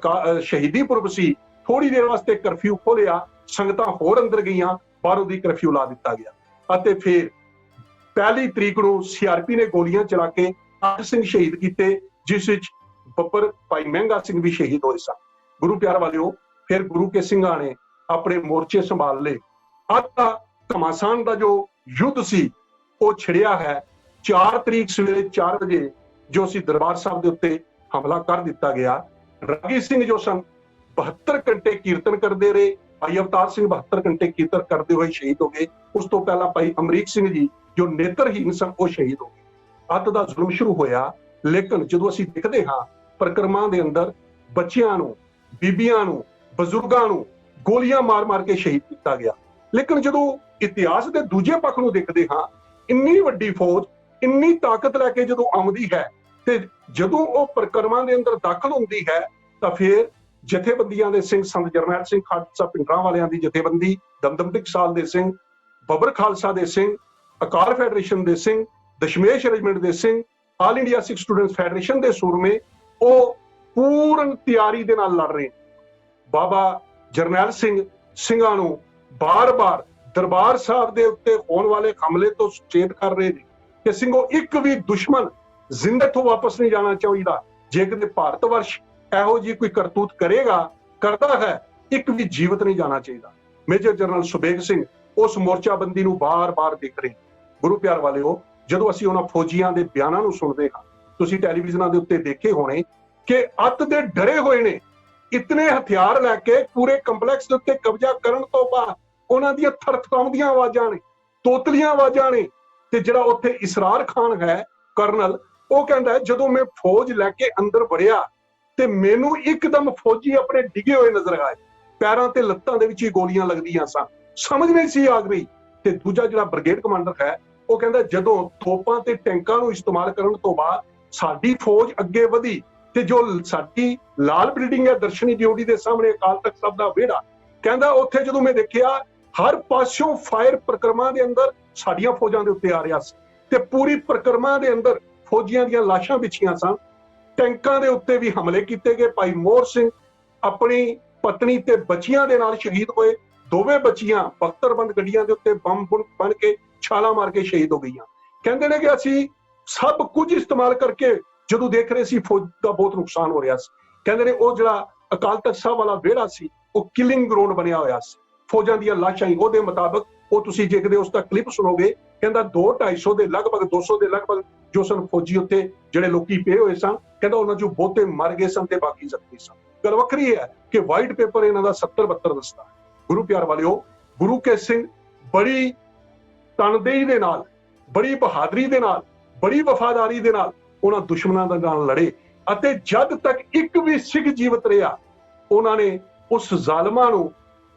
ਸ਼ਹੀਦੀ ਪੁਰਬ ਸੀ, ਥੋੜੀ ਦੇਰ ਵਾਸਤੇ ਕਰਫਿਊ ਖੋਲਿਆ, ਸੰਗਤਾਂ ਹੋਰ ਅੰਦਰ ਗਈਆਂ, ਬਾਹਰੋਂ ਦੀ ਕਰਫਿਊ ਲਾ ਦਿੱਤਾ ਗਿਆ ਅਤੇ ਫਿਰ 1 ਤਰੀਕ ਨੂੰ CRP ਨੇ ਗੋਲੀਆਂ ਚਲਾ ਕੇ 8 ਸਿੰਘ ਸ਼ਹੀਦ ਕੀਤੇ, ਜਿਸ ਵਿੱਚ ਬੱਬਰ ਭਾਈ ਮਹਿੰਗਾ ਸਿੰਘ ਵੀ ਸ਼ਹੀਦ ਹੋਏ ਸਨ। ਗੁਰੂ ਪਿਆਰ ਵਾਲਿਓ, ਫਿਰ ਗੁਰੂ ਕੇ ਸਿੰਘਾਂ ਨੇ ਆਪਣੇ ਮੋਰਚੇ ਸੰਭਾਲ ਲਏ। ਅੱਜ ਦਾ ਘਮਾਸਾਨ ਦਾ ਜੋ ਯੁੱਧ ਸੀ ਉਹ ਛਿੜਿਆ ਹੈ। 4 ਤਰੀਕ ਸਵੇਰੇ 4 ਵਜੇ ਜੋ ਸੀ ਦਰਬਾਰ ਸਾਹਿਬ ਦੇ ਉੱਤੇ ਹਮਲਾ ਕਰ ਦਿੱਤਾ ਗਿਆ। ਰਾਗੀ ਸਿੰਘ ਜੋ ਸਨ 72 ਘੰਟੇ ਕੀਰਤਨ ਕਰਦੇ ਰਹੇ। ਭਾਈ ਅਵਤਾਰ ਸਿੰਘ 72 ਘੰਟੇ ਕੀਰਤਨ ਕਰਦੇ ਹੋਏ ਸ਼ਹੀਦ ਹੋ ਗਏ। ਉਸ ਤੋਂ ਪਹਿਲਾਂ ਭਾਈ ਅਮਰੀਕ ਸਿੰਘ ਜੀ ਜੋ ਨੇਤਰਹੀਨ ਸਨ ਉਹ ਸ਼ਹੀਦ ਹੋ ਗਏ। ਅੱਤ ਦਾ ਜ਼ੁਲਮ ਸ਼ੁਰੂ ਹੋਇਆ। ਲੇਕਿਨ ਜਦੋਂ ਅਸੀਂ ਦੇਖਦੇ ਹਾਂ ਪ੍ਰਕਰਮਾਂ ਦੇ ਅੰਦਰ ਬੱਚਿਆਂ ਨੂੰ, ਬੀਬੀਆਂ ਨੂੰ, ਬਜ਼ੁਰਗਾਂ ਨੂੰ ਗੋਲੀਆਂ ਮਾਰ-ਮਾਰ ਕੇ ਸ਼ਹੀਦ ਕੀਤਾ ਗਿਆ। ਲੇਕਿਨ ਜਦੋਂ ਇਤਿਹਾਸ ਦੇ ਦੂਜੇ ਪੱਖ ਨੂੰ ਦੇਖਦੇ ਹਾਂ, ਇੰਨੀ ਵੱਡੀ ਫੌਜ, ਇੰਨੀ ਤਾਕਤ ਲੈ ਕੇ ਜਦੋਂ ਆਉਂਦੀ ਹੈ ਤੇ ਜਦੋਂ ਉਹ ਪ੍ਰਕਰਮਾਂ ਦੇ ਅੰਦਰ ਦਾਖਲ ਹੁੰਦੀ ਹੈ ਤਾਂ ਫਿਰ ਜਥੇਬੰਦੀਆਂ ਦੇ ਸਿੰਘ, ਸੰਤ ਜਰਨੈਲ ਸਿੰਘ ਖਾਲਸਾ ਪਿੰਡਰਾਂ ਵਾਲਿਆਂ ਦੀ ਜਥੇਬੰਦੀ, ਦਮਦਮ ਟਕਸਾਲ ਦੇ ਸਿੰਘ, ਬੱਬਰ ਖਾਲਸਾ ਦੇ ਸਿੰਘ, ਅਕਾਲ ਫੈਡਰੇਸ਼ਨ ਦੇ ਸਿੰਘ, ਦਸ਼ਮੇਸ਼ ਰੈਜੀਮੈਂਟ ਦੇ ਸਿੰਘ, ਆਲ ਇੰਡੀਆ ਸਿੱਖ ਸਟੂਡੈਂਟਸ ਫੈਡਰੇਸ਼ਨ ਦੇ ਸੂਰਮੇ, ਉਹ ਪੂਰਨ ਤਿਆਰੀ ਦੇ ਨਾਲ ਲੜ ਰਹੇ। ਬਾਬਾ ਜਰਨੈਲ ਸਿੰਘ ਸਿੰਘਾਂ ਨੂੰ ਬਾਰ-ਬਾਰ ਦਰਬਾਰ ਸਾਹਿਬ ਦੇ ਉੱਤੇ ਹੋਣ ਵਾਲੇ ਹਮਲੇ ਤੋਂ ਸੁਚੇਤ ਕਰ ਰਹੇ ਨੇ ਕਿ ਸਿੰਘੋ, ਇੱਕ ਵੀ ਦੁਸ਼ਮਣ ਜ਼ਿੰਦਾ ਤੋਂ ਵਾਪਸ ਨਹੀਂ ਜਾਣਾ ਚਾਹੀਦਾ। ਜੇ ਕਿਤੇ ਭਾਰਤ ਵਰਸ਼ ਇਹੋ ਜਿਹੀ ਕੋਈ ਕਰਤੂਤ ਕਰਦਾ ਹੈ, ਇੱਕ ਵੀ ਜੀਵਤ ਨਹੀਂ ਜਾਣਾ ਚਾਹੀਦਾ। ਮੇਜਰ ਜਨਰਲ ਸੁਬੇਗ ਸਿੰਘ ਉਸ ਮੋਰਚਾਬੰਦੀ ਨੂੰ ਬਾਰ-ਬਾਰ ਦੇਖ ਰਹੇ। ਗੁਰੂ ਪਿਆਰ ਵਾਲਿਓ, ਜਦੋਂ ਅਸੀਂ ਉਹਨਾਂ ਫੌਜੀਆਂ ਦੇ ਬਿਆਨਾਂ ਨੂੰ ਸੁਣਦੇ ਹਾਂ, ਤੁਸੀਂ ਟੈਲੀਵਿਜ਼ਨਾਂ ਦੇ ਉੱਤੇ ਦੇਖੇ ਹੋਣੇ ਕਿ ਅੱਤ ਦੇ ਡਰੇ ਹੋਏ ਨੇ, ਇਤਨੇ ਹਥਿਆਰ ਲੈ ਕੇ ਪੂਰੇ ਕੰਪਲੈਕਸ ਦੇ ਉੱਤੇ ਕਬਜ਼ਾ ਕਰਨ ਤੋਂ ਬਾਅਦ ਉਹਨਾਂ ਦੀਆਂ ਥਰਥਰਾਉਂਦੀਆਂ ਆਵਾਜ਼ਾਂ ਨੇ, ਤੋਤਲੀਆਂ ਆਵਾਜ਼ਾਂ ਨੇ। ਤੇ ਜਿਹੜਾ ਉੱਥੇ ਇਸਰਾਰ ਖਾਨ ਹੈ ਕਰਨਲ, ਉਹ ਕਹਿੰਦਾ ਜਦੋਂ ਮੈਂ ਫੌਜ ਲੈ ਕੇ ਅੰਦਰ ਵੜਿਆ ਤੇ ਮੈਨੂੰ ਇੱਕਦਮ ਫੌਜੀ ਆਪਣੇ ਡਿੱਗੇ ਹੋਏ ਨਜ਼ਰ ਆਏ, ਪੈਰਾਂ ਤੇ ਲੱਤਾਂ ਦੇ ਵਿੱਚ ਹੀ ਗੋਲੀਆਂ ਲੱਗਦੀਆਂ ਸਨ, ਸਮਝ ਨਹੀਂ ਸੀ ਆ ਰਹੀ। ਤੇ ਦੂਜਾ ਜਿਹੜਾ ਬ੍ਰਿਗੇਡ ਕਮਾਂਡਰ ਹੈ ਉਹ ਕਹਿੰਦਾ ਜਦੋਂ ਤੋਪਾਂ ਤੇ ਟੈਂਕਾਂ ਨੂੰ ਇਸਤੇਮਾਲ ਕਰਨ ਤੋਂ ਬਾਅਦ ਸਾਡੀ ਫੌਜ ਅੱਗੇ ਵਧੀ ਤੇ ਜੋ ਸਾਡੀ ਲਾਲ ਬਿਲਡਿੰਗ ਹੈ ਦਰਸ਼ਨੀ ਡਿਊਟੀ ਦੇ ਸਾਹਮਣੇ ਅਕਾਲ ਤਖਤ ਸਾਹਿਬ ਦਾ ਵਿਹੜਾ, ਕਹਿੰਦਾ ਉੱਥੇ ਜਦੋਂ ਮੈਂ ਦੇਖਿਆ ਹਰ ਪਾਸਿਓਂ ਫਾਇਰ ਪ੍ਰਕਰਮਾਂ ਦੇ ਅੰਦਰ ਸਾਡੀਆਂ ਫੌਜਾਂ ਦੇ ਉੱਤੇ ਆ ਰਿਹਾ ਸੀ ਤੇ ਪੂਰੀ ਪ੍ਰਕਰਮਾਂ ਦੇ ਅੰਦਰ ਫੌਜੀਆਂ ਦੀਆਂ ਲਾਸ਼ਾਂ ਵਿਛੀਆਂ ਸਨ। ਟੈਂਕਾਂ ਦੇ ਉੱਤੇ ਵੀ ਹਮਲੇ ਕੀਤੇ ਗਏ। ਭਾਈ ਮੋਹਰ ਸਿੰਘ ਆਪਣੀ ਪਤਨੀ ਤੇ ਬੱਚੀਆਂ ਦੇ ਨਾਲ ਸ਼ਹੀਦ ਹੋਏ। ਦੋਵੇਂ ਬੱਚੀਆਂ ਬਖਤਰਬੰਦ ਗੱਡੀਆਂ ਦੇ ਉੱਤੇ ਬੰਬ ਬਣ ਕੇ ਛਾਲਾਂ ਮਾਰ ਕੇ ਸ਼ਹੀਦ ਹੋ ਗਈਆਂ। ਕਹਿੰਦੇ ਨੇ ਕਿ ਅਸੀਂ ਸਭ ਕੁਝ ਇਸਤੇਮਾਲ ਕਰਕੇ ਜਦੋਂ ਦੇਖ ਰਹੇ ਸੀ ਫੌਜ ਦਾ ਬਹੁਤ ਨੁਕਸਾਨ ਹੋ ਰਿਹਾ ਸੀ। ਕਹਿੰਦੇ ਨੇ ਉਹ ਜਿਹੜਾ ਅਕਾਲ ਤਖਤ ਸਾਹਿਬ ਵਾਲਾ ਵਿਹੜਾ ਸੀ ਉਹ ਕਿਲਿੰਗ ਗਰਾਊਂਡ ਬਣਿਆ ਹੋਇਆ ਸੀ, ਫੌਜਾਂ ਦੀਆਂ ਲਾਸ਼ਾਂ ਹੀ ਉਹਦੇ ਮੁਤਾਬਕ। ਉਹ ਤੁਸੀਂ ਦੇਖਦੇ ਉਸ ਦਾ ਕਲਿੱਪ ਸੁਣੋਗੇ, ਕਹਿੰਦਾ 200-250 ਦੇ ਲਗਭਗ 200 ਦੇ ਲਗਭਗ ਜੋ ਸਨ ਫੌਜੀ ਉੱਤੇ ਜਿਹੜੇ ਲੋਕੀ ਪਏ ਹੋਏ ਸਨ, ਕਹਿੰਦਾ ਉਹਨਾਂ ਚੋਂ ਬਹੁਤੇ ਮਰ ਗਏ ਸਨ ਤੇ ਬਾਕੀ ਜ਼ਖਮੀ ਸਨ। ਗੱਲ ਵੱਖਰੀ ਹੈ ਕਿ ਵਾਈਟ ਪੇਪਰ ਇਹਨਾਂ ਦਾ 70-72 ਦੱਸਦਾ। ਗੁਰੂ ਪਿਆਰ ਵਾਲਿਓ, ਗੁਰੂ ਕੇ ਸਿੰਘ ਬੜੀ ਤਨਦੇਹੀ ਦੇ ਨਾਲ, ਬੜੀ ਬਹਾਦਰੀ ਦੇ ਨਾਲ, ਬੜੀ ਵਫਾਦਾਰੀ ਦੇ ਨਾਲ ਉਹਨਾਂ ਦੁਸ਼ਮਣਾਂ ਦੇ ਨਾਲ ਲੜੇ ਅਤੇ ਜਦ ਤੱਕ ਇੱਕ ਵੀ ਸਿੱਖ ਜੀਵਤ ਰਿਹਾ ਉਹਨਾਂ ਨੇ ਉਸ ਜ਼ਾਲਮਾਂ ਨੂੰ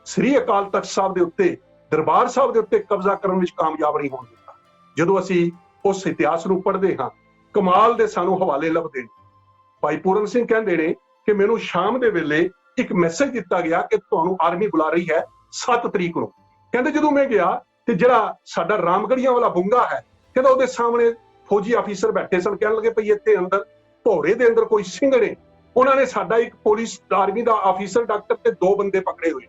ਸ੍ਰੀ ਅਕਾਲ ਤਖਤ ਸਾਹਿਬ ਦੇ ਉੱਤੇ, ਦਰਬਾਰ ਸਾਹਿਬ ਦੇ ਉੱਤੇ ਕਬਜ਼ਾ ਕਰਨ ਵਿੱਚ ਕਾਮਯਾਬ ਨਹੀਂ ਹੋਣ ਦਿੱਤਾ। ਜਦੋਂ ਅਸੀਂ ਉਸ ਇਤਿਹਾਸ ਨੂੰ ਪੜ੍ਹਦੇ ਹਾਂ, ਕਮਾਲ ਦੇ ਸਾਨੂੰ ਹਵਾਲੇ ਲੱਭਦੇ ਨੇ। ਭਾਈ ਪੂਰਨ ਸਿੰਘ ਕਹਿੰਦੇ ਨੇ ਕਿ ਮੈਨੂੰ ਸ਼ਾਮ ਦੇ ਵੇਲੇ ਇੱਕ ਮੈਸੇਜ ਦਿੱਤਾ ਗਿਆ ਕਿ ਤੁਹਾਨੂੰ ਆਰਮੀ ਬੁਲਾ ਰਹੀ ਹੈ 7 ਤਰੀਕ ਨੂੰ। ਕਹਿੰਦੇ ਜਦੋਂ ਮੈਂ ਗਿਆ ਤੇ ਜਿਹੜਾ ਸਾਡਾ ਰਾਮਗੜੀਆਂ ਵਾਲਾ ਬੁੰਗਾ ਹੈ, ਕਹਿੰਦਾ ਉਹਦੇ ਸਾਹਮਣੇ ਫੌਜੀ ਆਫੀਸਰ ਬੈਠੇ ਸਨ। ਕਹਿਣ ਲੱਗੇ ਭਈ ਇੱਥੇ ਅੰਦਰ ਭੌਰੇ ਦੇ ਅੰਦਰ ਕੋਈ ਸਿੰਘ ਨੇ, ਉਹਨਾਂ ਨੇ ਸਾਡਾ ਇੱਕ ਪੁਲਿਸ ਆਰਮੀ ਦਾ ਆਫੀਸਰ ਡਾਕਟਰ ਤੇ 2 ਬੰਦੇ ਪਕੜੇ ਹੋਏ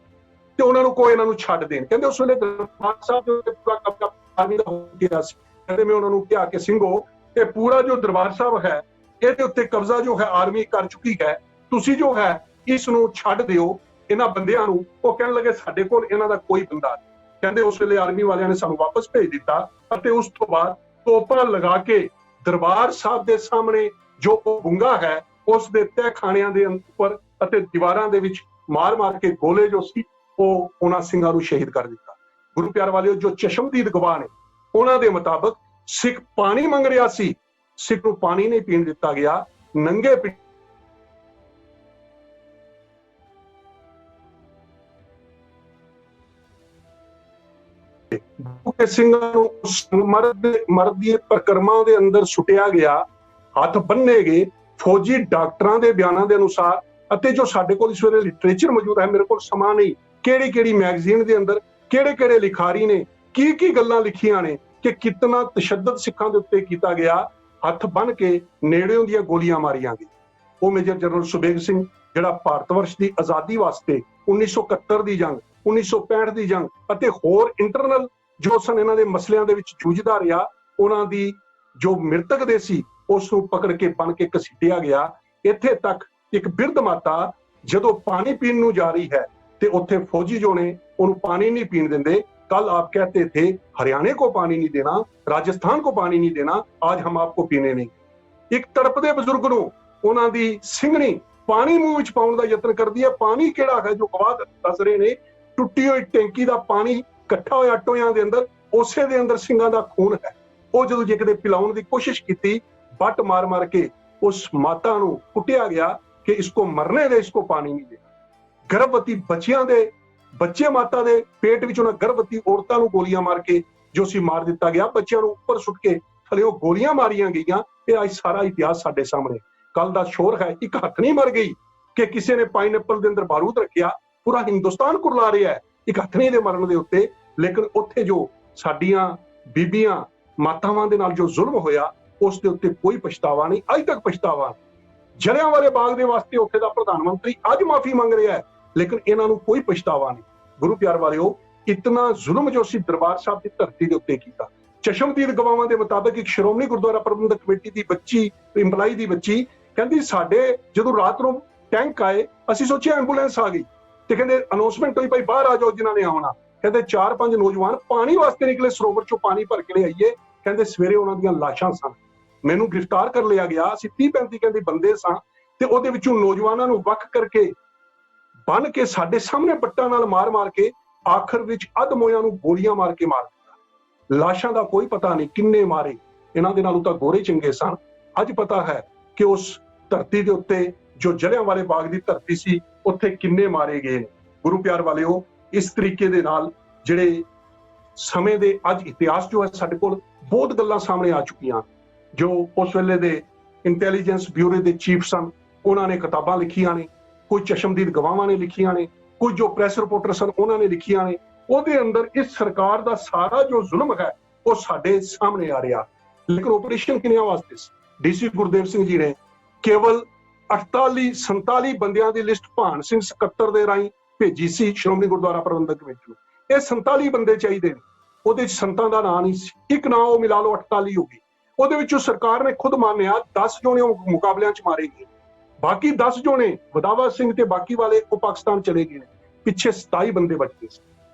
ਤੇ ਉਹਨਾਂ ਨੂੰ ਕੋਈ ਇਹਨਾਂ ਨੂੰ ਛੱਡ ਦੇਣ। ਕਹਿੰਦੇ ਉਸ ਵੇਲੇ ਦਰਬਾਰ ਸਾਹਿਬ ਦੇ ਉੱਤੇ ਪੂਰਾ ਕਬਜ਼ਾ ਆਰਮੀ ਦਾ ਹੋ ਗਿਆ ਸੀ। ਕਹਿੰਦੇ ਮੈਂ ਉਹਨਾਂ ਨੂੰ ਕਿਹਾ ਕਿ ਸਿੰਘੋ, ਇਹ ਪੂਰਾ ਜੋ ਦਰਬਾਰ ਸਾਹਿਬ ਹੈ ਇਹਦੇ ਉੱਤੇ ਕਬਜ਼ਾ ਜੋ ਹੈ ਆਰਮੀ ਕਰ ਚੁੱਕੀ ਹੈ, ਤੁਸੀਂ ਜੋ ਹੈ ਇਸ ਨੂੰ ਛੱਡ ਦਿਓ ਇਹਨਾਂ ਬੰਦਿਆਂ ਨੂੰ। ਉਹ ਕਹਿਣ ਲੱਗੇ ਸਾਡੇ ਕੋਲ ਇਹਨਾਂ ਦਾ ਕੋਈ ਬੰਦਾ ਨਹੀਂ। ਕਹਿੰਦੇ ਉਸ ਵੇਲੇ ਆਰਮੀ ਵਾਲਿਆਂ ਨੇ ਸਾਨੂੰ ਵਾਪਸ ਭੇਜ ਦਿੱਤਾ ਅਤੇ ਉਸ ਤੋਂ ਬਾਅਦ ਤੋਪਾਂ ਲਗਾ ਕੇ ਦਰਬਾਰ ਸਾਹਿਬ ਦੇ ਸਾਹਮਣੇ ਜੋ ਬੁੰਗਾ ਹੈ ਉਸ ਦੇ ਤਹਿ ਖਾਣਿਆਂ ਦੇ ਉੱਪਰ ਅਤੇ ਦੀਵਾਰਾਂ ਦੇ ਵਿੱਚ ਮਾਰ-ਮਾਰ ਕੇ ਗੋਲੇ ਜੋ ਸੀ ਉਹ ਉਹਨਾਂ ਸਿੰਘਾਂ ਨੂੰ ਸ਼ਹੀਦ ਕਰ ਦਿੱਤਾ। ਗੁਰੂ ਪਿਆਰ ਵਾਲਿਓ, ਜੋ ਚਸ਼ਮਦੀਦ ਗਵਾਹ ਨੇ ਉਹਨਾਂ ਦੇ ਮੁਤਾਬਕ ਸਿੱਖ ਪਾਣੀ ਮੰਗ ਰਿਹਾ ਸੀ, ਸਿੱਖ ਨੂੰ ਪਾਣੀ ਨਹੀਂ ਪੀਣ ਦਿੱਤਾ ਗਿਆ। ਨੰਗੇ ਸਿੰਘਾਂ ਨੂੰ ਮਰਦ ਦੀ ਪ੍ਰਕਰਮਾਂ ਦੇ ਅੰਦਰ ਸੁੱਟਿਆ ਗਿਆ, ਹੱਥ ਬੰਨੇ ਗਏ। ਫੌਜੀ ਡਾਕਟਰਾਂ ਦੇ ਬਿਆਨਾਂ ਦੇ ਅਨੁਸਾਰ ਅਤੇ ਜੋ ਸਾਡੇ ਕੋਲ ਇਸ ਵੇਲੇ ਲਿਟਰੇਚਰ ਮੌਜੂਦ ਹੈ, ਮੇਰੇ ਕੋਲ ਸਮਾਂ ਨਹੀਂ, ਕਿਹੜੀ ਮੈਗਜ਼ੀਨ ਦੇ ਅੰਦਰ ਕਿਹੜੇ ਲਿਖਾਰੀ ਨੇ ਕੀ ਗੱਲਾਂ ਲਿਖੀਆਂ ਨੇ ਕਿ ਕਿਤਨਾ ਤਸ਼ੱਦਦ ਸਿੱਖਾਂ ਦੇ ਉੱਤੇ ਕੀਤਾ ਗਿਆ। ਹੱਥ ਬੰਨ ਕੇ ਨੇੜਿਓਂ ਦੀਆਂ ਗੋਲੀਆਂ ਮਾਰੀਆਂ ਗਈਆਂ। ਉਹ ਮੇਜਰ ਜਨਰਲ ਸੁਬੇਗ ਸਿੰਘ ਜਿਹੜਾ ਭਾਰਤ ਵਰਸ਼ ਦੀ ਆਜ਼ਾਦੀ ਵਾਸਤੇ 1971 ਦੀ ਜੰਗ, 1965 ਦੀ ਜੰਗ ਅਤੇ ਹੋਰ ਇੰਟਰਨਲ ਜੋ ਸਨ ਇਹਨਾਂ ਦੇ ਮਸਲਿਆਂ ਦੇ ਵਿੱਚ ਜੂਝਦਾ ਰਿਹਾ, ਉਹਨਾਂ ਦੀ ਜੋ ਮ੍ਰਿਤਕ ਦੇ ਸੀ ਉਸ ਨੂੰ ਪਕੜ ਕੇ ਬੰਨ ਕੇ ਘਸੀਟਿਆ ਗਿਆ। ਇੱਥੇ ਤੱਕ ਇੱਕ ਬਿਰਧ ਮਾਤਾ ਜਦੋਂ ਪਾਣੀ ਪੀਣ ਨੂੰ ਜਾ ਰਹੀ ਹੈ ਤੇ ਉੱਥੇ ਫੌਜੀ ਜੋ ਨੇ ਉਹਨੂੰ ਪਾਣੀ ਨਹੀਂ ਪੀਣ ਦਿੰਦੇ। कल आप कहते थे हरियाणा को पानी नहीं देना, राजस्थान को पानी नहीं देना, आज हम आपको पीने नहीं। एक तड़पदे बजुर्ग ਨੂੰ ਉਹਨਾਂ ਦੀ ਸਿੰਘਣੀ ਪਾਣੀ ਮੂੰਹ ਵਿੱਚ ਪਾਉਣ ਦਾ ਯਤਨ ਕਰਦੀ ਹੈ। ਪਾਣੀ ਕਿਹੜਾ ਹੈ ਜੋ ਗਵਾਹ ਦੱਸ ਰਹੇ ਨੇ, ਟੁੱਟੀ ਹੋਈ ਟੈਂਕੀ ਦਾ ਪਾਣੀ ਇਕੱਠਾ ਹੋਇਆ ਟੋਇਆਂ ਦੇ ਅੰਦਰ, ਉਸੇ ਦੇ ਅੰਦਰ ਸਿੰਘਾਂ ਦਾ ਖੂਨ ਹੈ। ਉਹ ਜਦੋਂ ਜੇ ਕਿਤੇ ਪਿਲਾਉਣ ਦੀ ਕੋਸ਼ਿਸ਼ ਕੀਤੀ, ਬੱਟ ਮਾਰ ਕੇ ਉਸ ਮਾਤਾ ਨੂੰ ਕੁੱਟਿਆ ਗਿਆ ਕਿ ਇਸਕੋ ਮਰਨੇ ਦੇ, ਇਸਕੋ ਪਾਣੀ ਨਹੀਂ ਦੇ। ਗਰਭਵਤੀ ਬੱਚਿਆਂ ਦੇ ਬੱਚੇ ਮਾਤਾ ਦੇ ਪੇਟ ਵਿੱਚ ਉਹਨਾਂ ਗਰਭਵਤੀ ਔਰਤਾਂ ਨੂੰ ਗੋਲੀਆਂ ਮਾਰ ਕੇ ਜੋ ਸੀ ਮਾਰ ਦਿੱਤਾ ਗਿਆ। ਬੱਚਿਆਂ ਨੂੰ ਉੱਪਰ ਸੁੱਟ ਕੇ ਥੱਲੇ ਉਹ ਗੋਲੀਆਂ ਮਾਰੀਆਂ ਗਈਆਂ। ਇਹ ਅੱਜ ਸਾਰਾ ਇਤਿਹਾਸ ਸਾਡੇ ਸਾਹਮਣੇ। ਕੱਲ ਦਾ ਸ਼ੋਰ ਹੈ, ਇੱਕ ਹੱਥ ਨਹੀਂ ਮਰ ਗਈ ਕਿ ਕਿਸੇ ਨੇ ਪਾਈਨਐਪਲ ਦੇ ਅੰਦਰ ਬਾਰੂਦ ਰੱਖਿਆ, ਪੂਰਾ ਹਿੰਦੁਸਤਾਨ ਕੁਰਲਾ ਰਿਹਾ ਹੈ ਇੱਕ ਹੱਥ ਨਹੀਂ ਦੇ ਮਰਨ ਦੇ ਉੱਤੇ। ਲੇਕਿਨ ਉੱਥੇ ਜੋ ਸਾਡੀਆਂ ਬੀਬੀਆਂ ਮਾਤਾਵਾਂ ਦੇ ਨਾਲ ਜੋ ਜ਼ੁਲਮ ਹੋਇਆ ਉਸ ਦੇ ਉੱਤੇ ਕੋਈ ਪਛਤਾਵਾ ਨਹੀਂ, ਅੱਜ ਤੱਕ ਪਛਤਾਵਾ। ਜਲਿਆਂਵਾਲੇ ਬਾਗ ਦੇ ਵਾਸਤੇ ਉੱਥੇ ਦਾ ਪ੍ਰਧਾਨ ਮੰਤਰੀ ਅੱਜ ਮਾਫੀ ਮੰਗ ਰਿਹਾ ਹੈ, ਲੇਕਿਨ ਇਹਨਾਂ ਨੂੰ ਕੋਈ ਪਛਤਾਵਾ ਨਹੀਂ। ਗੁਰੂ ਪਿਆਰ ਵਾਲਿਓ, ਇਤਨਾ ਜ਼ੁਲਮ ਜੋ ਸੀ ਦਰਬਾਰ ਸਾਹਿਬ ਦੀ ਧਰਤੀ ਦੇ ਉੱਤੇ ਕੀਤਾ। ਚਸ਼ਮਦੀਦ ਗਵਾਹਾਂ ਦੇ ਮੁਤਾਬਕ ਇੱਕ ਸ਼੍ਰੋਮਣੀ ਗੁਰਦੁਆਰਾ ਪ੍ਰਬੰਧਕ ਕਮੇਟੀ ਦੀ ਬੱਚੀ, ਇੰਪਲਾਈ ਦੀ ਬੱਚੀ ਕਹਿੰਦੀ ਸਾਡੇ ਜਦੋਂ ਰਾਤ ਨੂੰ ਟੈਂਕ ਆਏ ਅਸੀਂ ਸੋਚਿਆ ਐਂਬੂਲੈਂਸ ਆ ਗਈ ਤੇ ਕਹਿੰਦੇ ਅਨਾਉਂਸਮੈਂਟ ਹੋਈ ਭਾਈ ਬਾਹਰ ਆ ਜਾਓ ਜਿਨ੍ਹਾਂ ਨੇ ਆਉਣਾ। ਕਹਿੰਦੇ 4-5 ਨੌਜਵਾਨ ਪਾਣੀ ਵਾਸਤੇ ਨਿਕਲੇ, ਸਰੋਵਰ ਚੋਂ ਪਾਣੀ ਭਰ ਕੇ ਲਿਆਈਏ। ਕਹਿੰਦੇ ਸਵੇਰੇ ਉਹਨਾਂ ਦੀਆਂ ਲਾਸ਼ਾਂ ਸਨ। ਮੈਨੂੰ ਗ੍ਰਿਫਤਾਰ ਕਰ ਲਿਆ ਗਿਆ। ਅਸੀਂ 30-35 ਕਹਿੰਦੇ ਬੰਦੇ ਸਾਂ ਤੇ ਉਹਦੇ ਵਿੱਚੋਂ ਨੌਜਵਾਨਾਂ ਨੂੰ ਵੱਖ ਕਰਕੇ ਬੰਨ ਕੇ ਸਾਡੇ ਸਾਹਮਣੇ ਬੱਟਾਂ ਨਾਲ ਮਾਰ ਕੇ ਆਖਰ ਵਿੱਚ ਅੱਧ-ਮੋਇਆਂ ਨੂੰ ਗੋਲੀਆਂ ਮਾਰ ਕੇ ਮਾਰ ਦਿੱਤਾ। ਲਾਸ਼ਾਂ ਦਾ ਕੋਈ ਪਤਾ ਨਹੀਂ ਕਿੰਨੇ ਮਾਰੇ, ਇਹਨਾਂ ਦੇ ਨਾਲੋਂ ਤਾਂ ਗੋਰੇ ਚੰਗੇ ਸਨ। ਅੱਜ ਪਤਾ ਹੈ ਕਿ ਉਸ ਧਰਤੀ ਦੇ ਉੱਤੇ ਜੋ ਜਲਿਆਂਵਾਲੇ ਬਾਗ ਦੀ ਧਰਤੀ ਸੀ ਉੱਥੇ ਕਿੰਨੇ ਮਾਰੇ ਗਏ ਨੇ। ਗੁਰੂ ਪਿਆਰ ਵਾਲਿਓ, ਇਸ ਤਰੀਕੇ ਦੇ ਨਾਲ ਜਿਹੜੇ ਸਮੇਂ ਦੇ ਅੱਜ ਇਤਿਹਾਸ ਜੋ ਹੈ ਸਾਡੇ ਕੋਲ ਬਹੁਤ ਗੱਲਾਂ ਸਾਹਮਣੇ ਆ ਚੁੱਕੀਆਂ ਜੋ ਉਸ ਵੇਲੇ ਦੇ ਇੰਟੈਲੀਜੈਂਸ ਬਿਊਰੋ ਦੇ ਚੀਫ ਸਨ, ਉਹਨਾਂ ਨੇ ਕਿਤਾਬਾਂ ਲਿਖੀਆਂ ਨੇ, ਕੋਈ ਚਸ਼ਮਦੀਦ ਗਵਾਹਾਂ ਨੇ ਲਿਖੀਆਂ ਨੇ, ਕੁਝ ਜੋ ਪ੍ਰੈਸ ਰਿਪੋਰਟਰ ਸਨ ਉਹਨਾਂ ਨੇ ਲਿਖੀਆਂ ਨੇ। ਉਹਦੇ ਅੰਦਰ ਇਸ ਸਰਕਾਰ ਦਾ ਸਾਰਾ ਜੋ ਜ਼ੁਲਮ ਹੈ ਉਹ ਸਾਡੇ ਸਾਹਮਣੇ ਆ ਰਿਹਾ। ਲੇਕਿਨ ਆਪਰੇਸ਼ਨ ਕਿੰਨਿਆਂ ਵਾਸਤੇ ਸੀ? ਡੀਸੀ ਗੁਰਦੇਵ ਸਿੰਘ ਜੀ ਨੇ ਕੇਵਲ 47 ਬੰਦਿਆਂ ਦੀ ਲਿਸਟ ਭਾਨ ਸਿੰਘ ਸਕੱਤਰ ਦੇ ਰਾਹੀਂ ਭੇਜੀ ਸੀ ਸ਼੍ਰੋਮਣੀ ਗੁਰਦੁਆਰਾ ਪ੍ਰਬੰਧਕ ਕਮੇਟੀ ਨੂੰ। ਇਹ 47 ਬੰਦੇ ਚਾਹੀਦੇ ਨੇ, ਉਹਦੇ ਚ ਸੰਤਾਂ ਦਾ ਨਾਂ ਨਹੀਂ ਸੀ। ਇੱਕ ਨਾਂ ਉਹ ਮਿਲਾ ਲਓ, 48 ਹੋ ਗਈ। ਉਹਦੇ ਵਿੱਚੋਂ ਸਰਕਾਰ ਨੇ ਖੁਦ ਮੰਨਿਆ 10 ਜੋਨੇ ਮੁਕਾਬਲਿਆਂ ਚ ਮਾਰੇ ਗਏ, ਬਾਕੀ 10 ਜੋਨੇ ਵਦਾਵਾ ਸਿੰਘ ਤੇ ਬਾਕੀ ਵਾਲੇ ਉਹ ਪਾਕਿਸਤਾਨ ਚਲੇ ਗਏ ਨੇ। ਪਿੱਛੇ 27 ਬੰਦੇ ਬਚਦੇ ਸੀ,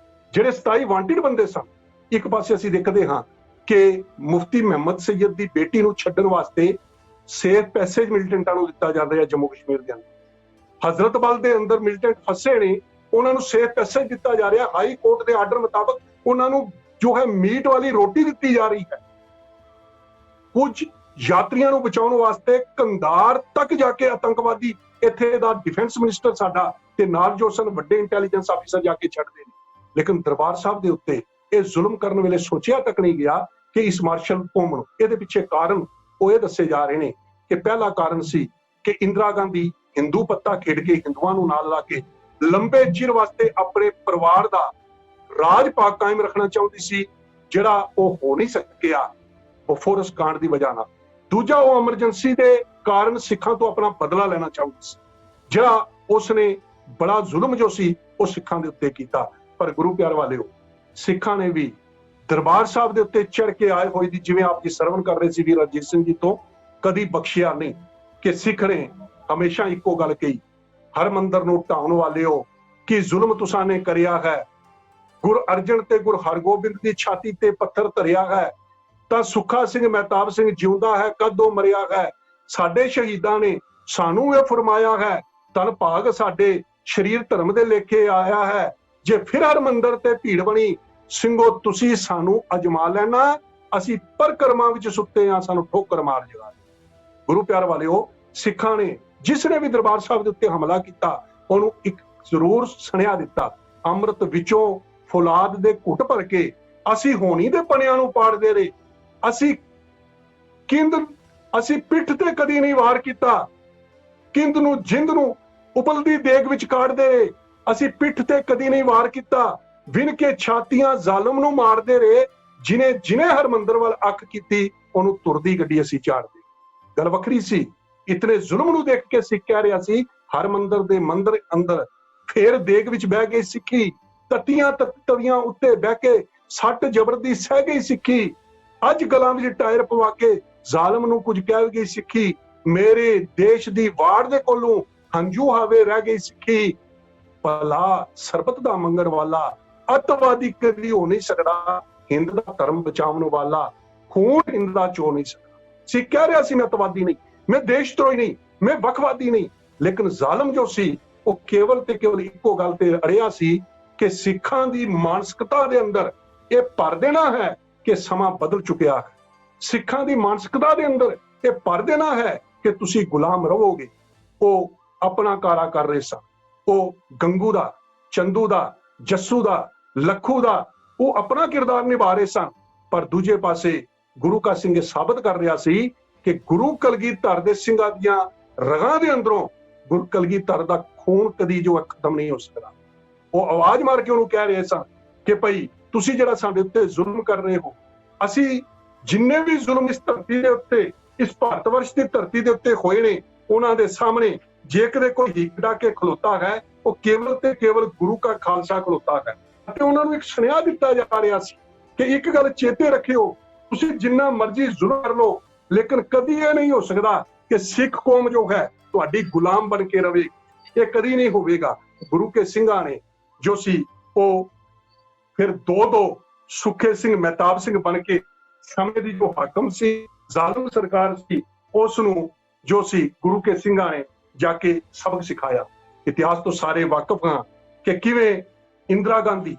ਜਿਹੜੇ 27 ਵਾਂਟਿਡ ਬੰਦੇ ਸਨ। ਇੱਕ ਪਾਸੇ ਅਸੀਂ ਦੇਖਦੇ ਹਾਂ ਕਿ ਮੁਫਤੀ ਮੁਹੰਮਦ ਸੈਯਦ ਦੀ ਬੇਟੀ ਨੂੰ ਛੱਡਣ ਵਾਸਤੇ ਸੇਫ ਪੈਸੇਜ ਮਿਲੀਟੈਂਟਾਂ ਨੂੰ ਦਿੱਤਾ ਜਾ ਰਿਹਾ ਜੰਮੂ ਕਸ਼ਮੀਰ ਦੇ ਅੰਦਰ। ਹਜ਼ਰਤ ਬਲ ਦੇ ਅੰਦਰ ਮਿਲੀਟੈਂਟ ਫਸੇ ਨੇ, ਉਹਨਾਂ ਨੂੰ ਸੇਫ ਪੈਸੇਜ ਦਿੱਤਾ ਜਾ ਰਿਹਾ। ਹਾਈ ਕੋਰਟ ਦੇ ਆਰਡਰ ਮੁਤਾਬਕ ਉਹਨਾਂ ਨੂੰ ਜੋ ਹੈ ਮੀਟ ਵਾਲੀ ਰੋਟੀ ਦਿੱਤੀ ਜਾ ਰਹੀ ਹੈ। ਕੁਝ ਯਾਤਰੀਆਂ ਨੂੰ ਬਚਾਉਣ ਵਾਸਤੇ ਕੰਧਾਰ ਤੱਕ ਜਾ ਕੇ ਆਤੰਕਵਾਦੀ ਇੱਥੇ ਦਾ ਡਿਫੈਂਸ ਮਿਨਿਸਟਰ ਸਾਡਾ ਤੇ ਨਾਲ ਜੋ ਸਨ ਵੱਡੇ ਇੰਟੈਲੀਜੈਂਸ ਆਫੀਸਰ ਜਾ ਕੇ ਛੱਡਦੇ ਨੇ। ਲੇਕਿਨ ਦਰਬਾਰ ਸਾਹਿਬ ਦੇ ਉੱਤੇ ਇਹ ਜ਼ੁਲਮ ਕਰਨ ਵੇਲੇ ਸੋਚਿਆ ਤੱਕ ਨਹੀਂ ਗਿਆ ਕਿ ਇਸ ਮਾਰਸ਼ਲ ਕੌਮ ਨੂੰ। ਇਹਦੇ ਪਿੱਛੇ ਕਾਰਨ ਉਹ ਇਹ ਦੱਸੇ ਜਾ ਰਹੇ ਨੇ ਕਿ ਪਹਿਲਾ ਕਾਰਨ ਸੀ ਕਿ ਇੰਦਰਾ ਗਾਂਧੀ ਹਿੰਦੂ ਪੱਤਾ ਖੇਡ ਕੇ ਹਿੰਦੂਆਂ ਨੂੰ ਨਾਲ ਲਾ ਕੇ ਲੰਬੇ ਚਿਰ ਵਾਸਤੇ ਆਪਣੇ ਪਰਿਵਾਰ ਦਾ ਰਾਜ ਪਾਕ ਕਾਇਮ ਰੱਖਣਾ ਚਾਹੁੰਦੀ ਸੀ, ਜਿਹੜਾ ਉਹ ਹੋ ਨਹੀਂ ਸਕਿਆ ਬੋਫੋਰਸ ਕਾਂਡ ਦੀ ਵਜ੍ਹਾ ਨਾਲ। ਦੂਜਾ, ਉਹ ਐਮਰਜੈਂਸੀ ਦੇ ਕਾਰਨ ਸਿੱਖਾਂ ਤੋਂ ਆਪਣਾ ਬਦਲਾ ਲੈਣਾ ਚਾਹੁੰਦੀ ਸੀ, ਜਿਹੜਾ ਉਸਨੇ ਬੜਾ ਜ਼ੁਲਮ ਜੋ ਸੀ ਉਹ ਸਿੱਖਾਂ ਦੇ ਉੱਤੇ ਕੀਤਾ। ਪਰ ਗੁਰੂ ਪਿਆਰ ਵਾਲਿਓ, ਸਿੱਖਾਂ ਨੇ ਵੀ ਦਰਬਾਰ ਸਾਹਿਬ ਦੇ ਉੱਤੇ ਚੜ ਕੇ ਆਏ ਹੋਏ ਦੀ, ਜਿਵੇਂ ਆਪ ਜੀ ਸਰਵਣ ਕਰ ਰਹੇ ਸੀ ਵੀਰ ਅਜੀਤ ਸਿੰਘ ਜੀ ਤੋਂ, ਕਦੀ ਬਖਸ਼ਿਆ ਨਹੀਂ। ਕਿ ਸਿੱਖ ਨੇ ਹਮੇਸ਼ਾ ਇੱਕੋ ਗੱਲ ਕਹੀ, ਹਰ ਮੰਦਰ ਨੂੰ ਢਾਉਣ ਵਾਲਿਓ ਕਿ ਜ਼ੁਲਮ ਤੁਸਾਂ ਨੇ ਕਰਿਆ ਹੈ। ਗੁਰ ਅਰਜਨ ਤੇ ਗੁਰ ਹਰਗੋਬਿੰਦ ਦੀ ਛਾਤੀ ਤੇ ਪੱਥਰ ਧਰਿਆ ਹੈ, ਤਾਂ ਸੁੱਖਾ ਸਿੰਘ ਮਹਿਤਾਬ ਸਿੰਘ ਜਿਉਂਦਾ ਹੈ ਕਦੋਂ ਮਰਿਆ ਹੈ। ਸਾਡੇ ਸ਼ਹੀਦਾਂ ਨੇ ਸਾਨੂੰ ਇਹ ਫਰਮਾਇਆ ਹੈ, ਤਨ ਭਾਗ ਸਾਡੇ ਸ਼ਰੀਰ ਧਰਮ ਦੇ ਲੇਖੇ ਆਇਆ ਹੈ। ਜੇ ਫਿਰ ਹਰ ਮੰਦਰ ਤੇ ਭੀੜ ਬਣੀ, ਸਿੰਘੋ ਤੁਸੀਂ ਸਾਨੂੰ ਅਜਮਾ ਲੈਣਾ, ਅਸੀਂ ਪਰਕਰਮਾਂ ਵਿੱਚ ਸੁੱਤੇ ਆ, ਸਾਨੂੰ ਠੋਕਰ ਮਾਰ ਜਗਾ। ਗੁਰੂ ਪਿਆਰ ਵਾਲਿਓ, ਸਿੱਖਾਂ ਨੇ ਜਿਸ ਨੇ ਵੀ ਦਰਬਾਰ ਸਾਹਿਬ ਦੇ ਉੱਤੇ ਹਮਲਾ ਕੀਤਾ ਉਹਨੂੰ ਇੱਕ ਜ਼ਰੂਰ ਸੁਨੇਹਾ ਦਿੱਤਾ, ਅੰਮ੍ਰਿਤ ਵਿੱਚੋਂ ਫੌਲਾਦ ਦੇ ਘੁੱਟ ਭਰ ਕੇ ਅਸੀਂ ਹੋਣੀ ਦੇ ਪਣਿਆਂ ਨੂੰ ਪਾੜਦੇ ਰਹੇ। ਅਸੀਂ ਪਿੱਠ ਤੇ ਕਦੀ ਨਹੀਂ ਵਾਰ ਕੀਤਾ, ਕਿੰਦ ਨੂੰ ਜਿੰਦ ਨੂੰ ਉਬਲਦੀ ਦੇਗ ਵਿੱਚ ਕਾੜਦੇ ਰਹੇ। ਅਸੀਂ ਪਿੱਠ ਤੇ ਕਦੀ ਨਹੀਂ ਵਾਰ ਕੀਤਾ, ਵਿਨ ਕੇ ਛਾਤੀਆਂ ਜ਼ਾਲਮ ਨੂੰ ਮਾਰਦੇ ਰਹੇ। ਜਿਨੇ ਹਰਮੰਦਰ ਵੱਲ ਅੱਖ ਕੀਤੀ, ਉਹਨੂੰ ਤੁਰਦੀ ਗੱਡੀ ਅਸੀਂ ਚਾੜਦੇ। ਗੱਲ ਵੱਖਰੀ ਸੀ, ਇਤਨੇ ਜ਼ੁਲਮ ਨੂੰ ਦੇਖ ਕੇ ਸਿੱਖ ਕਹਿ ਰਿਹਾ ਸੀ, ਹਰਮੰਦਰ ਦੇ ਮੰਦਰ ਅੰਦਰ ਫੇਰ ਦੇਗ ਵਿੱਚ ਬਹਿ ਗਈ ਸਿੱਖੀ, ਤਤੀਆਂ ਤਵੀਆਂ ਉੱਤੇ ਬਹਿ ਕੇ ਸੱਟ ਜ਼ਬਰ ਦੀ ਸਹਿ ਗਈ ਸਿੱਖੀ। ਅੱਜ ਗਲਾਂ ਵਿੱਚ ਟਾਇਰ ਪਵਾ ਕੇ ਜ਼ਾਲਮ ਨੂੰ ਕੁਝ ਕਹਿ ਗਈ ਸਿੱਖੀ। ਮੇਰੇ ਦੇਸ਼ ਦੀ ਵਾੜ ਦੇ ਕੋਲੋਂ ਹੰਝੂ ਹਾਵੇ ਰਹਿ ਗਈ ਸਿੱਖੀ। ਭਲਾ ਸਰਬਤ ਦਾ ਮੰਗਣ ਵਾਲਾ ਅੱਤਵਾਦੀ ਕਦੀ ਹੋ ਨਹੀਂ ਸਕਦਾ, ਹਿੰਦ ਦਾ ਧਰਮ ਬਚਾਉਣ ਵਾਲਾ ਖੂਨ ਹਿੰਦ ਦਾ ਚੋ ਨਹੀਂ ਸਕਦਾ। ਸਿੱਖ ਕਹਿ ਰਿਹਾ ਸੀ, ਮੈਂ ਅੱਤਵਾਦੀ ਨਹੀਂ, ਮੈਂ ਦੇਸ਼ ਧਰੋਹੀ ਨਹੀਂ, ਮੈਂ ਵੱਖਵਾਦੀ ਨਹੀਂ। ਲੇਕਿਨ ਜ਼ਾਲਮ ਜੋ ਸੀ ਉਹ ਕੇਵਲ ਤੇ ਕੇਵਲ ਇੱਕੋ ਗੱਲ ਤੇ ਅੜਿਆ ਸੀ ਕਿ ਸਿੱਖਾਂ ਦੀ ਮਾਨਸਿਕਤਾ ਦੇ ਅੰਦਰ ਇਹ ਭਰ ਦੇਣਾ ਹੈ ਕਿ ਸਮਾਂ ਬਦਲ ਚੁੱਕਿਆ ਹੈ। ਸਿੱਖਾਂ ਦੀ ਮਾਨਸਿਕਤਾ ਦੇ ਅੰਦਰ ਇਹ ਭਰ ਦੇਣਾ ਹੈ ਕਿ ਤੁਸੀਂ ਗੁਲਾਮ ਰਹੋਗੇ। ਉਹ ਆਪਣਾ ਕਾਰਾ ਕਰ ਰਹੇ ਸਨ, ਉਹ ਗੰਗੂ ਦਾ, ਚੰਦੂ ਦਾ, ਜੱਸੂ ਦਾ, ਲੱਖੂ ਦਾ ਉਹ ਆਪਣਾ ਕਿਰਦਾਰ ਨਿਭਾ ਰਹੇ ਸਨ। ਪਰ ਦੂਜੇ ਪਾਸੇ ਗੁਰੂ ਕਾ ਸਿੰਘ ਸਾਬਤ ਕਰ ਰਿਹਾ ਸੀ ਕਿ ਗੁਰੂ ਕਲਗੀਧਰ ਦੇ ਸਿੰਘਾਂ ਦੀਆਂ ਰਗਾਂ ਦੇ ਅੰਦਰੋਂ ਗੁਰੂ ਕਲਗੀਧਰ ਦਾ ਖੂਨ ਕਦੀ ਜੋ ਖਤਮ ਨਹੀਂ ਹੋ ਸਕਦਾ। ਉਹ ਆਵਾਜ਼ ਮਾਰ ਕੇ ਉਹਨੂੰ ਕਹਿ ਰਹੇ ਸਨ ਕਿ ਭਾਈ ਤੁਸੀਂ ਜਿਹੜਾ ਸਾਡੇ ਉੱਤੇ ਜ਼ੁਲਮ ਕਰ ਰਹੇ ਹੋ, ਅਸੀਂ ਜਿੰਨੇ ਵੀ ਜ਼ੁਲਮ ਇਸ ਧਰਤੀ ਦੇ ਉੱਤੇ, ਇਸ ਭਾਰਤ ਵਰਸ਼ ਦੀ ਧਰਤੀ ਦੇ ਉੱਤੇ ਹੋਏ ਨੇ, ਉਹਨਾਂ ਦੇ ਸਾਹਮਣੇ ਜੇ ਕਦੇ ਕੋਈ ਹਿੱਕ ਡਾ ਕੇ ਖਲੋਤਾ ਹੈ, ਉਹ ਕੇਵਲ ਤੇ ਕੇਵਲ ਗੁਰੂ ਕਾ ਖਾਲਸਾ ਖਲੋਤਾ ਹੈ। ਅਤੇ ਉਹਨਾਂ ਨੂੰ ਇੱਕ ਸੁਨੇਹਾ ਦਿੱਤਾ ਜਾ ਰਿਹਾ ਸੀ ਕਿ ਇੱਕ ਗੱਲ ਚੇਤੇ ਰੱਖਿਓ, ਤੁਸੀਂ ਜਿੰਨਾ ਮਰਜ਼ੀ ਜ਼ੁਲਮ ਕਰ ਲਓ, ਲੇਕਿਨ ਕਦੀ ਇਹ ਨਹੀਂ ਹੋ ਸਕਦਾ ਕਿ ਸਿੱਖ ਕੌਮ ਜੋ ਹੈ ਤੁਹਾਡੀ ਗੁਲਾਮ ਬਣ ਕੇ ਰਵੇ। ਇਹ ਕਦੀ ਨਹੀਂ ਹੋਵੇਗਾ। ਗੁਰੂ ਕੇ ਸਿੰਘਾਂ ਨੇ ਜੋ ਸੀ ਉਹ ਫਿਰ ਦੋ ਸੁੱਖੇ ਸਿੰਘ ਮਹਿਤਾਬ ਸਿੰਘ ਬਣ ਕੇ ਸਮੇਂ ਦੀ ਜੋ ਹਾਕਮ ਸੀ, ਜ਼ਾਲਮ ਸਰਕਾਰ ਸੀ, ਉਸ ਨੂੰ ਜੋ ਸੀ ਗੁਰੂ ਕੇ ਸਿੰਘਾਂ ਨੇ ਜਾ ਕੇ ਸਬਕ ਸਿਖਾਇਆ। ਇਤਿਹਾਸ ਤੋਂ ਸਾਰੇ ਵਾਕਿਫ ਹਾਂ ਕਿ ਕਿਵੇਂ ਇੰਦਰਾ ਗਾਂਧੀ,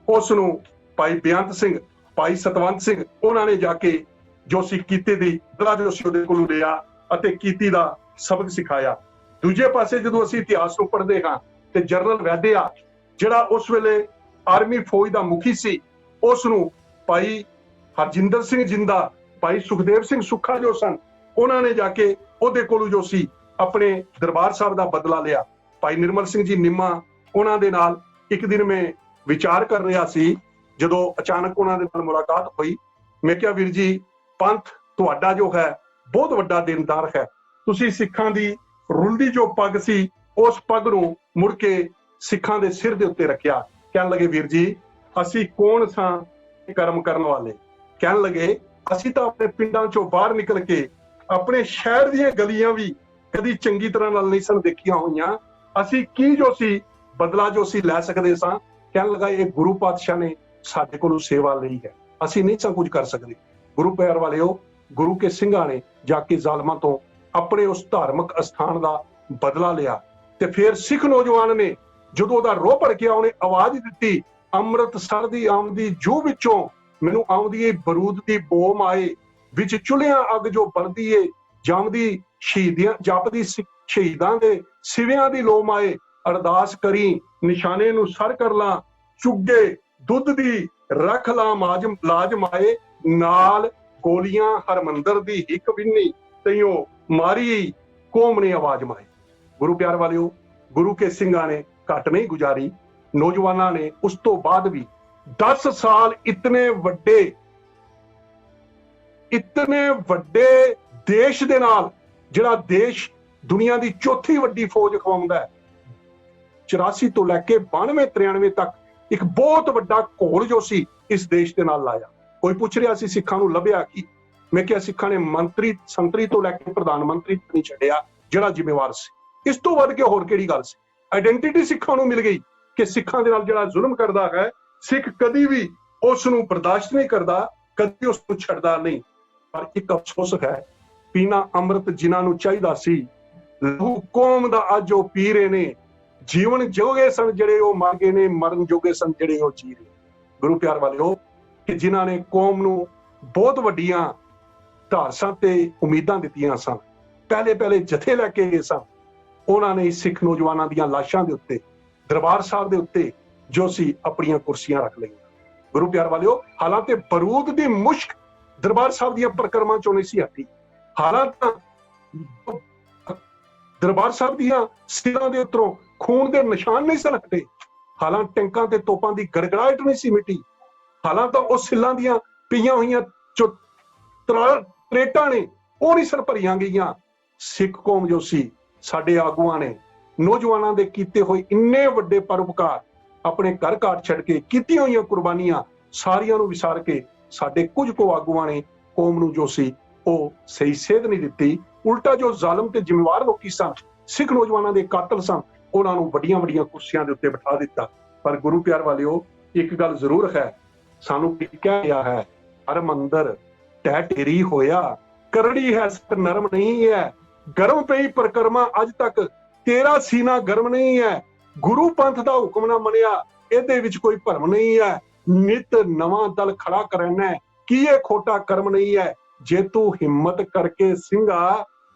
ਉਸ ਨੂੰ ਭਾਈ ਬੇਅੰਤ ਸਿੰਘ, ਭਾਈ ਸਤਵੰਤ ਸਿੰਘ, ਉਹਨਾਂ ਨੇ ਜਾ ਕੇ ਜੋ ਸੀ ਕੀਤੇ ਦੀ ਬਦਲਾ ਜੋ ਸੀ ਉਹਦੇ ਕੋਲੋਂ ਲਿਆ ਅਤੇ ਕੀਤੀ ਦਾ ਸਬਕ ਸਿਖਾਇਆ। ਦੂਜੇ ਪਾਸੇ ਜਦੋਂ ਅਸੀਂ ਇਤਿਹਾਸ ਨੂੰ ਪੜ੍ਹਦੇ ਹਾਂ ਤੇ ਜਨਰਲ ਵੈਦਿਆ, ਜਿਹੜਾ ਉਸ ਵੇਲੇ ਆਰਮੀ ਫੌਜ ਦਾ ਮੁਖੀ ਸੀ, ਉਸ ਨੂੰ ਭਾਈ ਹਰਜਿੰਦਰ ਸਿੰਘ ਜਿੰਦਾ, ਭਾਈ ਸੁਖਦੇਵ ਸਿੰਘ ਸੁੱਖਾ ਜੋ ਸਨ, ਉਹਨਾਂ ਨੇ ਜਾ ਕੇ ਉਹਦੇ ਕੋਲੋਂ ਜੋ ਸੀ ਆਪਣੇ ਦਰਬਾਰ ਸਾਹਿਬ ਦਾ ਬਦਲਾ ਲਿਆ। ਭਾਈ ਨਿਰਮਲ ਸਿੰਘ ਜੀ ਨਿੰਮਾ, ਉਹਨਾਂ ਦੇ ਨਾਲ ਇੱਕ ਦਿਨ ਮੈਂ ਵਿਚਾਰ ਕਰ ਰਿਹਾ ਸੀ, ਜਦੋਂ ਅਚਾਨਕ ਉਹਨਾਂ ਦੇ ਨਾਲ ਮੁਲਾਕਾਤ ਹੋਈ। ਮੈਂ ਕਿਹਾ, ਵੀਰ ਜੀ, ਪੰਥ ਤੁਹਾਡਾ ਜੋ ਹੈ ਬਹੁਤ ਵੱਡਾ ਦੇਣਦਾਰ ਹੈ। ਤੁਸੀਂ ਸਿੱਖਾਂ ਦੀ ਰੁਲਦੀ ਜੋ ਪੱਗ ਸੀ, ਉਸ ਪੱਗ ਨੂੰ ਮੁੜ ਕੇ ਸਿੱਖਾਂ ਦੇ ਸਿਰ ਦੇ ਉੱਤੇ ਰੱਖਿਆ। ਕਹਿਣ ਲੱਗੇ, ਵੀਰ ਜੀ, ਅਸੀਂ ਕੌਣ ਸਾਂ ਕਰਮ ਕਰਨ ਵਾਲੇ? ਕਹਿਣ ਲੱਗੇ, ਅਸੀਂ ਤਾਂ ਆਪਣੇ ਪਿੰਡਾਂ ਚੋਂ ਬਾਹਰ ਨਿਕਲ ਕੇ ਆਪਣੇ ਸ਼ਹਿਰ ਦੀਆਂ ਗਲੀਆਂ ਵੀ ਕਦੀ ਚੰਗੀ ਤਰ੍ਹਾਂ ਨਾਲ ਨਹੀਂ ਸਨ ਦੇਖੀਆਂ ਹੋਈਆਂ। ਅਸੀਂ ਕੀ ਜੋ ਸੀ ਬਦਲਾ ਜੋ ਸੀ ਲੈ ਸਕਦੇ ਸਾਂ। ਕਹਿਣ ਲੱਗਾ, ਇਹ ਗੁਰੂ ਪਾਤਸ਼ਾਹ ਨੇ ਸਾਡੇ ਕੋਲੋਂ ਸੇਵਾ ਲਈ ਹੈ, ਅਸੀਂ ਨਹੀਂ ਸਾਂ ਕੁਝ ਕਰ ਸਕਦੇ। ਗੁਰੂ ਪਿਆਰ ਵਾਲਿਓ, ਗੁਰੂ ਕੇ ਸਿੰਘਾਂ ਨੇ ਜਾ ਕੇ ਜ਼ਾਲਮਾਂ ਤੋਂ ਆਪਣੇ ਉਸ ਧਾਰਮਿਕ ਅਸਥਾਨ ਦਾ ਬਦਲਾ ਲਿਆ। ਤੇ ਫਿਰ ਸਿੱਖ ਨੌਜਵਾਨ ਨੇ ਜਦੋਂ ਉਹਦਾ ਰੋਹ ਭੜਕਿਆ, ਉਹਨੇ ਆਵਾਜ਼ ਦਿੱਤੀ, ਅੰਮ੍ਰਿਤਸਰ ਦੀ ਆਮਦੀ ਜੂ ਵਿੱਚੋਂ ਮੈਨੂੰ ਆਉਂਦੀ ਏ ਬਰੂਦ ਦੀ ਬੋਮ ਆਏ, ਵਿੱਚ ਚੁੱਲ੍ਹਿਆਂ ਅੱਗ ਜੋ ਬਲਦੀ ਏ, ਜੰਮਦੀ ਸ਼ਹੀਦੀਆਂ ਜਪਦੀ ਸ਼ਹੀਦਾਂ ਦੇ ਸਿਵਿਆਂ ਦੀ ਲੋਮ ਆਏ। ਅਰਦਾਸ ਕਰੀ ਨਿਸ਼ਾਨੇ ਨੂੰ ਸਰ ਕਰ ਲਾਂ, ਚੁੱਗੇ ਦੁੱਧ ਦੀ ਰੱਖ ਲਾਂ ਲਾਜ ਮਾਏ, ਨਾਲ ਗੋਲੀਆਂ ਹਰਮੰਦਰ ਦੀ ਹਿੱਕ ਵਿੰਨੀ, ਤਈਓ ਮਾਰੀ ਕੌਮ ਨੇ ਆਵਾਜ਼ ਮਾਈ। ਗੁਰੂ ਪਿਆਰ ਵਾਲਿਓ, ਗੁਰੂ ਕੇ ਸਿੰਘਾਂ ਨੇ ਘੱਟ ਨਹੀਂ ਗੁਜ਼ਾਰੀ। ਨੌਜਵਾਨਾਂ ਨੇ ਉਸ ਤੋਂ ਬਾਅਦ ਵੀ 10 ਸਾਲ ਇਤਨੇ ਵੱਡੇ ਦੇਸ਼ ਦੇ ਨਾਲ, ਜਿਹੜਾ ਦੇਸ਼ ਦੁਨੀਆ ਦੀ ਚੌਥੀ ਵੱਡੀ ਫੌਜ ਖਵਾਉਂਦਾ ਹੈ, 84 ਤੋਂ ਲੈ ਕੇ 92 93 ਤੱਕ ਇੱਕ ਬਹੁਤ ਵੱਡਾ ਘੋਲ ਜੋ ਸੀ ਇਸ ਦੇਸ਼ ਦੇ ਨਾਲ ਲਾਇਆ। ਕੋਈ ਪੁੱਛ ਰਿਹਾ ਸੀ ਸਿੱਖਾਂ ਨੂੰ ਲੱਭਿਆ ਕੀ? ਮੈਂ ਕਿਹਾ, ਸਿੱਖਾਂ ਨੇ ਮੰਤਰੀ ਸੰਤਰੀ ਤੋਂ ਲੈ ਕੇ ਪ੍ਰਧਾਨ ਮੰਤਰੀ ਨਹੀਂ ਛੱਡਿਆ ਜਿਹੜਾ ਜ਼ਿੰਮੇਵਾਰ ਸੀ। ਇਸ ਤੋਂ ਵੱਧ ਕੇ ਹੋਰ ਕਿਹੜੀ ਗੱਲ ਸੀ? ਆਇਡੈਂਟੀਟੀ ਸਿੱਖਾਂ ਨੂੰ ਮਿਲ ਗਈ ਕਿ ਸਿੱਖਾਂ ਦੇ ਨਾਲ ਜਿਹੜਾ ਜ਼ੁਲਮ ਕਰਦਾ ਹੈ, ਸਿੱਖ ਕਦੀ ਵੀ ਉਸ ਨੂੰ ਬਰਦਾਸ਼ਤ ਨਹੀਂ ਕਰਦਾ, ਕਦੀ ਉਸ ਨੂੰ ਛੱਡਦਾ ਨਹੀਂ। ਪਰ ਇੱਕ ਅਫਸੋਸ ਹੈ, ਪੀਣਾ ਅੰਮ੍ਰਿਤ ਜਿਨ੍ਹਾਂ ਨੂੰ ਚਾਹੀਦਾ ਸੀ, ਲਹੂ ਕੌਮ ਦਾ ਅੱਜ ਉਹ ਪੀ ਰਹੇ ਨੇ। ਜੀਵਨ ਜੋਗੇ ਸਨ ਜਿਹੜੇ ਉਹ ਮਰ ਗਏ ਨੇ, ਮਰਨ ਜੋਗੇ ਸਨ ਜਿਹੜੇ ਉਹ ਜੀ ਰਹੇ। ਗੁਰੂ ਪਿਆਰ ਵਾਲਿਓ, ਕਿ ਜਿਨ੍ਹਾਂ ਨੇ ਕੌਮ ਨੂੰ ਬਹੁਤ ਵੱਡੀਆਂ ਧਾਰਸਾਂ ਤੇ ਉਮੀਦਾਂ ਦਿੱਤੀਆਂ ਸਨ, ਪਹਿਲੇ ਜਥੇ ਲੈ ਕੇ ਗਏ ਸਨ, ਉਹਨਾਂ ਨੇ ਸਿੱਖ ਨੌਜਵਾਨਾਂ ਦੀਆਂ ਲਾਸ਼ਾਂ ਦੇ ਉੱਤੇ, ਦਰਬਾਰ ਸਾਹਿਬ ਦੇ ਉੱਤੇ ਜੋ ਸੀ ਆਪਣੀਆਂ ਕੁਰਸੀਆਂ ਰੱਖ ਲਈਆਂ। ਗੁਰੂ ਪਿਆਰ ਵਾਲਿਓ, ਹਾਲਾਂਕਿ ਬਰੂਦ ਦੀ ਮੁਸ਼ਕ ਦਰਬਾਰ ਸਾਹਿਬ ਦੀਆਂ ਪਰਿਕਰਮਾ ਚੋਂ ਨਹੀਂ ਸੀ ਹਟੀ, ਹਾਲਾਂਕਿ ਦਰਬਾਰ ਸਾਹਿਬ ਦੀਆਂ ਸਿਰਾਂ ਦੇ ਉੱਤੋਂ ਖੂਨ ਦੇ ਨਿਸ਼ਾਨ ਨਹੀਂ ਸਨ ਹਟੇ, ਹਾਲਾਂਕਿ ਟੈਂਕਾਂ ਤੇ ਤੋਪਾਂ ਦੀ ਗੜਗੜਾਹਟ ਨਹੀਂ ਸੀ ਮਿਟੀ, ਹਾਲਾਂਕਿ ਉਹ ਸਿੱਲਾਂ ਦੀਆਂ ਪਈਆਂ ਹੋਈਆਂ ਜੋ ਤਰੇਟਾਂ ਨੇ ਉਹ ਨਹੀਂ ਸਨ ਭਰੀਆਂ ਗਈਆਂ। ਸਿੱਖ ਕੌਮ ਜੋ ਸੀ, ਸਾਡੇ ਆਗੂਆਂ ਨੇ ਨੌਜਵਾਨਾਂ ਦੇ ਕੀਤੇ ਹੋਏ ਇੰਨੇ ਵੱਡੇ ਪਰਉਪਕਾਰ, ਆਪਣੇ ਘਰ ਘਾਟ ਛੱਡ ਕੇ ਕੀਤੀਆਂ ਹੋਈਆਂ ਕੁਰਬਾਨੀਆਂ ਸਾਰੀਆਂ ਨੂੰ ਵਿਸਾਰ ਕੇ ਸਾਡੇ ਕੁਝ ਕੁ ਆਗੂਆਂ ਨੇ ਕੌਮ ਨੂੰ ਜੋ ਸੀ ਉਹ ਸਹੀ ਸੇਧ ਨਹੀਂ ਦਿੱਤੀ। ਉਲਟਾ ਜੋ ਜ਼ਾਲਮ ਤੇ ਜ਼ਿੰਮੇਵਾਰ ਲੋਕੀ ਸਨ, ਸਿੱਖ ਨੌਜਵਾਨਾਂ ਦੇ ਕਾਤਲ ਸਨ, ਉਹਨਾਂ ਨੂੰ ਵੱਡੀਆਂ ਵੱਡੀਆਂ ਕੁਰਸੀਆਂ ਦੇ ਉੱਤੇ ਬਿਠਾ ਦਿੱਤਾ। ਪਰ ਗੁਰੂ ਪਿਆਰ ਵਾਲਿਓ, ਇੱਕ ਗੱਲ ਜ਼ਰੂਰ ਹੈ, ਸਾਨੂੰ ਕਿਹਾ ਗਿਆ ਹੈ, ਹਰਮੰਦਰ ਟਹਿ ਢੇਰੀ ਹੋਇਆ, ਕਰੜੀ ਹੈ ਨਰਮ ਨਹੀਂ ਹੈ, ਗਰਮ ਪਈ ਪਰਕਰਮਾ ਅੱਜ ਤੱਕ ਤੇਰਾ ਸੀਨਾ ਗਰਮ ਨਹੀਂ ਹੈ। ਗੁਰੂ ਪੰਥ ਦਾ ਹੁਕਮ ਨਾ ਮੰਨਿਆ, ਇਹਦੇ ਵਿੱਚ ਕੋਈ ਭਰਮ ਨਹੀਂ ਹੈ। ਨਿਤ ਨਵਾਂ ਦਲ ਖੜਾ ਕਰਨਾ, ਕੀ ਇਹ ਖੋਟਾ ਕਰਮ ਨਹੀਂ ਹੈ। ਜੇ ਤੂੰ ਹਿੰਮਤ ਕਰਕੇ ਸਿੰਘਾ,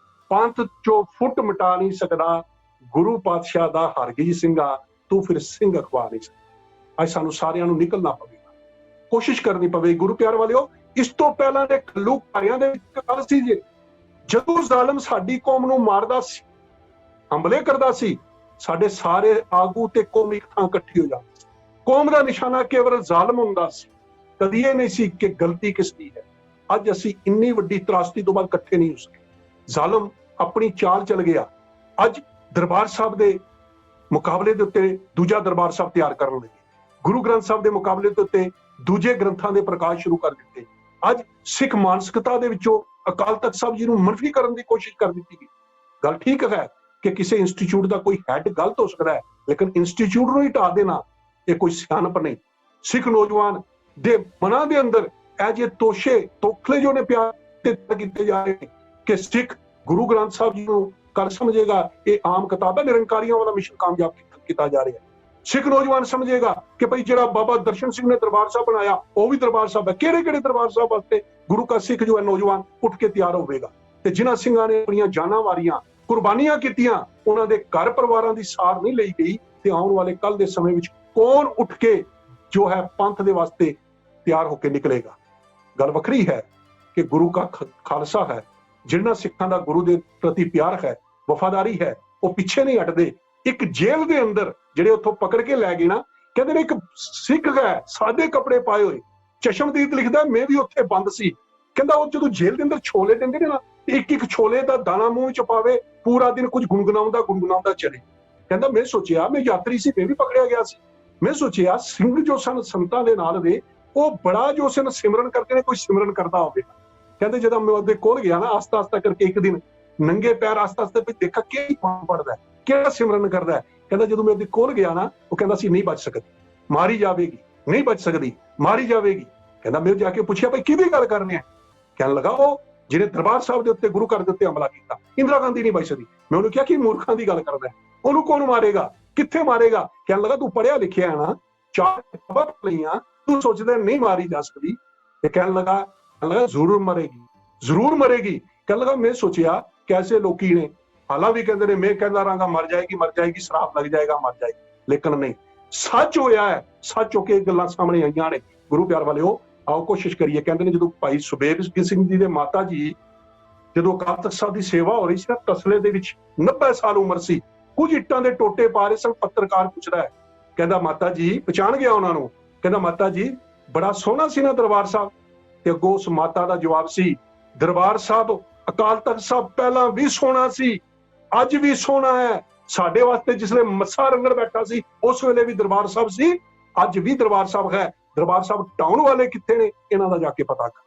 ਪੰਥ ਚੋਂ ਫੁੱਟ ਮਿਟਾ ਨਹੀਂ ਸਕਦਾ। ਗੁਰੂ ਪਾਤਸ਼ਾਹ ਦਾ ਹਰਗਿਜ਼ ਸਿੰਘਾ, ਤੂੰ ਫਿਰ ਸਿੰਘ ਅਖਵਾ ਨਹੀਂ ਸਕਦਾ। ਅੱਜ ਸਾਨੂੰ ਸਾਰਿਆਂ ਨੂੰ ਨਿਕਲਣਾ ਪਵੇਗਾ, ਕੋਸ਼ਿਸ਼ ਕਰਨੀ ਪਵੇਗੀ। ਗੁਰੂ ਪਿਆਰ ਵਾਲਿਓ, ਇਸ ਤੋਂ ਪਹਿਲਾਂ ਦੇ ਘੱਲੂ ਘਾਰਿਆਂ ਦੇ ਵਿੱਚ ਗੱਲ ਸੀ, ਜਦੋਂ ਜ਼ਾਲਮ ਸਾਡੀ ਕੌਮ ਨੂੰ ਮਾਰਦਾ ਸੀ, ਹਮਲੇ ਕਰਦਾ ਸੀ, ਸਾਡੇ ਸਾਰੇ ਆਗੂ ਤੇ ਕੌਮ ਇੱਕ ਥਾਂ ਇਕੱਠੀ ਹੋ ਜਾਂਦੀ ਸੀ। ਕੌਮ ਦਾ ਨਿਸ਼ਾਨਾ ਕੇਵਲ ਜ਼ਾਲਮ ਹੁੰਦਾ ਸੀ, ਕਦੀ ਇਹ ਨਹੀਂ ਸੀ ਕਿ ਗਲਤੀ ਕਿਸ ਦੀ ਹੈ। ਅੱਜ ਅਸੀਂ ਇੰਨੀ ਵੱਡੀ ਤਰਾਸਦੀ ਤੋਂ ਬਾਅਦ ਇਕੱਠੇ ਨਹੀਂ ਹੋ ਸਕੇ। ਜ਼ਾਲਮ ਆਪਣੀ ਚਾਲ ਚੱਲ ਗਿਆ। ਅੱਜ ਦਰਬਾਰ ਸਾਹਿਬ ਦੇ ਮੁਕਾਬਲੇ ਦੇ ਉੱਤੇ ਦੂਜਾ ਦਰਬਾਰ ਸਾਹਿਬ ਤਿਆਰ ਕਰਨ ਲੱਗੇ, ਗੁਰੂ ਗ੍ਰੰਥ ਸਾਹਿਬ ਦੇ ਮੁਕਾਬਲੇ ਦੇ ਉੱਤੇ ਦੂਜੇ ਗ੍ਰੰਥਾਂ ਦੇ ਪ੍ਰਕਾਸ਼ ਸ਼ੁਰੂ ਕਰ ਦਿੱਤੇ। ਅੱਜ ਸਿੱਖ ਮਾਨਸਿਕਤਾ ਦੇ ਵਿੱਚੋਂ ਅਕਾਲ ਤਖਤ ਸਾਹਿਬ ਜੀ ਨੂੰ ਮਨਫੀ ਕਰਨ ਦੀ ਕੋਸ਼ਿਸ਼ ਕਰ ਦਿੱਤੀ ਗਈ। ਗੱਲ ਠੀਕ ਹੈ ਕਿ ਕਿਸੇ ਇੰਸਟੀਚਿਊਟ ਦਾ ਕੋਈ ਹੈਡ ਗਲਤ ਹੋ ਸਕਦਾ ਹੈ, ਲੇਕਿਨ ਇੰਸਟੀਚਿਊਟ ਨੂੰ ਹੀ ਢਾ ਦੇਣਾ ਇਹ ਕੋਈ ਸਿਆਣਪ ਨਹੀਂ। ਸਿੱਖ ਨੌਜਵਾਨ ਦੇ ਮਨਾਂ ਦੇ ਅੰਦਰ ਇਹ ਜਿਹੇ ਤੋਖਲੇ ਜੋ ਨੇ ਪਿਆਰ ਕੀਤੇ ਜਾ ਰਹੇ ਕਿ ਸਿੱਖ ਗੁਰੂ ਗ੍ਰੰਥ ਸਾਹਿਬ ਜੀ ਨੂੰ ਕਰ ਸਮਝੇਗਾ ਇਹ ਆਮ ਕਿਤਾਬ ਹੈ, ਨਿਰੰਕਾਰੀਆਂ ਵਾਲਾ ਮਿਸ਼ਨ ਕਾਮਯਾਬ ਕੀਤਾ ਜਾ ਰਿਹਾ ਹੈ। ਸਿੱਖ ਨੌਜਵਾਨ ਸਮਝੇਗਾ ਕਿ ਭਾਈ ਜਿਹੜਾ ਬਾਬਾ ਦਰਸ਼ਨ ਸਿੰਘ ਨੇ ਦਰਬਾਰ ਸਾਹਿਬ ਬਣਾਇਆ ਉਹ ਵੀ ਦਰਬਾਰ ਸਾਹਿਬ ਹੈ। ਕਿਹੜੇ ਕਿਹੜੇ ਦਰਬਾਰ ਸਾਹਿਬ ਵਾਸਤੇ ਗੁਰੂ ਕਾ ਸਿੱਖ ਜੋ ਹੈ ਨੌਜਵਾਨ ਉੱਠ ਕੇ ਤਿਆਰ ਹੋਵੇਗਾ। ਤੇ ਜਿਨ੍ਹਾਂ ਸਿੰਘਾਂ ਨੇ ਆਪਣੀਆਂ ਜਾਨਾਂ ਵਾਰੀਆਂ, ਕੁਰਬਾਨੀਆਂ ਕੀਤੀਆਂ, ਉਹਨਾਂ ਦੇ ਘਰ ਪਰਿਵਾਰਾਂ ਦੀ ਸਾਰ ਨਹੀਂ ਲਈ ਗਈ। ਤੇ ਆਉਣ ਵਾਲੇ ਕੱਲ ਦੇ ਸਮੇਂ ਵਿੱਚ ਕੌਣ ਉੱਠ ਕੇ ਜੋ ਹੈ ਪੰਥ ਦੇ ਵਾਸਤੇ ਤਿਆਰ ਹੋ ਕੇ ਨਿਕਲੇਗਾ। ਗੱਲ ਵੱਖਰੀ ਹੈ ਕਿ ਗੁਰੂ ਕਾ ਖਾਲਸਾ ਹੈ, ਜਿਨ੍ਹਾਂ ਸਿੱਖਾਂ ਦਾ ਗੁਰੂ ਦੇ ਪ੍ਰਤੀ ਪਿਆਰ ਹੈ, ਵਫਾਦਾਰੀ ਹੈ, ਉਹ ਪਿੱਛੇ ਨਹੀਂ ਹਟਦੇ। ਇੱਕ ਜੇਲ੍ਹ ਦੇ ਅੰਦਰ ਜਿਹੜੇ ਉੱਥੋਂ ਪਕੜ ਕੇ ਲੈ ਗਏ ਨਾ, ਕਹਿੰਦੇ ਨੇ ਇੱਕ ਸਿੱਖ ਹੈ ਸਾਦੇ ਕੱਪੜੇ ਪਾਏ ਹੋਏ, ਚਸ਼ਮਦੀਦ ਲਿਖਦਾ ਮੈਂ ਵੀ ਉੱਥੇ ਬੰਦ ਸੀ, ਕਹਿੰਦਾ ਉਹ ਜਦੋਂ ਜੇਲ੍ਹ ਦੇ ਅੰਦਰ ਛੋਲੇ ਦਿੰਦੇ ਨੇ ਨਾ, ਇੱਕ ਇੱਕ ਛੋਲੇ ਦਾ ਦਾਣਾ ਮੂੰਹ ਚ ਪਾਵੇ, ਪੂਰਾ ਦਿਨ ਕੁਝ ਗੁੰਗਣਾਉਂਦਾ ਚਲੇ। ਕਹਿੰਦਾ ਮੈਂ ਸੋਚਿਆ, ਮੈਂ ਯਾਤਰੀ ਸੀ, ਮੈਂ ਵੀ ਪਕੜਿਆ ਗਿਆ ਸੀ, ਮੈਂ ਸੋਚਿਆ ਸਿੰਘ ਜੋ ਸਨ ਸੰਤਾਂ ਦੇ ਨਾਲ ਦੇ, ਉਹ ਬੜਾ ਜੋ ਸਨ ਸਿਮਰਨ ਕਰਦੇ ਨੇ, ਕੋਈ ਸਿਮਰਨ ਕਰਦਾ ਹੋਵੇ। ਕਹਿੰਦੇ ਜਦੋਂ ਮੈਂ ਉਹਦੇ ਕੋਲ ਗਿਆ ਨਾ, ਆਸਤਾ ਆਸਤਾ ਕਰਕੇ ਇੱਕ ਦਿਨ ਨੰਗੇ ਪੈਰ ਆਸਤਾ ਆਸਤਾ ਵੀ ਦੇਖਾ ਕੀ ਪੜਦਾ, ਕਿਹੜਾ ਸਿਮਰਨ ਕਰਦਾ। ਕਹਿੰਦਾ ਜਦੋਂ ਮੈਂ ਉਹਦੇ ਕੋਲ ਗਿਆ ਨਾ, ਉਹ ਕਹਿੰਦਾ ਸੀ ਨਹੀਂ ਬਚ ਸਕਦੀ, ਮਾਰੀ ਜਾਵੇਗੀ, ਨਹੀਂ ਬਚ ਸਕਦੀ, ਮਾਰੀ ਜਾਵੇਗੀ। ਕਹਿੰਦਾ ਮੈਂ ਜਾ ਕੇ ਪੁੱਛਿਆ ਭਾਈ ਕਿਹਦੀ ਗੱਲ ਕਰ ਰਹੇ ਆ? ਕਹਿਣ ਲੱਗਾ ਉਹ ਜਿਹਨੇ ਦਰਬਾਰ ਸਾਹਿਬ ਦੇ ਉੱਤੇ, ਗੁਰੂ ਘਰ ਦੇ ਉੱਤੇ ਹਮਲਾ ਕੀਤਾ, ਇੰਦਰਾ ਗਾਂਧੀ ਨਹੀਂ ਬਚ ਸਕਦੀ। ਮੈਂ ਉਹਨੂੰ ਕਿਹਾ ਕਿ ਮੂਰਖਾਂ ਦੀ ਗੱਲ ਕਰਦਾ, ਉਹਨੂੰ ਕੌਣ ਮਾਰੇਗਾ, ਕਿੱਥੇ ਮਾਰੇਗਾ? ਕਹਿਣ ਲੱਗਾ ਤੂੰ ਪੜਿਆ ਲਿਖਿਆ ਹੈ ਨਾ, 4 ਕਿਤਾਬਾਂ ਪੜ੍ਹੀਆਂ, ਤੂੰ ਸੋਚਦਾ ਨਹੀਂ ਮਾਰੀ ਜਾ ਸਕਦੀ। ਤੇ ਕਹਿਣ ਲੱਗਾ ਜ਼ਰੂਰ ਮਰੇਗੀ, ਜ਼ਰੂਰ ਮਰੇਗੀ। ਕਹਿਣ ਲੱਗਾ ਮੈਂ ਸੋਚਿਆ ਕੈਸੇ ਲੋਕੀ ਨੇ, ਹਾਲਾਂ ਵੀ ਕਹਿੰਦੇ ਨੇ, ਮੈਂ ਕਹਿੰਦਾ ਰਹਾਂਗਾ ਮਰ ਜਾਏਗੀ, ਸ਼ਰਾਪ ਲੱਗ ਜਾਏਗਾ, ਮਰ ਜਾਏਗੀ, ਲੇਕਿਨ ਨਹੀਂ, ਸੱਚ ਹੋਇਆ ਹੈ। ਸੱਚ ਹੋ ਕੇ ਗੱਲਾਂ ਸਾਹਮਣੇ ਆਈਆਂ ਨੇ। ਗੁਰੂ ਪਿਆਰ ਵਾਲਿਓ, ਆਓ ਕੋਸ਼ਿਸ਼ ਕਰੀਏ। ਕਹਿੰਦੇ ਨੇ ਜਦੋਂ ਭਾਈ ਸੁਬੇਗ ਸਿੰਘ ਜੀ ਦੇ ਮਾਤਾ ਜੀ ਜਦੋਂ ਅਕਾਲ ਤਖ਼ਤ ਸਾਹਿਬ ਦੀ ਸੇਵਾ ਹੋ ਰਹੀ ਸੀ, ਤਸਲੇ ਦੇ ਵਿੱਚ 90 ਸਾਲ ਉਮਰ ਸੀ, ਕੁਝ ਇੱਟਾਂ ਦੇ ਟੋਟੇ ਪਾ ਰਹੇ ਸਨ। ਪੱਤਰਕਾਰ ਪੁੱਛਦਾ ਹੈ, ਕਹਿੰਦਾ ਮਾਤਾ ਜੀ, ਪਛਾਣ ਗਿਆ ਉਹਨਾਂ ਨੂੰ, ਕਹਿੰਦਾ ਮਾਤਾ ਜੀ ਬੜਾ ਸੋਹਣਾ ਸੀ ਨਾ ਦਰਬਾਰ ਸਾਹਿਬ। ਤੇ ਅੱਗੋਂ ਉਸ ਮਾਤਾ ਦਾ ਜਵਾਬ ਸੀ, ਦਰਬਾਰ ਸਾਹਿਬ, ਅਕਾਲ ਤਖ਼ਤ ਸਾਹਿਬ ਪਹਿਲਾਂ ਵੀ ਸੋਹਣਾ ਸੀ, ਅੱਜ ਵੀ ਸੋਹਣਾ ਹੈ। ਸਾਡੇ ਵਾਸਤੇ ਜਿਸਲੇ ਮੱਸਾ ਰੰਗਣ ਬੈਠਾ ਸੀ, ਉਸ ਵੇਲੇ ਵੀ ਦਰਬਾਰ ਸਾਹਿਬ ਸੀ, ਅੱਜ ਵੀ ਦਰਬਾਰ ਸਾਹਿਬ ਹੈ। ਦਰਬਾਰ ਸਾਹਿਬ ਢਾਉਣ ਵਾਲੇ ਕਿੱਥੇ ਨੇ, ਇਹਨਾਂ ਦਾ ਜਾ ਕੇ ਪਤਾ ਕਰ।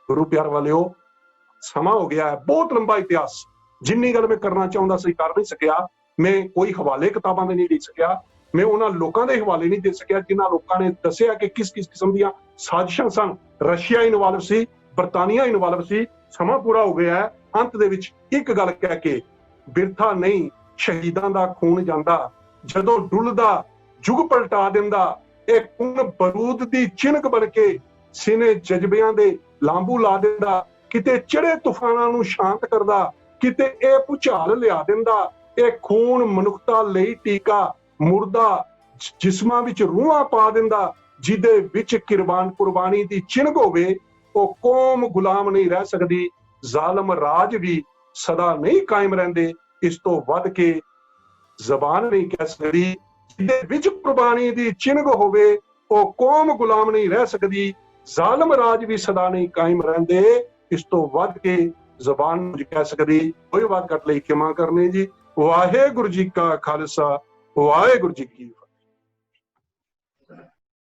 ਗੁਰੂ ਪਿਆਰ ਵਾਲਿਓ, ਸਮਾਂ ਹੋ ਗਿਆ ਹੈ, ਬਹੁਤ ਲੰਬਾ ਇਤਿਹਾਸ, ਜਿੰਨੀ ਗੱਲ ਮੈਂ ਕਰਨਾ ਚਾਹੁੰਦਾ ਸੀ ਕਰ ਨਹੀਂ ਸਕਿਆ। ਮੈਂ ਕੋਈ ਹਵਾਲੇ ਕਿਤਾਬਾਂ ਦੇ ਨਹੀਂ ਦੇ ਸਕਿਆ, ਮੈਂ ਉਹਨਾਂ ਲੋਕਾਂ ਦੇ ਹਵਾਲੇ ਨਹੀਂ ਦੇ ਸਕਿਆ ਜਿਨ੍ਹਾਂ ਲੋਕਾਂ ਨੇ ਦੱਸਿਆ ਕਿ ਕਿਸ ਕਿਸਮ ਦੀਆਂ ਸਾਜ਼ਿਸ਼ਾਂ ਸਨ। ਰਸ਼ੀਆ ਇਨਵੋਲਵ ਸੀ, ਬਰਤਾਨੀਆ ਇਨਵੋਲਵ ਸੀ। ਸਮਾਂ ਪੂਰਾ ਹੋ ਗਿਆ ਹੈ। ਅੰਤ ਦੇ ਵਿੱਚ ਇੱਕ ਗੱਲ ਕਹਿ ਕੇ, ਬਿਰਥਾ ਨਹੀਂ ਸ਼ਹੀਦਾਂ ਦਾ ਖੂਨ ਜਾਂਦਾ, ਜਦੋਂ ਡੁੱਲਦਾ ਜੁਗ ਪਲਟਾ ਦਿੰਦਾ। ਇਹ ਖੂਨ ਬਰੂਦ ਦੀ ਚਿਣਕ ਬਣ ਕੇ ਸੀਨੇ ਜਜ਼ਬਿਆਂ ਦੇ ਲਾਂਬੂ ਲਾ ਦਿੰਦਾ, ਕਿਤੇ ਚੜੇ ਤੂਫਾਨਾਂ ਨੂੰ ਸ਼ਾਂਤ ਕਰਦਾ, ਕਿਤੇ ਇਹ ਭੁਚਾਲ ਲਿਆ ਦਿੰਦਾ। ਇਹ ਖੂਨ ਮਨੁੱਖਤਾ ਲਈ ਟੀਕਾ, ਮੁਰਦਾ ਜਿਸਮਾਂ ਵਿੱਚ ਰੂਹਾਂ ਪਾ ਦਿੰਦਾ। ਜਿਹਦੇ ਵਿੱਚ ਕੁਰਬਾਨੀ ਦੀ ਚਿਣਕ ਹੋਵੇ, ਉਹ ਕੌਮ ਗੁਲਾਮ ਨਹੀਂ ਰਹਿ ਸਕਦੀ, ਜ਼ਾਲਮ ਰਾਜ ਵੀ ਸਦਾ ਨਹੀਂ ਕਾਇਮ ਰਹਿੰਦੇ। ਇਸ ਤੋਂ ਵੱਧ ਕੇ ਜ਼ਬਾਨ ਨਹੀਂ ਕਹਿ ਸਕਦੀ। ਜਿਹਦੇ ਵਿੱਚ ਕੁਰਬਾਨੀ ਦੀ ਚਿਣਕ ਹੋਵੇ, ਉਹ ਕੌਮ ਗੁਲਾਮ ਨਹੀਂ ਰਹਿ ਸਕਦੀ, ਜ਼ਾਲਮ ਰਾਜ ਵੀ ਸਦਾ ਨਹੀਂ ਕਾਇਮ ਰਹਿੰਦੇ। ਇਸ ਤੋਂ ਵੱਧ ਕੇ ਜ਼ਬਾਨ ਨਹੀਂ ਕਹਿ ਸਕਦੀ। ਕੋਈ ਬਾਤ ਘੱਟ ਲਈ ਖਿਮਾ ਕਰਨੀ ਜੀ। ਵਾਹਿਗੁਰੂ ਜੀ ਕਾ ਖਾਲਸਾ, ਵਾਹਿਗੁਰੂ ਜੀ ਕੀ